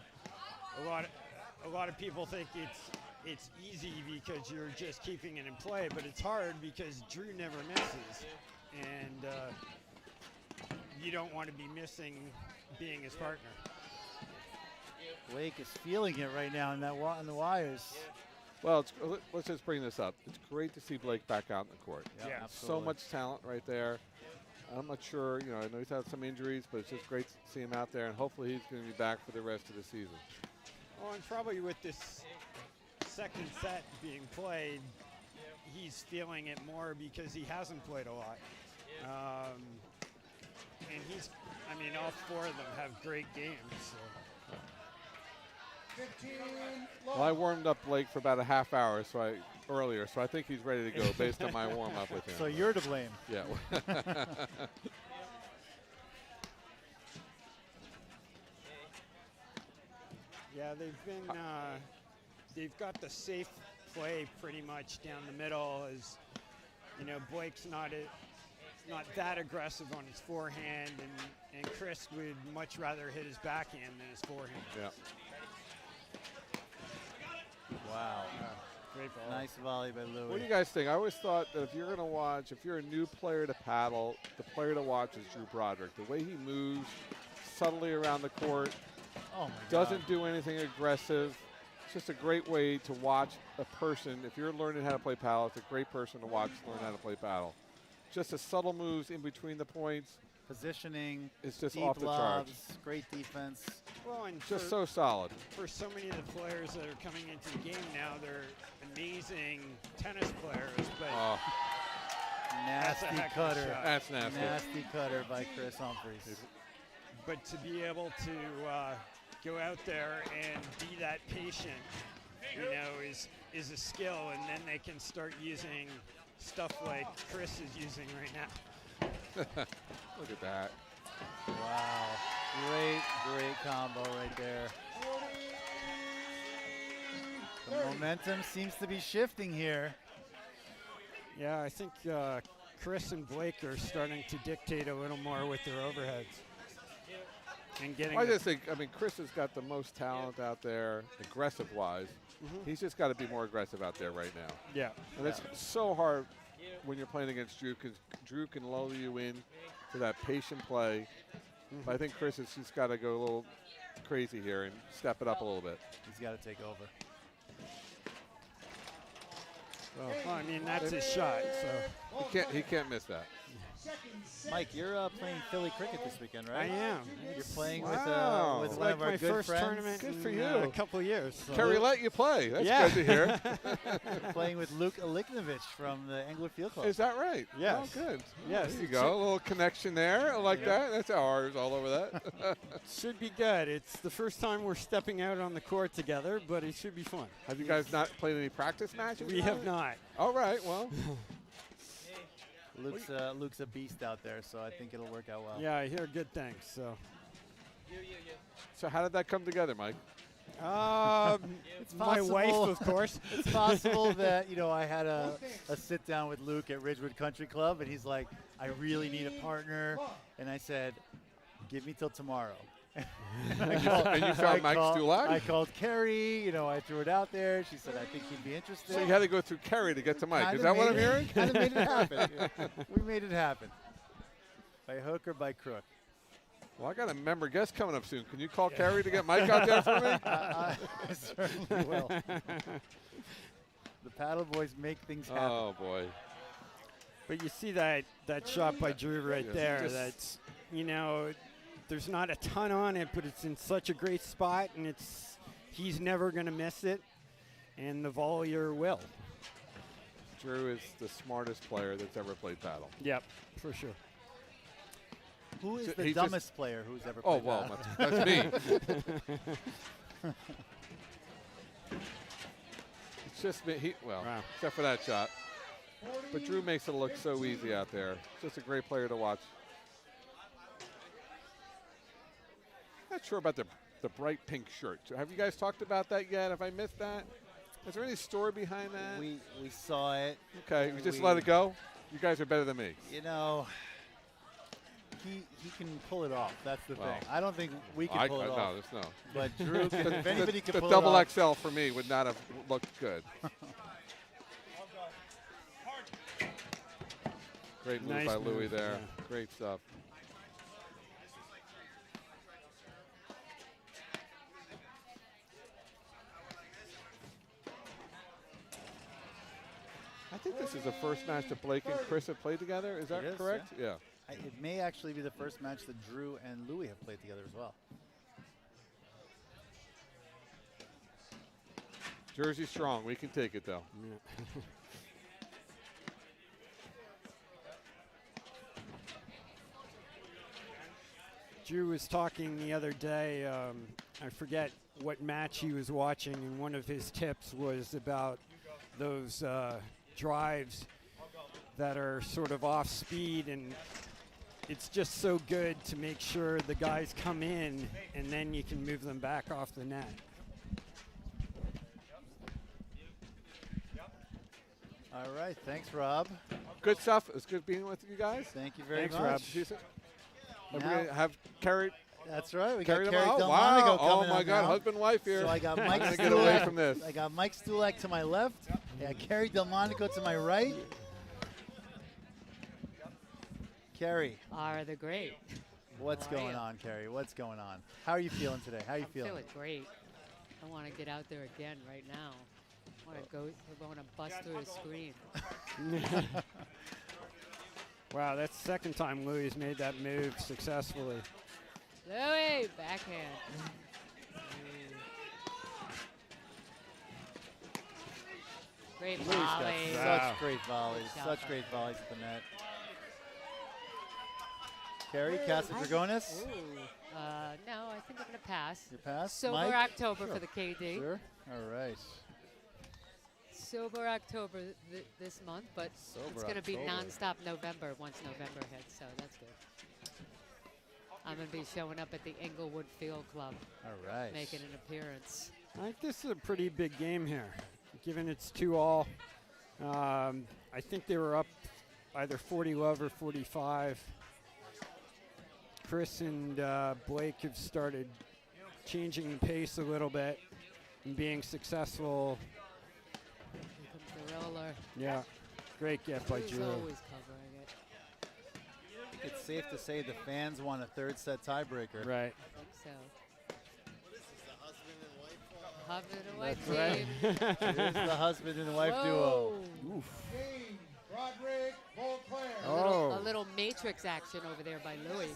a lot of people think it's easy because you're just keeping it in play, but it's hard because Drew never misses, and you don't want to be missing being his partner. Blake is feeling it right now in that on the wires. Well, let's just bring this up. It's great to see Blake back out in the court. Yeah, So much talent right there. I'm not sure, you know, I know he's had some injuries, but it's just great to see him out there, and hopefully he's going to be back for the rest of the season. Well, and probably with this second set being played, he's feeling it more because he hasn't played a lot. And I mean, all 4 of them have great games. So. Well, I warmed up Blake for about a half hour earlier, so I think he's ready to go based on my warm-up with him. So you're to blame. Yeah. Yeah, they've got the safe play pretty much down the middle. As you know, Blake's not that aggressive on his forehand, and Chris would much rather hit his backhand than his forehand. Yeah. Wow. Great ball. Nice volley by Louis. What do you guys think? I always thought that if you're going to watch, if you're a new player to paddle, the player to watch is Drew Broderick. The way he moves subtly around the court, doesn't do anything aggressive. It's just a great way to watch a person. If you're learning how to play paddle, it's a great person to watch learn how to play paddle. Just the subtle moves in between the points. Positioning. It's just deep off the charts. lobs, great defense. Well, and just so solid. For so many of the players that are coming into the game now, they're amazing tennis players, but nasty cutter. That's nasty. Nasty cutter by Chris Humphries. But to be able to go out there and be that patient, you know, is a skill, and then they can start using stuff like Chris is using right now. Look at that. Wow. Great combo right there. The momentum seems to be shifting here. Yeah, I think Chris and Blake are starting to dictate a little more with their overheads. And getting I just think, I mean, Chris has got the most talent out there, aggressive-wise. He's just got to be more aggressive out there right now. Yeah. And it's so hard when you're playing against Drew, because Drew can lull you in to that patient play. But I think Chris has just got to go a little crazy here and step it up a little bit. He's got to take over. Well, I mean, that's his shot, so. He can't miss that. Mike, you're playing Philly cricket this weekend, right? I am. You're playing Wow. with It's one like of our my good first friends. tournament Good for in you. a couple of years. So. Kerry let you play. That's good to hear. You're playing with Luke Aliknovich from the Angler Field Club. Is that right? Yes. Oh, good. Yes. There you go. A little connection there. I like that. That's ours all over that. Should be good. It's the first time we're stepping out on the court together, but it should be fun. Have you guys not played any practice matches? We have not. All right. Well. Luke's a beast out there, so I think it'll work out well. Yeah, I hear good things. So. So how did that come together, Mike? It's my possible, wife, of course. It's possible that, you know, I had a sit down with Luke at Ridgewood Country Club, and he's like, I really need a partner. And I said, give me till tomorrow. And you found Mike Stulak? I called Kerry, you know, I threw it out there. She said, I think he'd be interested. So you had to go through Kerry to get to Mike. Is that what I'm hearing? Kind of made it happen. We made it happen. By hook or by crook. Well, I got a member guest coming up soon. Can you call Kerry to get Mike out there for me? I certainly will. The paddle boys make things happen. Oh, boy. But you see that shot by Drew right Yes, there. just That's, you know, there's not a ton on it, but it's in such a great spot, and he's never going to miss it, and the volleyer will. Drew is the smartest player that's ever played paddle. Yep, for sure. Who is So the he dumbest player who's ever Oh, played well, paddle? that's me. It's just me. Except for that shot. But Drew makes it look so easy out there. Just a great player to watch. Not sure about the bright pink shirt. Have you guys talked about that yet? Have I missed that? Is there any story behind that? We saw it. Okay, we just let it go? You guys are better than me. You know, he can pull it off. That's the Well, thing. I don't think we can pull it off. No, there's no. But Drew, can, if anybody can the pull double it off. XL for me would not have looked good. Great move Nice by move, Louis there. yeah. Great stuff. I think this is the first match that Blake and Chris have played together. Is that It is, correct? Yeah. It may actually be the first match that Drew and Louis have played together as well. Jersey strong. We can take it, though. Drew was talking the other day. I forget what match he was watching, and one of his tips was about those drives that are sort of off speed, and it's just so good to make sure the guys come in, and then you can move them back off the net. All right, thanks, Rob. Good stuff. It's good being with you guys. Thank you very Thanks, much. Rob. And we're going to have Carrie. That's right. We Carrie got Carrie Delmonico. Delmonico Oh coming my on God, now. husband and wife here. So I got I'm Mike gonna get away Stulak. from this. I got Mike Stulak to my left. Yeah, Carrie Delmonico to my right. Carrie. Are the great. What's How are going you? on, Carrie? What's going on? How are you feeling today? How are you feeling? Feeling great. I want to get out there again right now. I want to bust through the screen. Wow, that's the second time Louis made that move successfully. Louis, backhand. Great Louis got volley. such great volleys. Good Such shot. great volleys at the net. Carrie, Casa Dragonis. No, I think I'm going to pass. You pass? Sober Mike? October Sure. for the KD. Sure. All right. Sober October this month, but Sober it's going to be October. nonstop November once November hits, so that's good. I'm going to be showing up at the Inglewood Field Club. All right. Making an appearance. I think this is a pretty big game here, given it's 2-all. I think they were up either 40-love or 45. Chris and Blake have started changing the pace a little bit and being successful. Here comes the roller. Yeah, great get by Drew's Drew. always covering it. It's safe to say the fans want a third set tiebreaker. Right. I think so. Husband and wife That's team. right. Here's the husband and wife Whoa. duo. Oof. Game, Roderick, Beauclair. A little matrix action over there by Louis.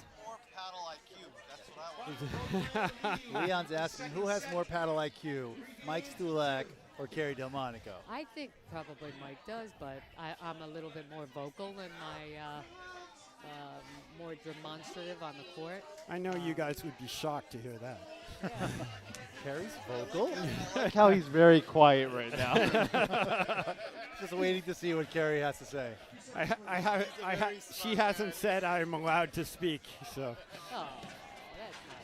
Leon's asking, who has more paddle IQ, Mike Stulak or Carrie Delmonico? I think probably Mike does, but I'm a little bit more vocal and more demonstrative on the court. I know you guys would be shocked to hear that. Carrie's vocal? I like how he's very quiet right now. Just waiting to see what Carrie has to say. She hasn't said I'm allowed to speak, so. Oh, that's not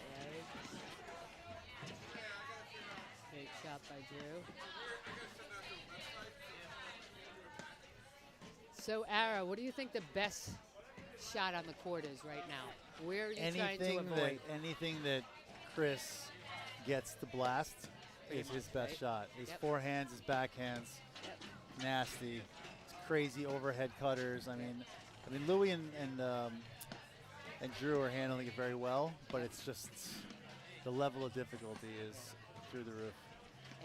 right. Great shot by Drew. So, Ara, what do you think the best shot on the court is right now? Where are you trying to avoid? Anything that Chris gets to blast is his best right? shot. His Yep. forehands, his backhands, nasty. It's crazy overhead cutters. I mean, Louis and Drew are handling it very well, but it's just the level of difficulty is through the roof.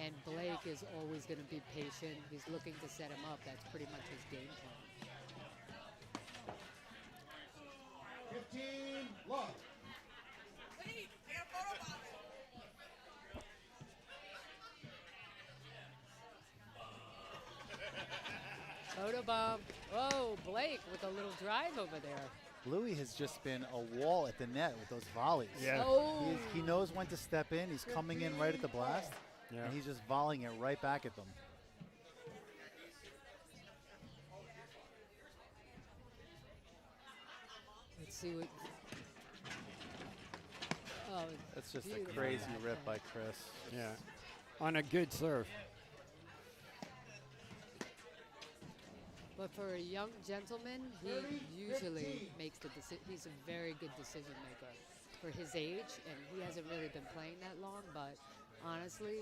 And Blake is always going to be patient. He's looking to set him up. That's pretty much his game plan. 15, love. Photo bomb. Whoa, Blake with a little drive over there. Louis has just been a wall at the net with those volleys. Yeah. Oh. He knows when to step in. He's coming in right at the blast, Yeah. and he's just volleying it right back at them. Let's see what. Oh, That's just a beautiful crazy backhand. rip by Chris. Yeah. On a good serve. But for a young gentleman, he usually makes the decision. He's a very good decision maker for his age, and he hasn't really been playing that long. But honestly,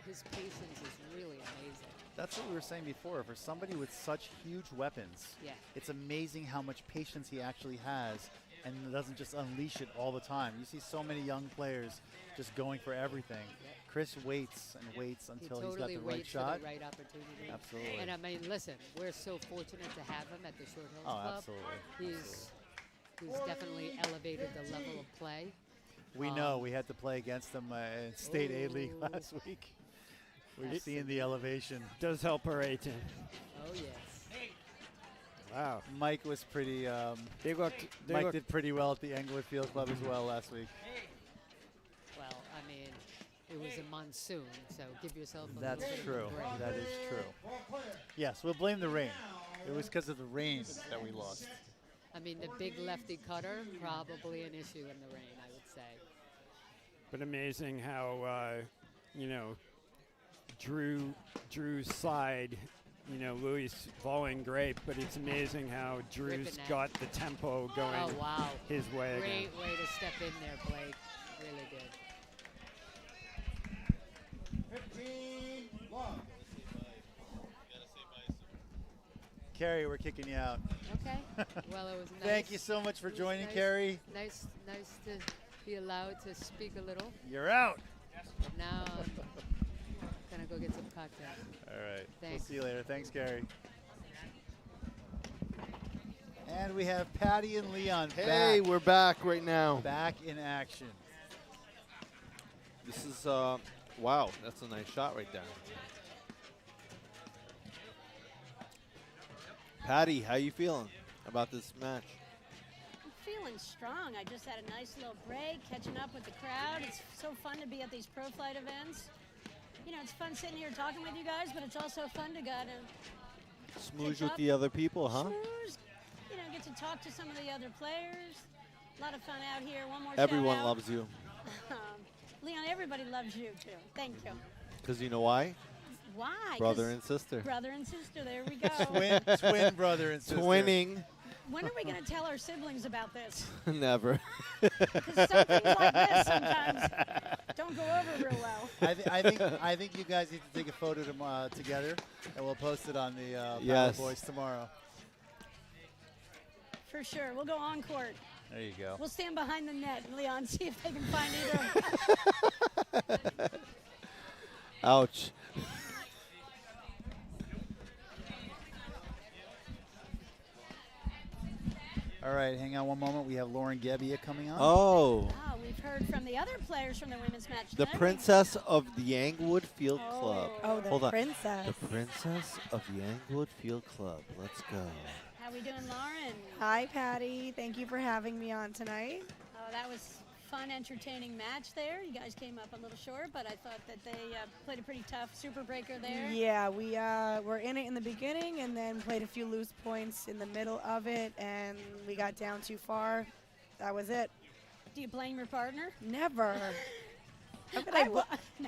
his patience is really amazing. That's what we were saying before. For somebody with such huge weapons, Yeah. it's amazing how much patience he actually has and doesn't just unleash it all the time. You see so many young players just going for everything. Chris waits and waits until he he's got totally the right waits shot. for the right opportunity. Absolutely. And I mean, listen, we're so fortunate to have him at the Short Hills Club. Absolutely. He's definitely elevated the level of play. We know we had to play against him in State A League last week. We've seen the elevation. Does help our 18. Oh, yes. Wow. Mike was pretty. They Mike looked- did pretty well at the Englewood Field Club as well last week. Well, I mean, it was a monsoon, so give yourself a That's little bit true. of a break. That is true. Yes, we'll blame the rain. It was because of the rain that we lost. I mean, the big lefty cutter, probably an issue in the rain, I would say. But amazing how, you know, Drew's side, you know, Louis volleying great, but it's amazing how Drew's Ripping that. got the tempo going Oh, wow. his way again. Great way to step in there, Blake. Really good. 15 love. Carrie, we're kicking you out. Okay. Well, it was nice. Thank you so much for It was joining, nice, Carrie. Nice to be allowed to speak a little. You're out. Now I'm gonna go get some cocktails. All right. Thanks. We'll see you later. Thanks, Gary. And we have Patty and Leon Hey, back. we're back right now. Back in action. This is, wow, that's a nice shot right there. Patty, how you feeling about this match? I'm feeling strong. I just had a nice little break, catching up with the crowd. It's so fun to be at these pro flight events. You know, it's fun sitting here talking with you guys, but it's also fun to Smooze catch with up, the other people, huh? schmooze, you know, get to talk to some of the other players. A lot of fun out here. One more Everyone shout out. loves you. Leon, everybody loves you too. Thank you. Because you know why? Why? Brother 'Cause and sister. Brother and sister. There we go. Twin brother and sister. Twinning. When are we going to tell our siblings about this? Never. Because some things like this sometimes don't go over real well. I think you guys need to take a photo together, and we'll post it on the Yes. Battle Boys tomorrow. For sure. We'll go on court. There you go. We'll stand behind the net, Leon, see if they can find either of them. Ouch. All right, hang on one moment. We have Lauren Gebbia coming on. Oh. Oh, we've heard from the other players from the women's match The tonight. princess of the Englewood Field Club. Oh, the Hold on. princess. The princess of the Englewood Field Club. Let's go. How we doing, Lauren? Hi, Patty. Thank you for having me on tonight. Oh, that was fun, entertaining match there. You guys came up a little short, but I thought that they played a pretty tough super breaker there. Yeah, we were in it in the beginning and then played a few loose points in the middle of it, and we got down too far. That was it. Do you blame your partner? Never.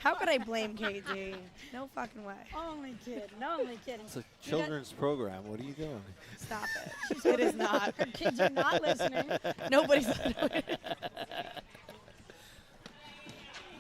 How could I blame KD? No fucking way. Only kidding. Only kidding. It's a children's program. What are you doing? Stop it. She's It is hoping not. Her kids are not listening. Nobody's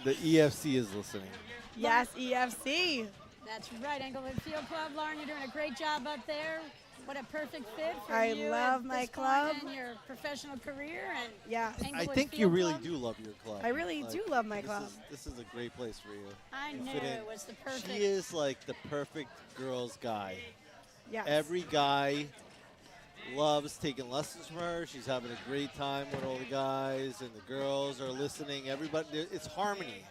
The EFC is listening. Yes, EFC. That's right, Englewood Field Club. Lauren, you're doing a great job up there. What a perfect fit for I you love at my this point club. in your professional career. And Yeah. I Englewood think you Field really Club. do love your club. I really do love my club. This is a great place for you. I You knew fit in. it was the perfect. She is like the perfect girls guy. Yes. Every guy loves taking lessons from her. She's having a great time with all the guys, and the girls are listening. Everybody, it's harmony.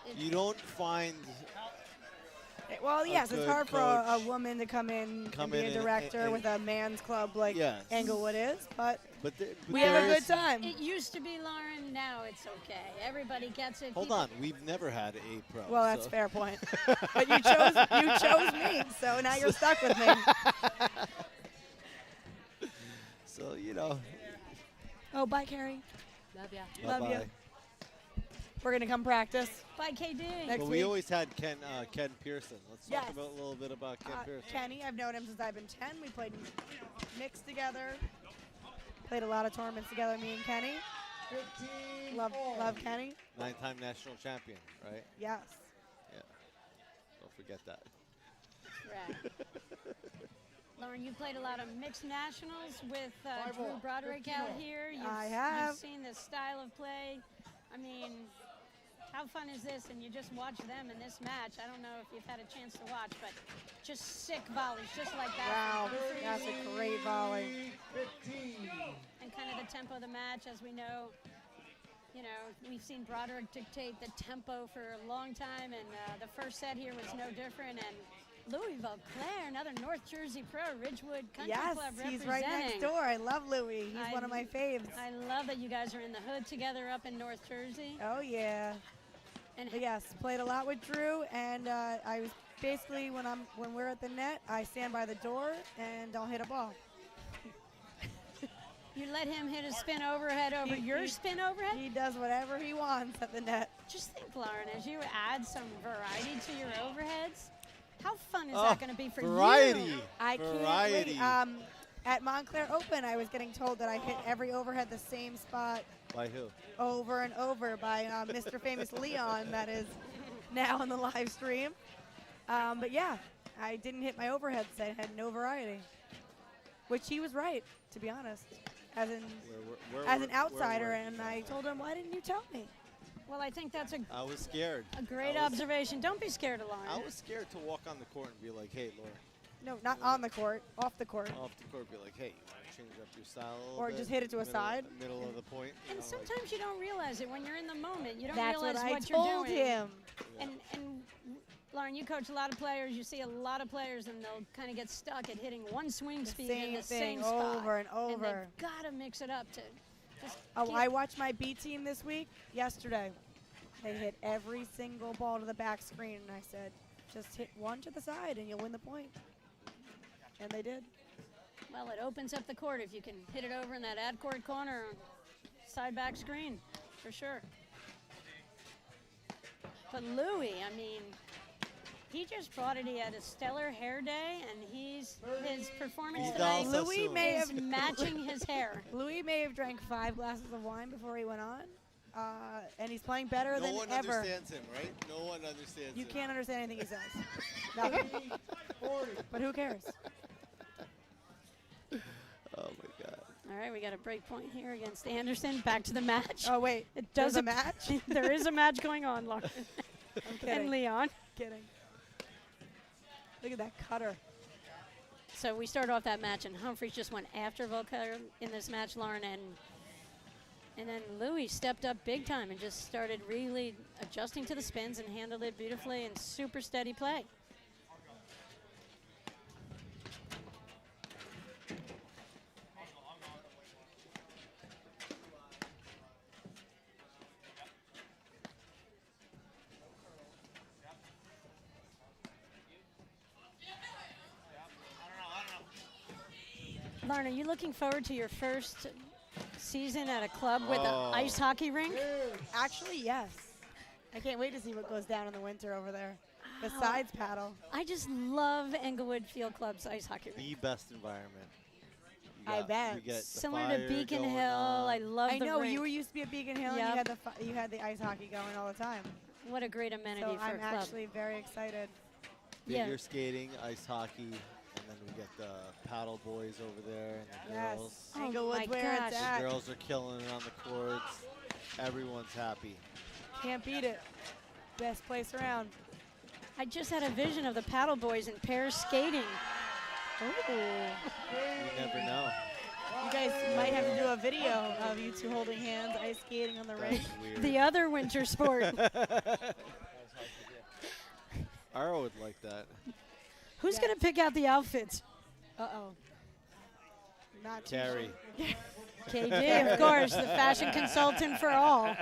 It's You don't find Well, yes, it's good hard for coach. a woman to come in Come and be in a and- director and- with a man's club like Yes. Englewood is, but but we have a there good is- time. It used to be Lauren. Now it's okay. Everybody gets it. Hold People- on, we've never had a pro. Well, that's so- fair point. But you chose me, so now you're stuck with me. So, you know. Oh, bye, Carrie. Love ya. Love you. Bye-bye. We're gonna come practice. Bye, KD. Next Well, we week. always had Ken Pearson. Let's Yes. talk about a little bit about Ken Pearson. Kenny, I've known him since I've been 10. We played mixed together. Played a lot of tournaments together, me and Kenny. Love Kenny. 9-time national champion, right? Yes. Yeah. Don't forget that. Right. Lauren, you played a lot of mixed nationals with Drew Broderick out here. I have. You've seen this style of play. I mean, how fun is this? And you just watch them in this match. I don't know if you've had a chance to watch, but just sick volleys, just like that. Wow, Good for that's you. a great volley. And kind of the tempo of the match, as we know. You know, we've seen Broderick dictate the tempo for a long time, and the first set here was no different. And Louis Vauclair, another North Jersey pro, Ridgewood Country Yes, Club he's representing. right next door. I love Louis. He's one of my faves. I love that you guys are in the hood together up in North Jersey. Oh, yeah. And But yes, played a lot with Drew, and I was basically, when we're at the net, I stand by the door and don't hit a ball. you let him hit a spin overhead over your spin overhead? He does whatever he wants at the net. Just think, Lauren, as you add some variety to your overheads, how fun is that going to be for you? I can't wait. At Montclair Open, I was getting told that I hit every overhead the same spot. By who? Over and over by Mr. Famous Leon, that is now on the live stream. But yeah, I didn't hit my overheads. I had no variety, which he was right, to be honest, as an outsider. And I told him, why didn't you tell me? Well, I think that's I was scared. a great observation. Don't be scared of Lauren. I was scared to walk on the court and be like, hey, Laura. No, not on the court, off the court. Off the court, be like, hey, you want to change up your style a little Or bit? just hit it to a side. Middle of the point. And sometimes you don't realize it when you're in the moment. You don't That's realize what I what you're told doing. him. And Lauren, you coach a lot of players. You see a lot of players, and they'll kind of get stuck at hitting one swing speed in the same spot. over and over. And they've got to mix it up to just keep. I watched my B team this week, yesterday. They hit every single ball to the back screen, and I said, just hit one to the side, and you'll win the point. And they did. Well, it opens up the court if you can hit it over in that ad court corner, side back screen, for sure. But Louis, I mean, he just brought it. He had a stellar hair day, and his performance tonight is matching his hair. Louis may have drank 5 glasses of wine before he went on, and he's playing better than ever. No one understands him, right? No one understands him. You can't understand anything he says. Nothing. But who cares? Oh, my God. All right, we got a break point here against Anderson. Back to the match. Oh, wait. It There's does a match? There is a match going on, Lauren. I'm kidding. And Leon. Kidding. Look at that cutter. So we started off that match, and Humphreys just went after Volker in this match, Lauren, and then Louis stepped up big time and just started really adjusting to the spins and handled it beautifully and super steady play. Lauren, are you looking forward to your first season at a club with an ice hockey rink? Actually, yes. I can't wait to see what goes down in the winter over there, besides paddle. I just love Englewood Field Club's ice hockey rink. The best environment. I bet. You get the Similar to fire Beacon going Hill. on. I love I the know, rink. you were used to be at Beacon Hill, Yep. and you had the ice hockey going all the time. What a great amenity So for I'm a club. actually very excited. Figure skating, ice hockey, and then we get the paddle boys over there and the Yes. girls. Englewood's where it's The at. girls are killing it on the courts. Everyone's happy. Can't beat it. Best place around. I just had a vision of the paddle boys in pairs skating. Ooh. You never know. You guys might have to do a video of you two holding hands, ice skating on the rink. The other winter sport. Ara would like that. Who's going to pick out the outfits? Uh-oh. Not too Carrie. sure. KD, of course, the fashion consultant for all.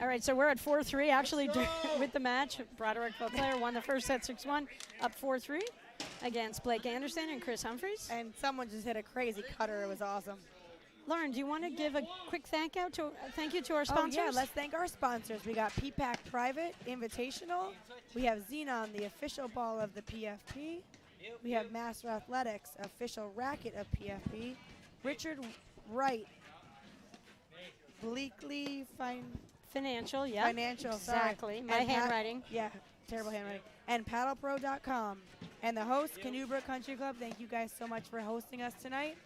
All right, so we're at 4-3. Actually, with the match, Broderick Vauclair won the first set 6-1, up 4-3 against Blake Anderson and Chris Humphreys. And someone just hit a crazy cutter. It was awesome. Lauren, do you want to give a quick thank you to our sponsors? Oh, yeah, let's thank our sponsors. We got Peapack Private, Invitational. We have Xenon, the official ball of the PFP. We have Master Athletics, official racket of PFP. Richard Wright, Bleakley Financial, yeah. Financial, exactly. Sorry. My And handwriting. Yeah, terrible handwriting. And paddlepro.com. And the host, Canoe Brook Country Club. Thank you guys so much for hosting us tonight.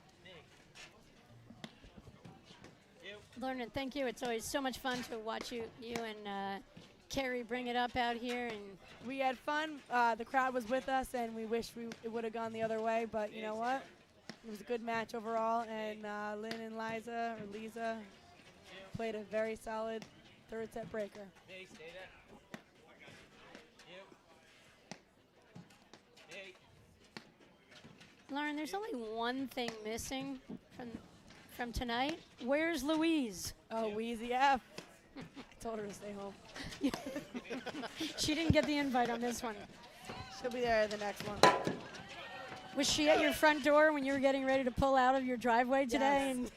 Lauren, thank you. It's always so much fun to watch you and Carrie bring it up out here. And we had fun. The crowd was with us, and we wish it would have gone the other way. But you know what? It was a good match overall, and Lynn and Lisa played a very solid third set breaker. Lauren, there's only one thing missing from tonight. Where's Louise? Oh, Wheezy F. I told her to stay home. She didn't get the invite on this one. She'll be there the next one. Was she at your front door when you were getting ready to pull out of your driveway today? Yes. And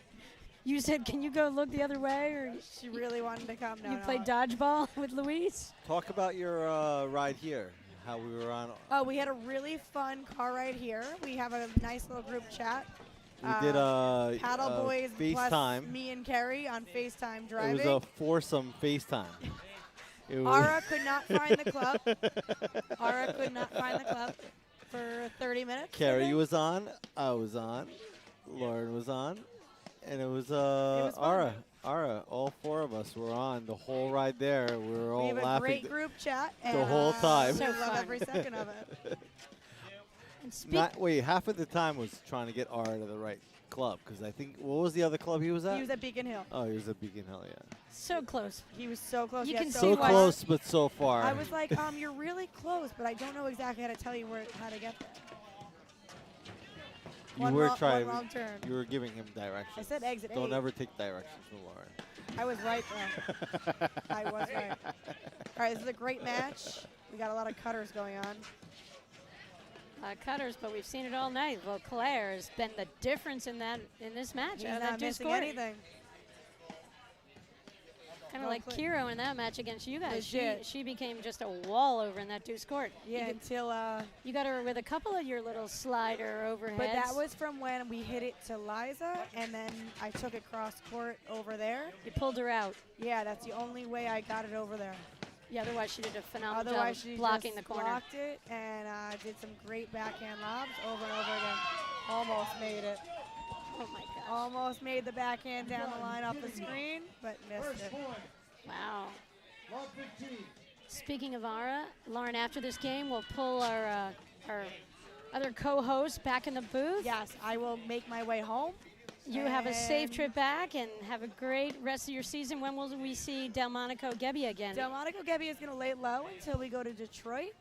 you said, "Can you go look the other way?" Or she really wanted to come. You played dodgeball with Louise? Talk about your ride here. How we were on. Oh, we had a really fun car ride here. We have a nice little group chat. We did a Paddle Boys plus FaceTime. me and Carrie on FaceTime driving. It was a foursome FaceTime. Ara could not find the club. Ara could not find the club for 30 minutes. Carrie was on. I was on. Lauren was on. And it was fun. Ara. All four of us were on the whole ride there. We were all We have a laughing great group chat. the And, whole time. We love every second of it. Wait, half of the time was trying to get Ara to the right club because I think what was the other club he was at? He was at Beacon Hill. Oh, he was at Beacon Hill, yeah. So close. He was so close. You He had can so So much- close, but so far. I was like, you're really close, but I don't know exactly how to tell you how to get there. You One were wrong- trying. one wrong turn. You were giving him directions. I said exit Don't 8. ever take directions from Lauren. I was right, though. I was right. All right, this is a great match. We got a lot of cutters going on. Cutters, but we've seen it all night. Well, Claire has been the difference in this match. He's out of not that two missing score. anything. Kind of like Kiro in that match against you guys. Legit. She became just a wall over in that two score. Yeah, until you got her with a couple of your little slider overheads. But that was from when we hit it to Liza, and then I took it cross court over there. You pulled her out. Yeah, that's the only way I got it over there. Yeah, otherwise she did a phenomenal Otherwise, job she of blocking just the corner. blocked it and did some great backhand lobs over and over again. Almost made it. Oh my gosh. Almost made the backhand down the line off the screen, but missed it. Wow. Speaking of Ara, Lauren, after this game, we'll pull our other co-host back in the booth. Yes, I will make my way home. You have a safe And trip back and have a great rest of your season. When will we see Delmonico Gebbia again? Delmonico Gebbia is going to lay it low until we go to Detroit.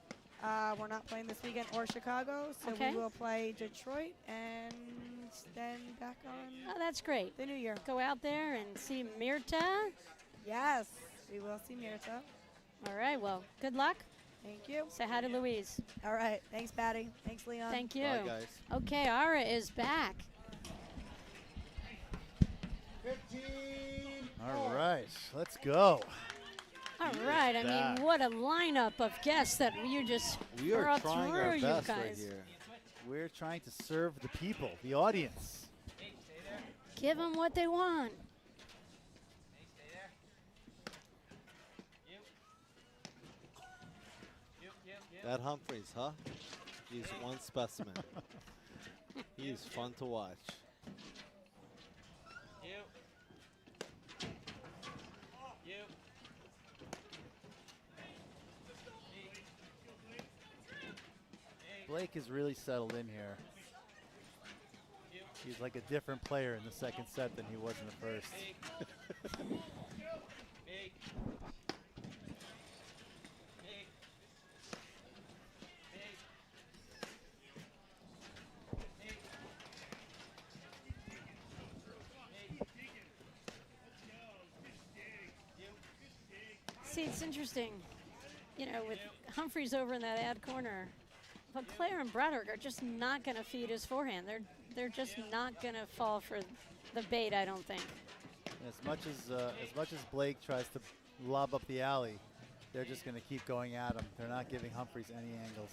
We're not playing this weekend or Chicago, so Okay. we will play Detroit and then back on Oh, that's great. the new year. Go out there and see Mirta. Yes, we will see Mirta. All right, well, good luck. Thank you. Say hi to Louise. All right. Thanks, Patty. Thanks, Leon. Thank you. Bye, guys. Okay, Ara is back. 15. All right, let's go. All right, I back. mean, what a lineup of guests that you just We are brought trying through, our you best right guys. here. We're trying to serve the people, the audience. Give them what they want. That Humphreys, huh? He's one specimen. He's fun to watch. Blake is really settled in here. He's like a different player in the second set than he was in the first. See, it's interesting, you know, with Humphreys over in that ad corner, but Claire and Broderick are just not going to feed his forehand. They're just not going to fall for the bait, I don't think. As much as Blake tries to lob up the alley, they're just going to keep going at him. They're not giving Humphreys any angles.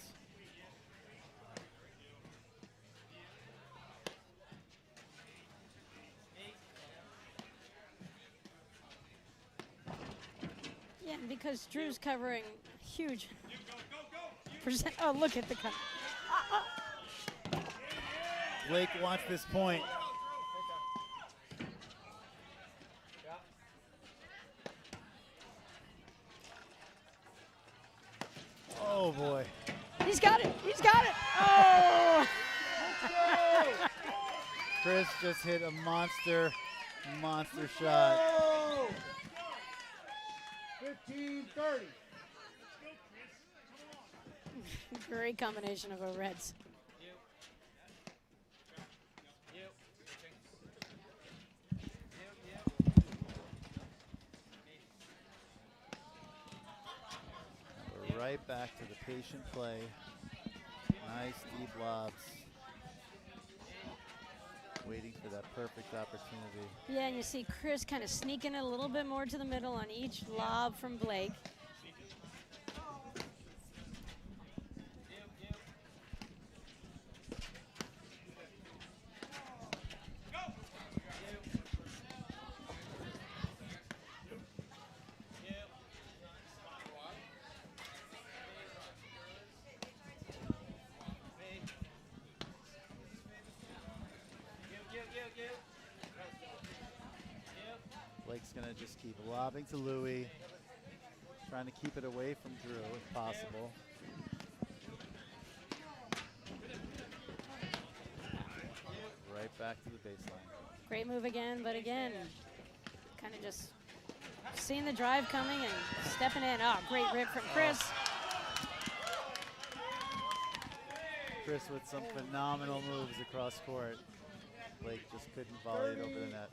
Yeah, and because Drew's covering huge percent. Oh, look at the cut. Blake wants this point. Oh boy. He's got it. He's got it. Oh! Chris just hit a monster shot. 15-30. Great combination of our reds. right back to the patient play. Nice deep lobs. Waiting for that perfect opportunity. Yeah, and you see Chris kind of sneaking it a little bit more to the middle on each lob from Blake. Blake's gonna just keep lobbing to Louis, trying to keep it away from Drew if possible. Right back to the baseline. Great move again, but again, kind of just seeing the drive coming and stepping in. Oh, great rip from Chris. Chris with some phenomenal moves across court. Blake just couldn't volley it over the net.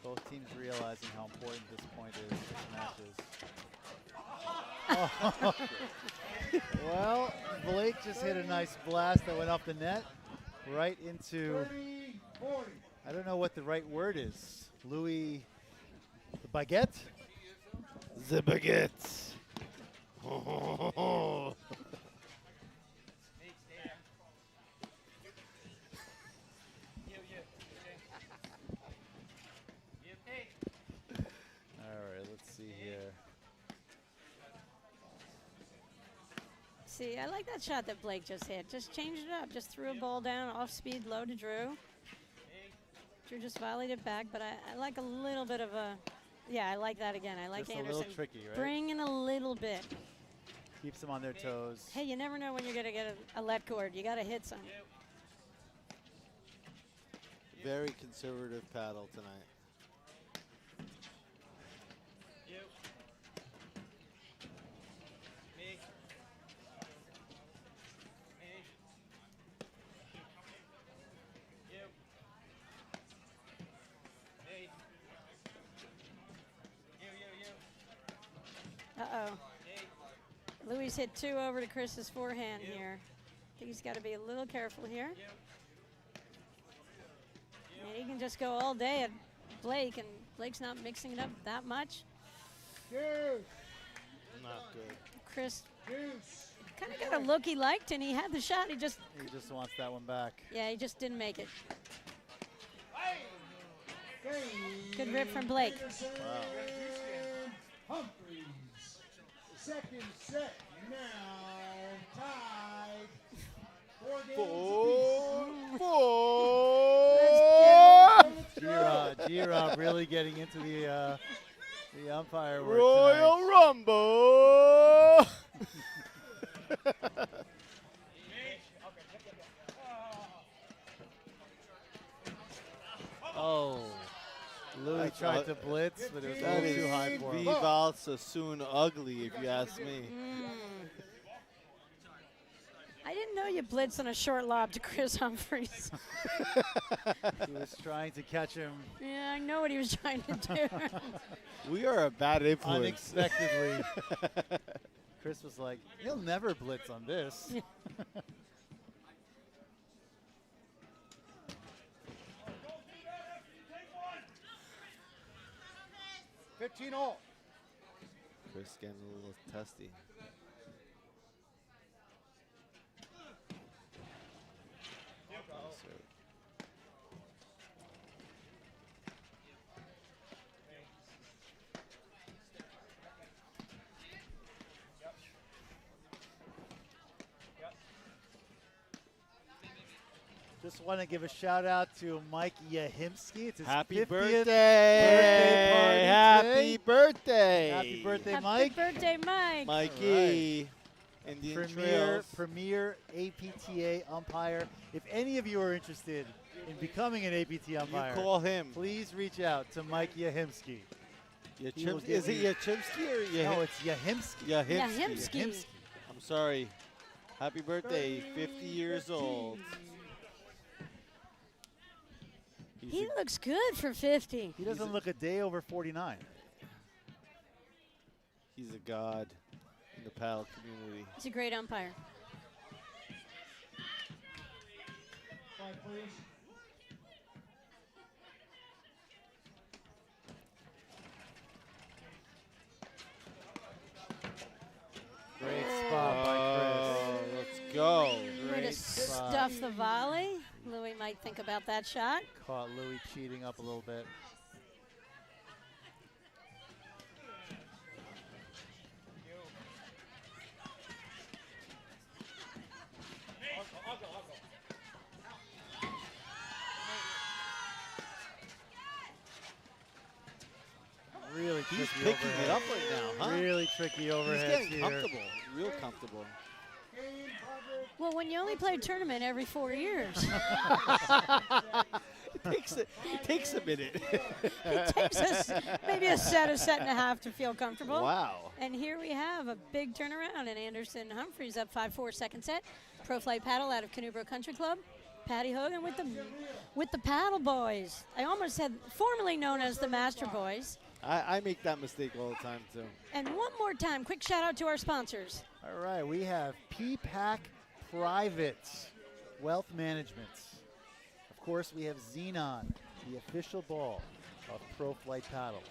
Both teams realizing how important this point is, this match is. Well, Blake just hit a nice blast that went off the net, right into, I don't know what the right word is. Louis, the baguette? The baguette. Oh. See, I like that shot that Blake just hit. Just changed it up. Just threw a ball down, off speed, low to Drew. Drew just volleyed it back, but I like a little bit of a, yeah, I like that again. I like just Anderson. A little tricky, right? Bring in a little bit. Keeps them on their toes. Hey, you never know when you're going to get a let cord. You got to hit some. Very conservative paddle tonight. Uh-oh. Louis hit 2 over to Chris's forehand here. I think he's got to be a little careful here. And he can just go all day at Blake, and Blake's not mixing it up that much. Not good. Chris kind of got a look he liked, and he had the shot. He just wants that one back. Yeah, he just didn't make it. Good rip from Blake. Wow. Second set now tied. 4-4. G-Rob really getting into the umpire work Royal tonight. Rumble. Oh. Louis tried to blitz, but it was a little too high for him. Vival Sassoon ugly, if you ask me. I didn't know you blitzed on a short lob to Chris Humphries. He was trying to catch him. Yeah, I know what he was trying to do. We are a bad influence. Unexpectedly. Chris was like, he'll never blitz on this. 15-all. Chris getting a little testy. Just want to give a shout out to Mike Yahimski. It's his Happy 50th birthday! party Happy today. birthday! Happy birthday, Happy Mike. birthday, Mike. Mikey. Indian Trails. Premier APTA umpire. If any of you are interested in becoming an APT umpire, You call him. please reach out to Mike Yahimski. He will Is give it you- Yachimsky or Yahim? No, it's Yahimski. Yahimsky. I'm sorry. Happy birthday, 50 years old. He looks good for 50. He doesn't look a day over 49. He's a god in the paddle community. He's a great umpire. Flag, please. Great spot by Chris. Let's go. Way to Great spot. stuff the volley. Louis might think about that shot. Caught Louis cheating up a little bit. Really He's tricky picking overhead. it up right now, huh? Really tricky overhead He's getting here. comfortable, real comfortable. Well, when you only play tournament every 4 years, It takes a minute. it takes us maybe a set and a half to feel comfortable. Wow. And here we have a big turnaround, and Anderson Humphreys up 5-4 second set. Pro Flight Paddle out of Canoe Brook Country Club. Patty Hogan with the Paddle Boys. I almost said formerly known as the Master Boys. I make that mistake all the time, too. And one more time, quick shout out to our sponsors. All right, we have Peapack Private Wealth Management. Of course, we have Xenon, the official ball of Pro Flight Paddle.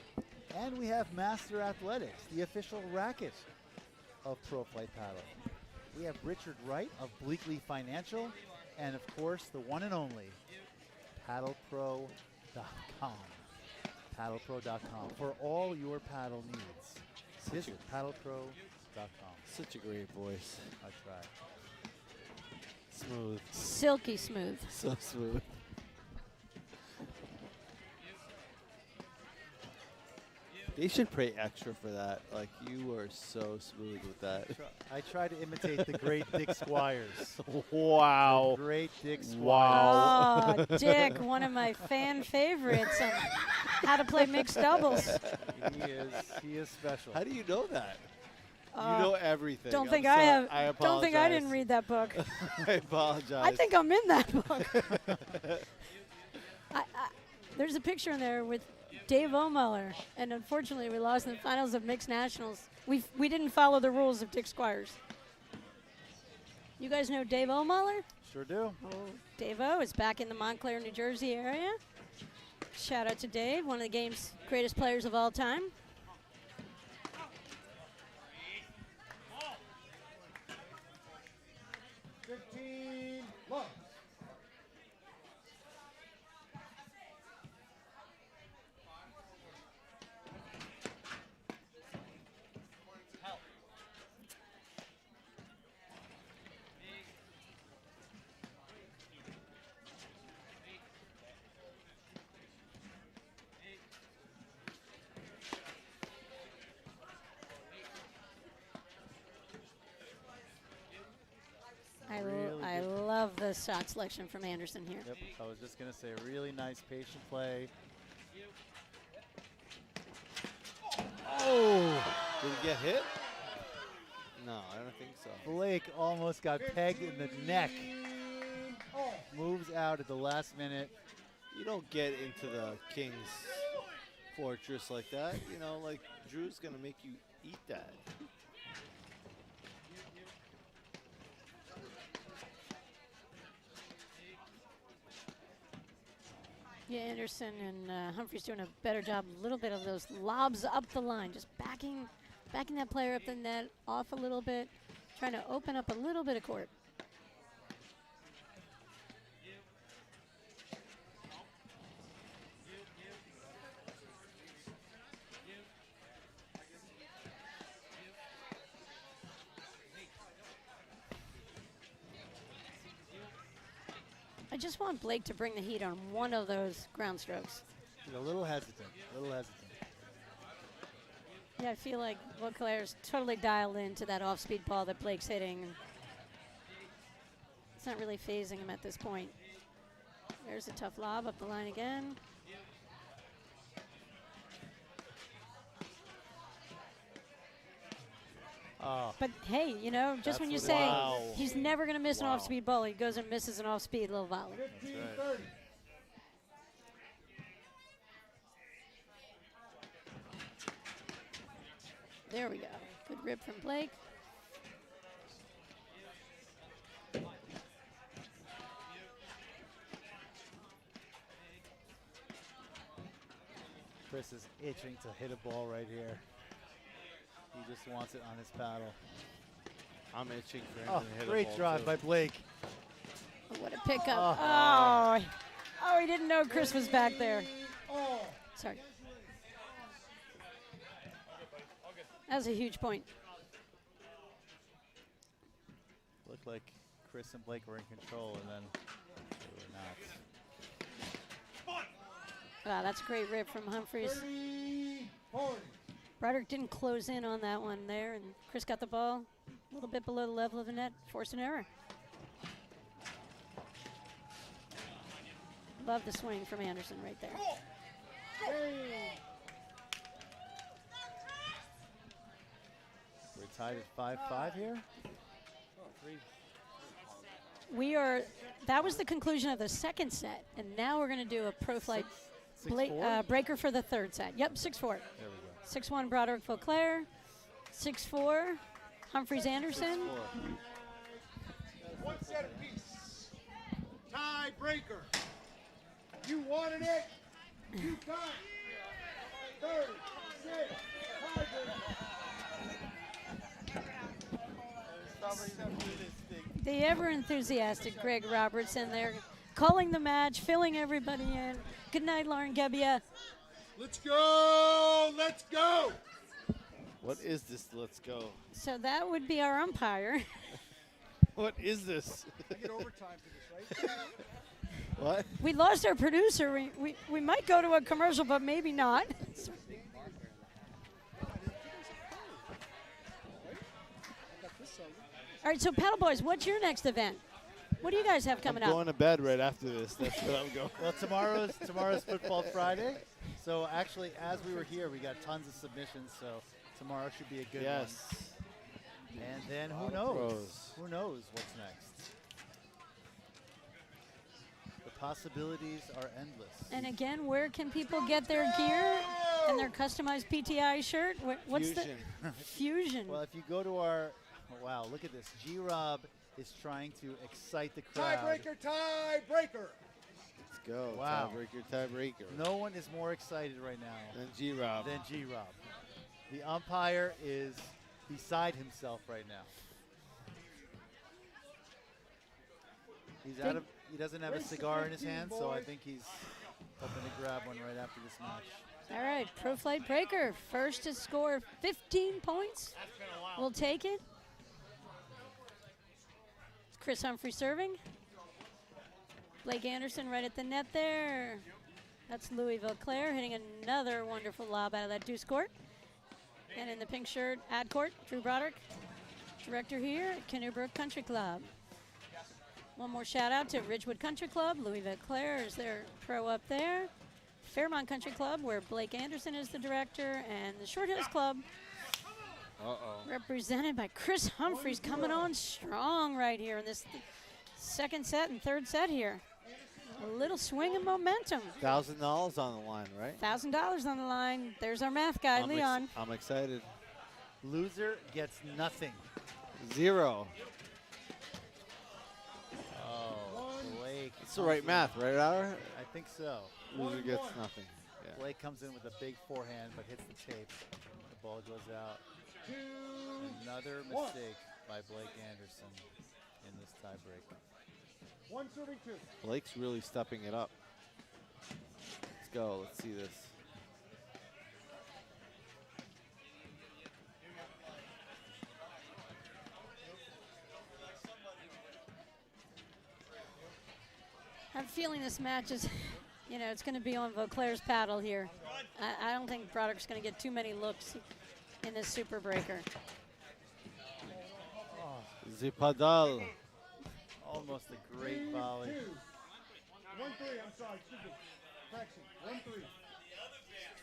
And we have Master Athletics, the official racket of Pro Flight Paddle. We have Richard Wright of Bleakley Financial, and of course, the one and only PaddlePro.com. PaddlePro.com for all your paddle needs. Visit PaddlePro.com. Such a great voice. I try. Smooth. Silky smooth. So smooth. They should pay extra for that. Like, you are so smooth with that. I try to imitate the great Dick Squires. Wow. The great Dick Squires. Wow. Oh, Dick, one of my fan favorites on how to play mixed doubles. He is special. How do you know that? You Uh, know everything. Don't I'm think sorry. I have. I Don't think I didn't apologize. read that book. I apologize. I think I'm in that book. There's a picture in there with Dave Omuller, and unfortunately, we lost in the finals of mixed nationals. We didn't follow the rules of Dick Squires. You guys know Dave Omuller? Sure do. Oh, Dave-O is back in the Montclair, New Jersey area. Shout out to Dave, one of the game's greatest players of all time. Love. I love the shot selection from Anderson here. Yep, I was just going to say, really nice patient play. Oh! Did he get hit? No, I don't think so. Blake almost got pegged in the neck. Moves out at the last minute. You don't get into the King's fortress like that. You know, like, Drew's going to make you eat that. Yeah, Anderson and Humphreys doing a better job. A little bit of those lobs up the line, just backing that player up the net off a little bit, trying to open up a little bit of court. I just want Blake to bring the heat on one of those ground strokes. He's a little hesitant, Yeah, I feel like Claire's totally dialed into that off-speed ball that Blake's hitting. It's not really phasing him at this point. There's a tough lob up the line again. But hey, you know, just when you say he's never going to miss an off-speed ball, he goes and misses an off-speed little volley. That's right. There we go. Good rip from Blake. Chris is itching to hit a ball right here. He just wants it on his paddle. I'm itching for him to hit a great ball drive too. by Blake. Oh, what a pickup. Oh, he didn't know Chris was back there. Sorry. That was a huge point. Looked like Chris and Blake were in control, and then they were not. Wow, that's a great rip from Humphreys. Broderick didn't close in on that one there, and Chris got the ball a little bit below the level of the net, forced an error. Love the swing from Anderson right there. We're tied at 5-5 here. We are, that was the conclusion of the second set, and now we're going to do a pro flight breaker for the third set. Yep, 6-4. There we go. 6-1 Broderick Vauclair. 6-4 Humphreys Anderson. 1 set apiece. Tie breaker. You wanted it. You got it. Third, set, tie breaker. The ever enthusiastic Greg Roberts in there, calling the match, filling everybody in. Good night, Lauren Gebbia. Let's go. Let's go. What is this? Let's go. So that would be our umpire. What is this? I get overtime for this, right? What? We lost our producer. We might go to a commercial, but maybe not. All right, so Paddle Boys, what's your next event? What do you guys have coming I'm up? going to bed right after this. That's what I'm going. Well, tomorrow's Football Friday. So actually, as we were here, we got tons of submissions. So tomorrow should be a good one. And then who knows? Who knows what's next? The possibilities are endless. And again, where can people get their gear and their customized PTI shirt? What's Fusion. the Fusion? Well, if you go to our, wow, look at this. G-Rob is trying to excite the crowd. Tiebreaker, tiebreaker. Let's go. Wow. Tiebreaker. No one is more excited right now Than G-Rob. The umpire is beside himself right now. He doesn't have a cigar in his hand, so I think he's hoping to grab one right after this match. All right, Pro Flight Breaker, first to score 15 points. We'll take it. Chris Humphrey serving. Blake Anderson right at the net there. That's Louis Vauclair hitting another wonderful lob out of that deuce court. And in the pink shirt, ad court, Drew Broderick, director here at Canoe Brook Country Club. One more shout out to Ridgewood Country Club. Louis Vauclair is their pro up there. Fairmont Country Club, where Blake Anderson is the director, and the Short Hills Club, represented by Chris Humphreys, coming on strong right here in this second set and third set here. A little swing of momentum. $1,000 on the line, right? $1,000 on the line. There's our math guy, Leon. I'm excited. Loser gets nothing. 0. Oh, Blake. It's the right math, right, Our? I think so. Loser gets nothing. Yeah. Blake comes in with a big forehand, but hits the tape. The ball goes out. Another mistake by Blake Anderson in this tiebreak. 132. Blake's really stepping it up. Let's go. Let's see this. I have a feeling this match is, it's going to be on Vauclair's paddle here. I don't think Broderick's going to get too many looks in this super breaker. Zipadal. Almost a great volley. 1-3, I'm sorry, excuse me. Correction,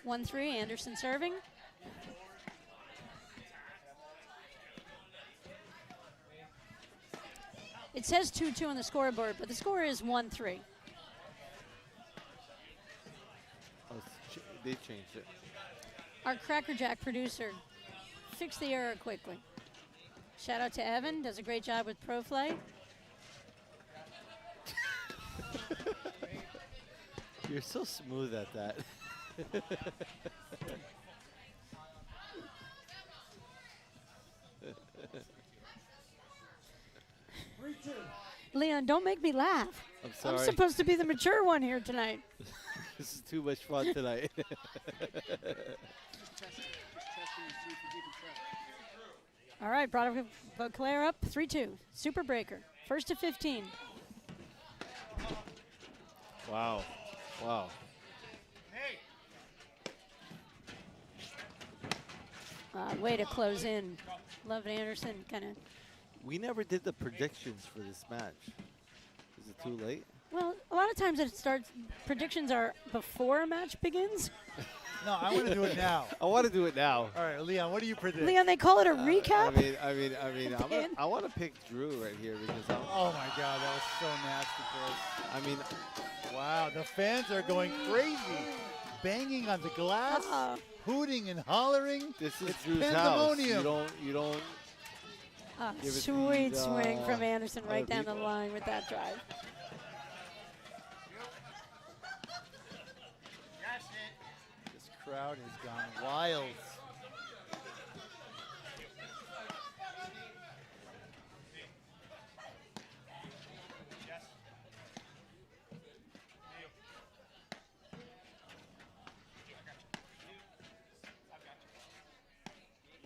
1-3. 1-3, Anderson serving. It says 2-2 on the scoreboard, but the score is 1-3. Oh, they changed it. Our Cracker Jack producer fix the error quickly. Shout out to Evan, does a great job with Pro Flight. You're so smooth at that. Leon, don't make me laugh. I'm sorry. I'm supposed to be the mature one here tonight. This is too much fun tonight. All right, Beauclair up 3-2. Super breaker. First to 15. Wow. Wow. Way to close in. Love Anderson kind of. We never did the predictions for this match. Is it too late? Well, a lot of times it starts, predictions are before a match begins. No, I want to do it now. I want to do it now. All right, Leon, what do you predict? Leon, they call it a recap? I want to pick Drew right here because oh my God, that was so nasty, Chris. I mean, wow, the fans are going crazy, banging on the glass, hooting and hollering. This is it's Drew's house. pandemonium. You don't. Give it Sweet the, swing from Anderson right down the people. line with that drive. This crowd has gone wild.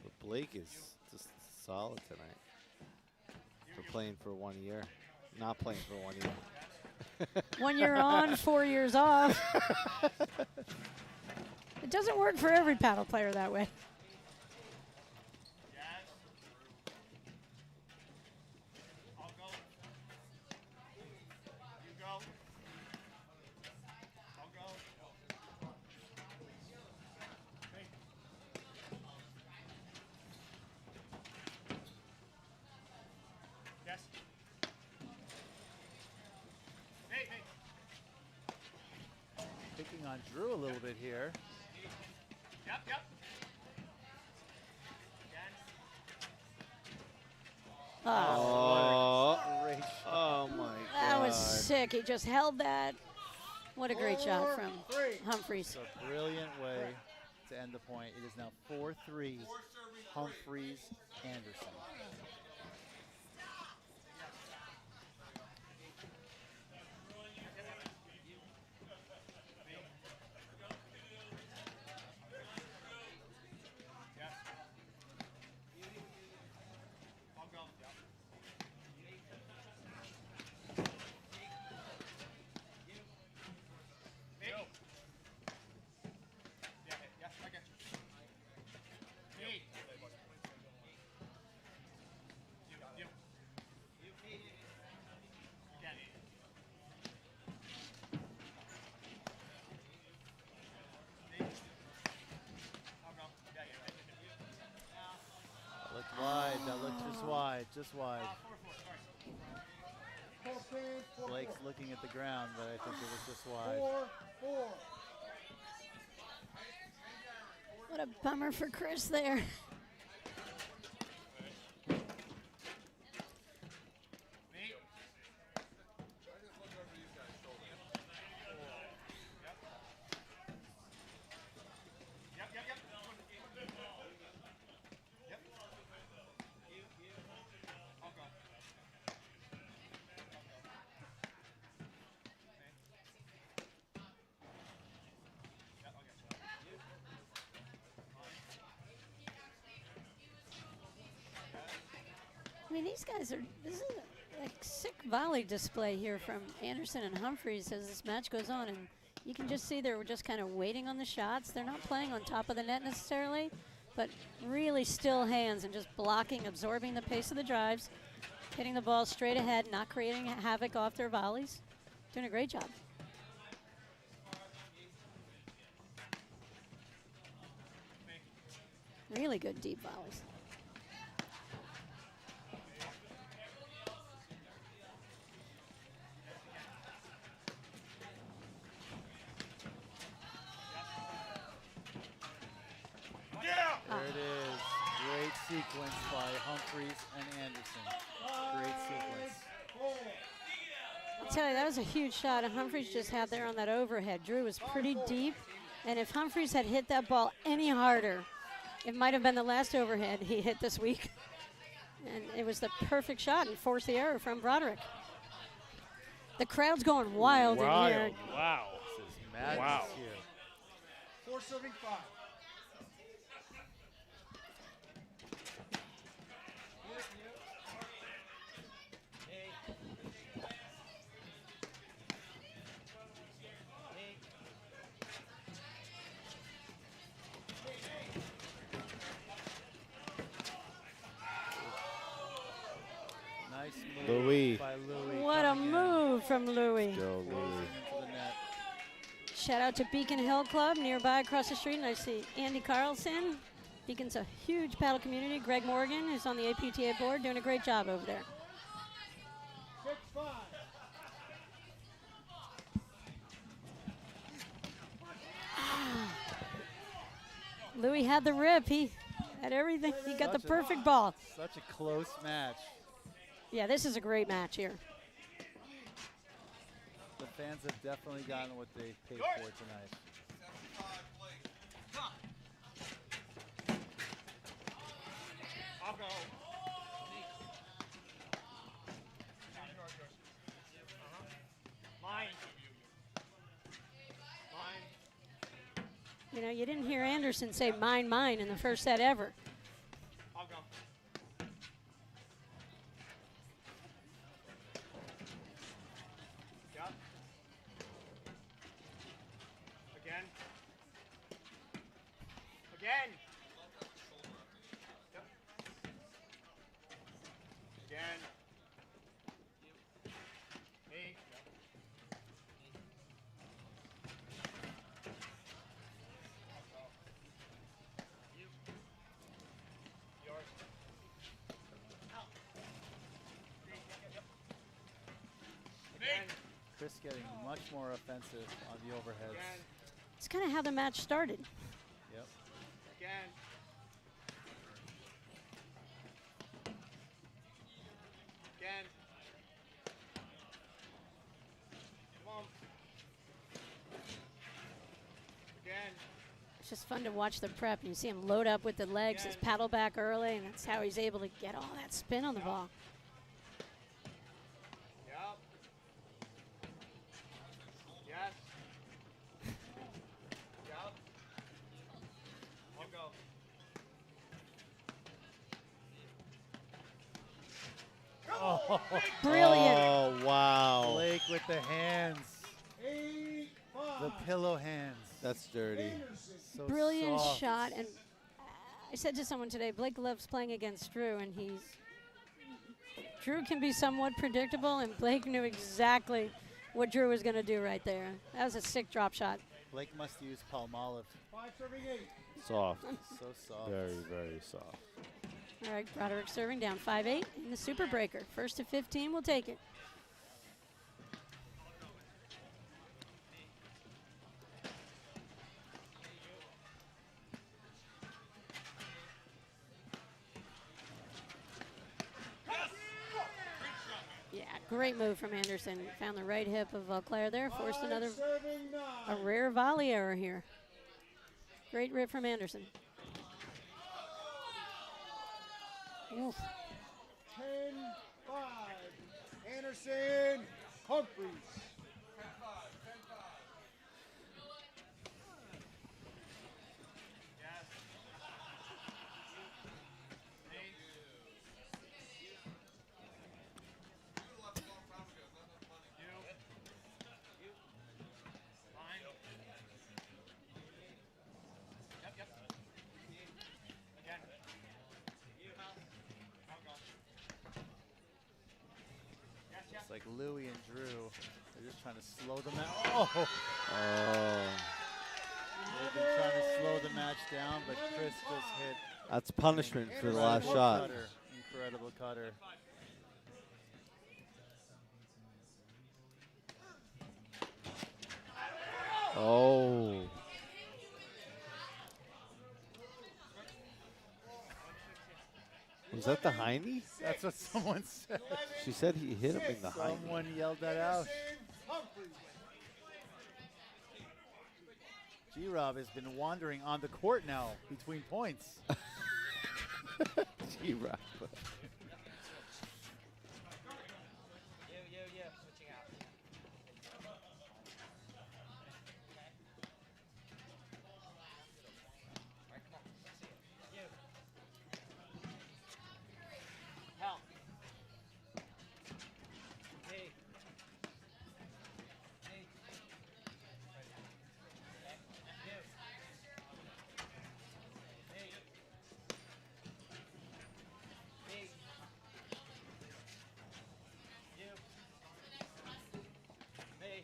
But Blake is just solid tonight. For playing for 1 year, not playing for 1 year. 1 year on, 4 years off. It doesn't work for every paddle player that way. Picking on Drew a little bit here. Yep. Oh, great shot. Oh my God. That was sick. He just held that. What a great shot from Humphreys. It's a brilliant way to end the point. It is now 4-3, Humphreys, Anderson. Wide, that looked just wide. Blake's looking at the ground, but I think it was just wide. What a bummer for Chris there. I mean, these guys are, this is a sick volley display here from Anderson and Humphreys as this match goes on. And you can just see they're just kind of waiting on the shots. They're not playing on top of the net necessarily, but really still hands and just blocking, absorbing the pace of the drives, hitting the ball straight ahead, not creating havoc off their volleys. Doing a great job. Really good deep volleys. There it is. Great sequence by Humphreys and Anderson. Great sequence. I'll tell you, that was a huge shot. And Humphreys just had there on that overhead. Drew was pretty deep. And if Humphreys had hit that ball any harder, it might have been the last overhead he hit this week. And it was the perfect shot and forced the error from Broderick. The crowd's going wild in here. Wow. This is madness Wow. here. 4 serving 5. Nice move Louis. by Louis. What a coming in. move from Louis. Go, Louis. Into the net. Shout out to Beacon Hill Club nearby across the street. And I see Andy Carlson. Beacon's a huge paddle community. Greg Morgan, who's on the APTA board, doing a great job over there. 6-5. Louis had the rip. He had everything. He got the perfect ball. Such a close match. Yeah, this is a great match here. The fans have definitely gotten what they paid for tonight. I'll go. Mine. Mine. You know, you didn't hear Anderson say mine, mine in the first set ever. I'll go. Yep. Again. Again. Yep. Again. Me. Yours. Again. Chris getting much more offensive on the overheads. Again. It's kind of how the match started. Yep. Again. Again. Come on. Again. It's just fun to watch the prep. You see him load up with the legs, his paddle back early, and that's how he's able to get all that spin on the ball. Yep. Yes. Yep. I'll go. Oh, Brilliant. Oh, wow. Blake with the hands. 8-5. The pillow hands. That's dirty. So Brilliant soft. shot. And I said to someone today, Blake loves playing against Drew, and Drew can be somewhat predictable, and Blake knew exactly what Drew was going to do right there. That was a sick drop shot. Blake must use Palmolive. 5 serving 8. Soft. So soft. Very, very soft. All right, Broderick serving down 5-8 in the super breaker. First to 15 will take it. Yeah, great move from Anderson. Found the right hip of Vauclair there. Forced another, Serving 9. a rare volley error here. Great rip from Anderson. Oof. 10-5. Anderson. Humphreys. It's like Louis and Drew. They're just trying to slow the match. Oh! They've been trying to slow the match down, but Chris just hit. That's punishment for the last Incredible shot. Cutter. Incredible cutter. Oh. Was that the hiney? That's what someone said. She said he hit him in the hiney. Someone yelled that out. G-Rob has been wandering on the court now between points. G-Rob. Switching out. Alright, come on. Let's see it. You. Help. Hey. Hey. Okay. You. Hey. Hey. You. Hey.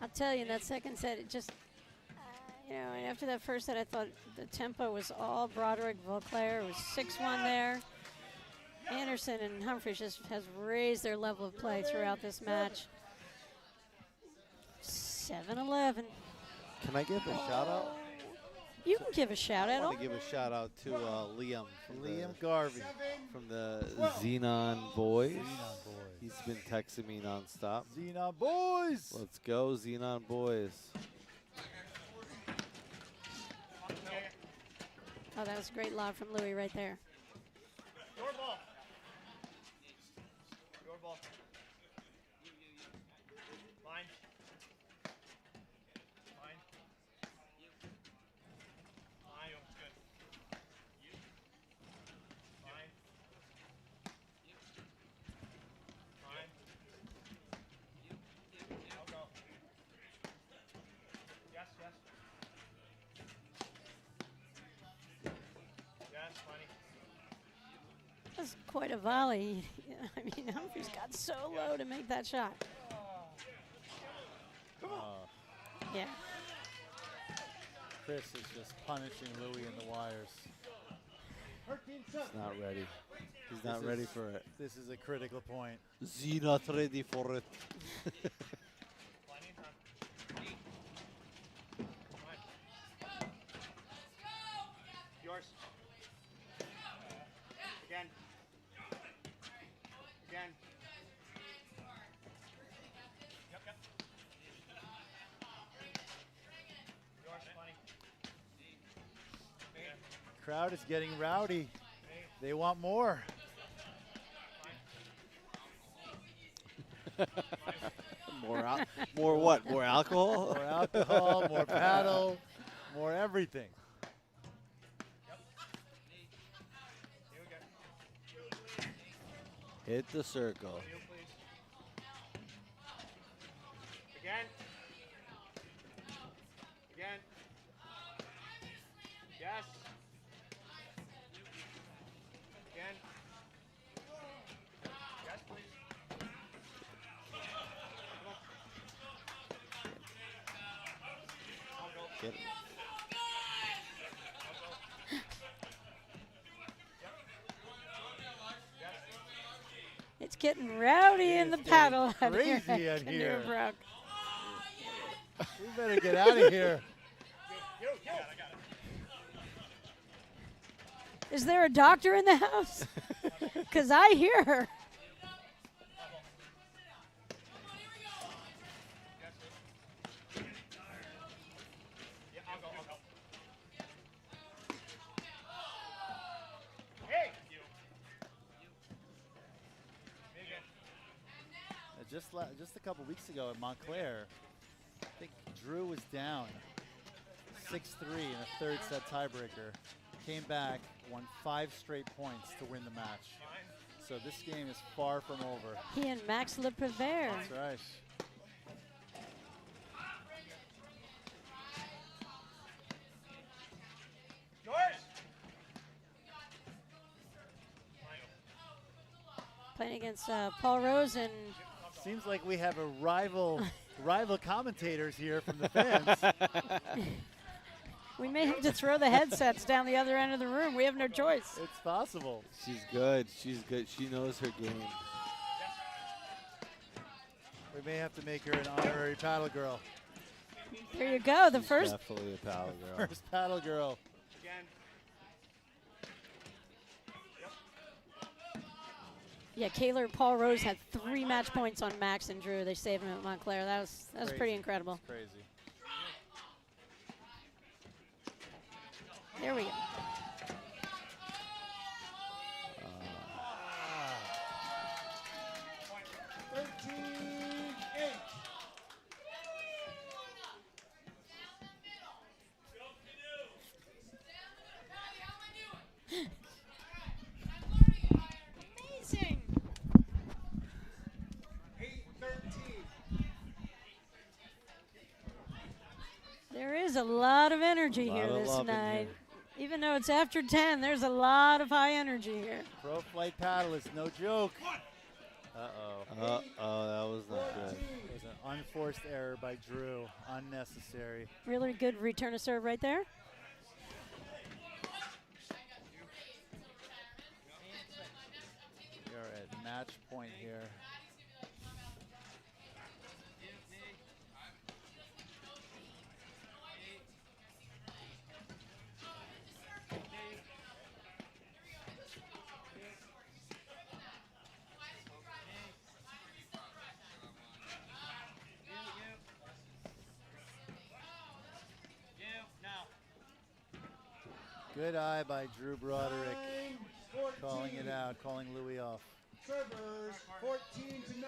I'll tell you, in that second set, it just, you know, and after that first set, I thought the tempo was all Broderick, Vauclair. It was 6-1 there. Anderson and Humphries just has raised their level of play throughout this match. 7-11. Can I give a shout out? You can give a shout I out. want to give a shout out to Liam. Liam Garvey. From the Xenon Boys. Xenon Boys. He's been texting me nonstop. Xenon Boys. Let's go, Xenon Boys. Oh, that was a great lob from Louis right there. Your ball. Your ball. Mine. Mine. Mine. Good. Mine. Mine. I'll go. Yes, yes. Yes, funny. That's quite a volley. I mean, Humphries got so low to make that shot. Yeah. Chris is just punishing Louis in the wires. He's not ready. He's not ready for it. This is a critical point. He's not ready for it. Yours. Again. Again. Yep, yep. Yours, funny. Crowd is getting rowdy. They want more. More what? More alcohol? More alcohol, more paddle, more everything. Hit the circle. Again. Again. Yes. Again. Yes, please. Get it. It's getting rowdy in the paddle. out here crazy at out here. Canoe Brook. We better get out of here. Is there a doctor in the house? Because I hear her. Just a couple weeks ago at Montclair, I think Drew was down 6-3 in a third set tiebreaker. Came back, won 5 straight points to win the match. So this game is far from over. He and Max Le Prévert. That's right. Playing against Paul Rose and Seems like we have a rival commentators here from the fans. we may have to throw the headsets down the other end of the room. We have no choice. It's possible. She's good. She's good. She knows her game. We may have to make her an honorary paddle girl. There you go. The first. Definitely a paddle girl. First paddle girl. Yeah, Kaylor Paul Rose had 3 match points on Max and Drew. They saved him at Montclair. That was pretty incredible. That's crazy. There we go. Amazing. There is a lot of energy here this night. Even though it's after 10, there's a lot of high energy here. Pro flight paddle is no joke. Uh-oh. Uh-oh, that was not good. It was an unforced error by Drew. Unnecessary. Really good return to serve right there. We are at match point here. Good eye by Drew Broderick. Calling it out, calling Louis off. Servers 14-9.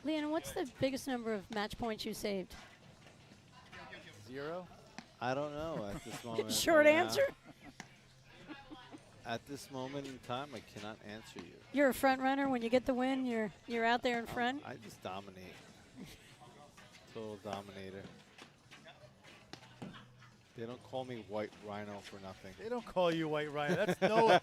Leon, what's the biggest number of match points you saved? 0? I don't know at this moment. Short right now. answer? At this moment in time, I cannot answer you. You're a front runner. When you get the win, you're out there in front. I just dominate. Total dominator. They don't call me White Rhino for nothing. They don't call you White Rhino. That's Noah's.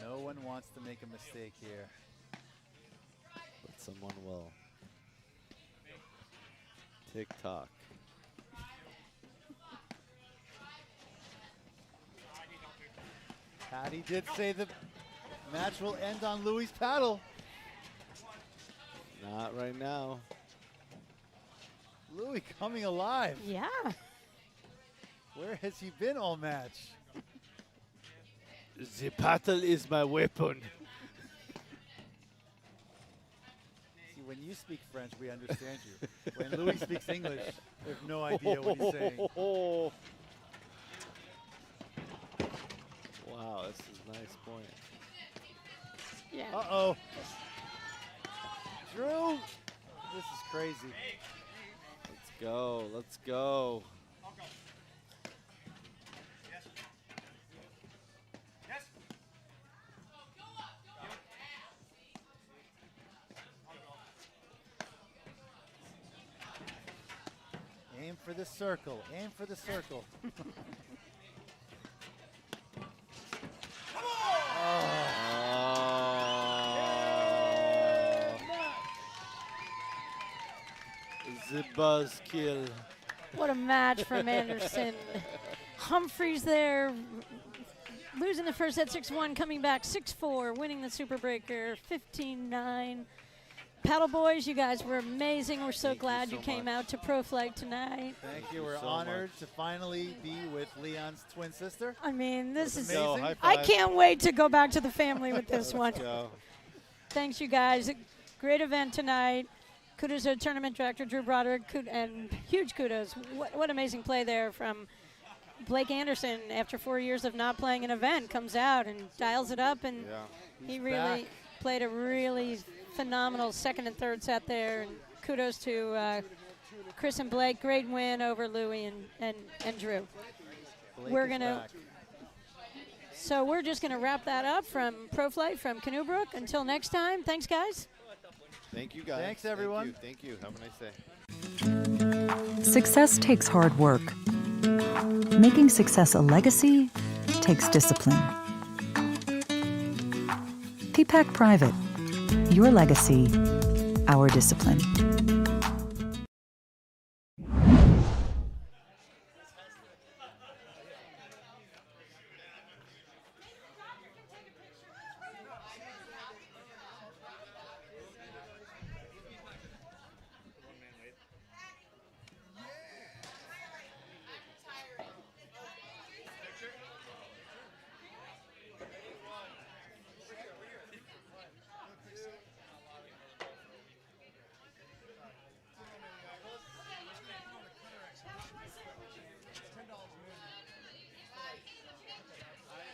No one wants to make a mistake here. But someone will. Tick-tock. Patty did say the match will end on Louis' paddle. Not right now. Louis coming alive. Yeah. Where has he been all match? The paddle is my weapon. See, when you speak French, we understand you. When Louis speaks English, we have no idea what he's saying. Wow, this is a nice point. Yeah. Uh-oh. Drew, this is crazy. Let's go. Let's go. Aim for the circle. Aim for the circle. The buzz kill. What a match from Anderson. Humphreys there, losing the first set 6-1, coming back 6-4, winning the Super Breaker 15-9. Paddle boys, you guys were amazing. We're so glad you came out to Pro Flight tonight. Thank you. We're honored to finally be with Leon's twin sister. I mean, this is amazing. I can't wait to go back to the family with this one. Go. Thanks, you guys. Great event tonight. Kudos to tournament director Drew Broderick, and huge kudos. What amazing play there from Blake Anderson after 4 years of not playing an event. Comes out and dials it up, and he really played a really phenomenal second and third set there. And kudos to Chris and Blake. Great win over Louis and Drew. So we're just gonna wrap that up from Pro Flight from Canoe Brook. Until next time, thanks guys. Thank you guys. Thanks everyone. Thank you. Have a nice day. Success takes hard work. Making success a legacy takes discipline. Peapack Private. Your legacy, our discipline.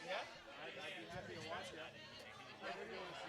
Yeah, I'd be happy to watch that.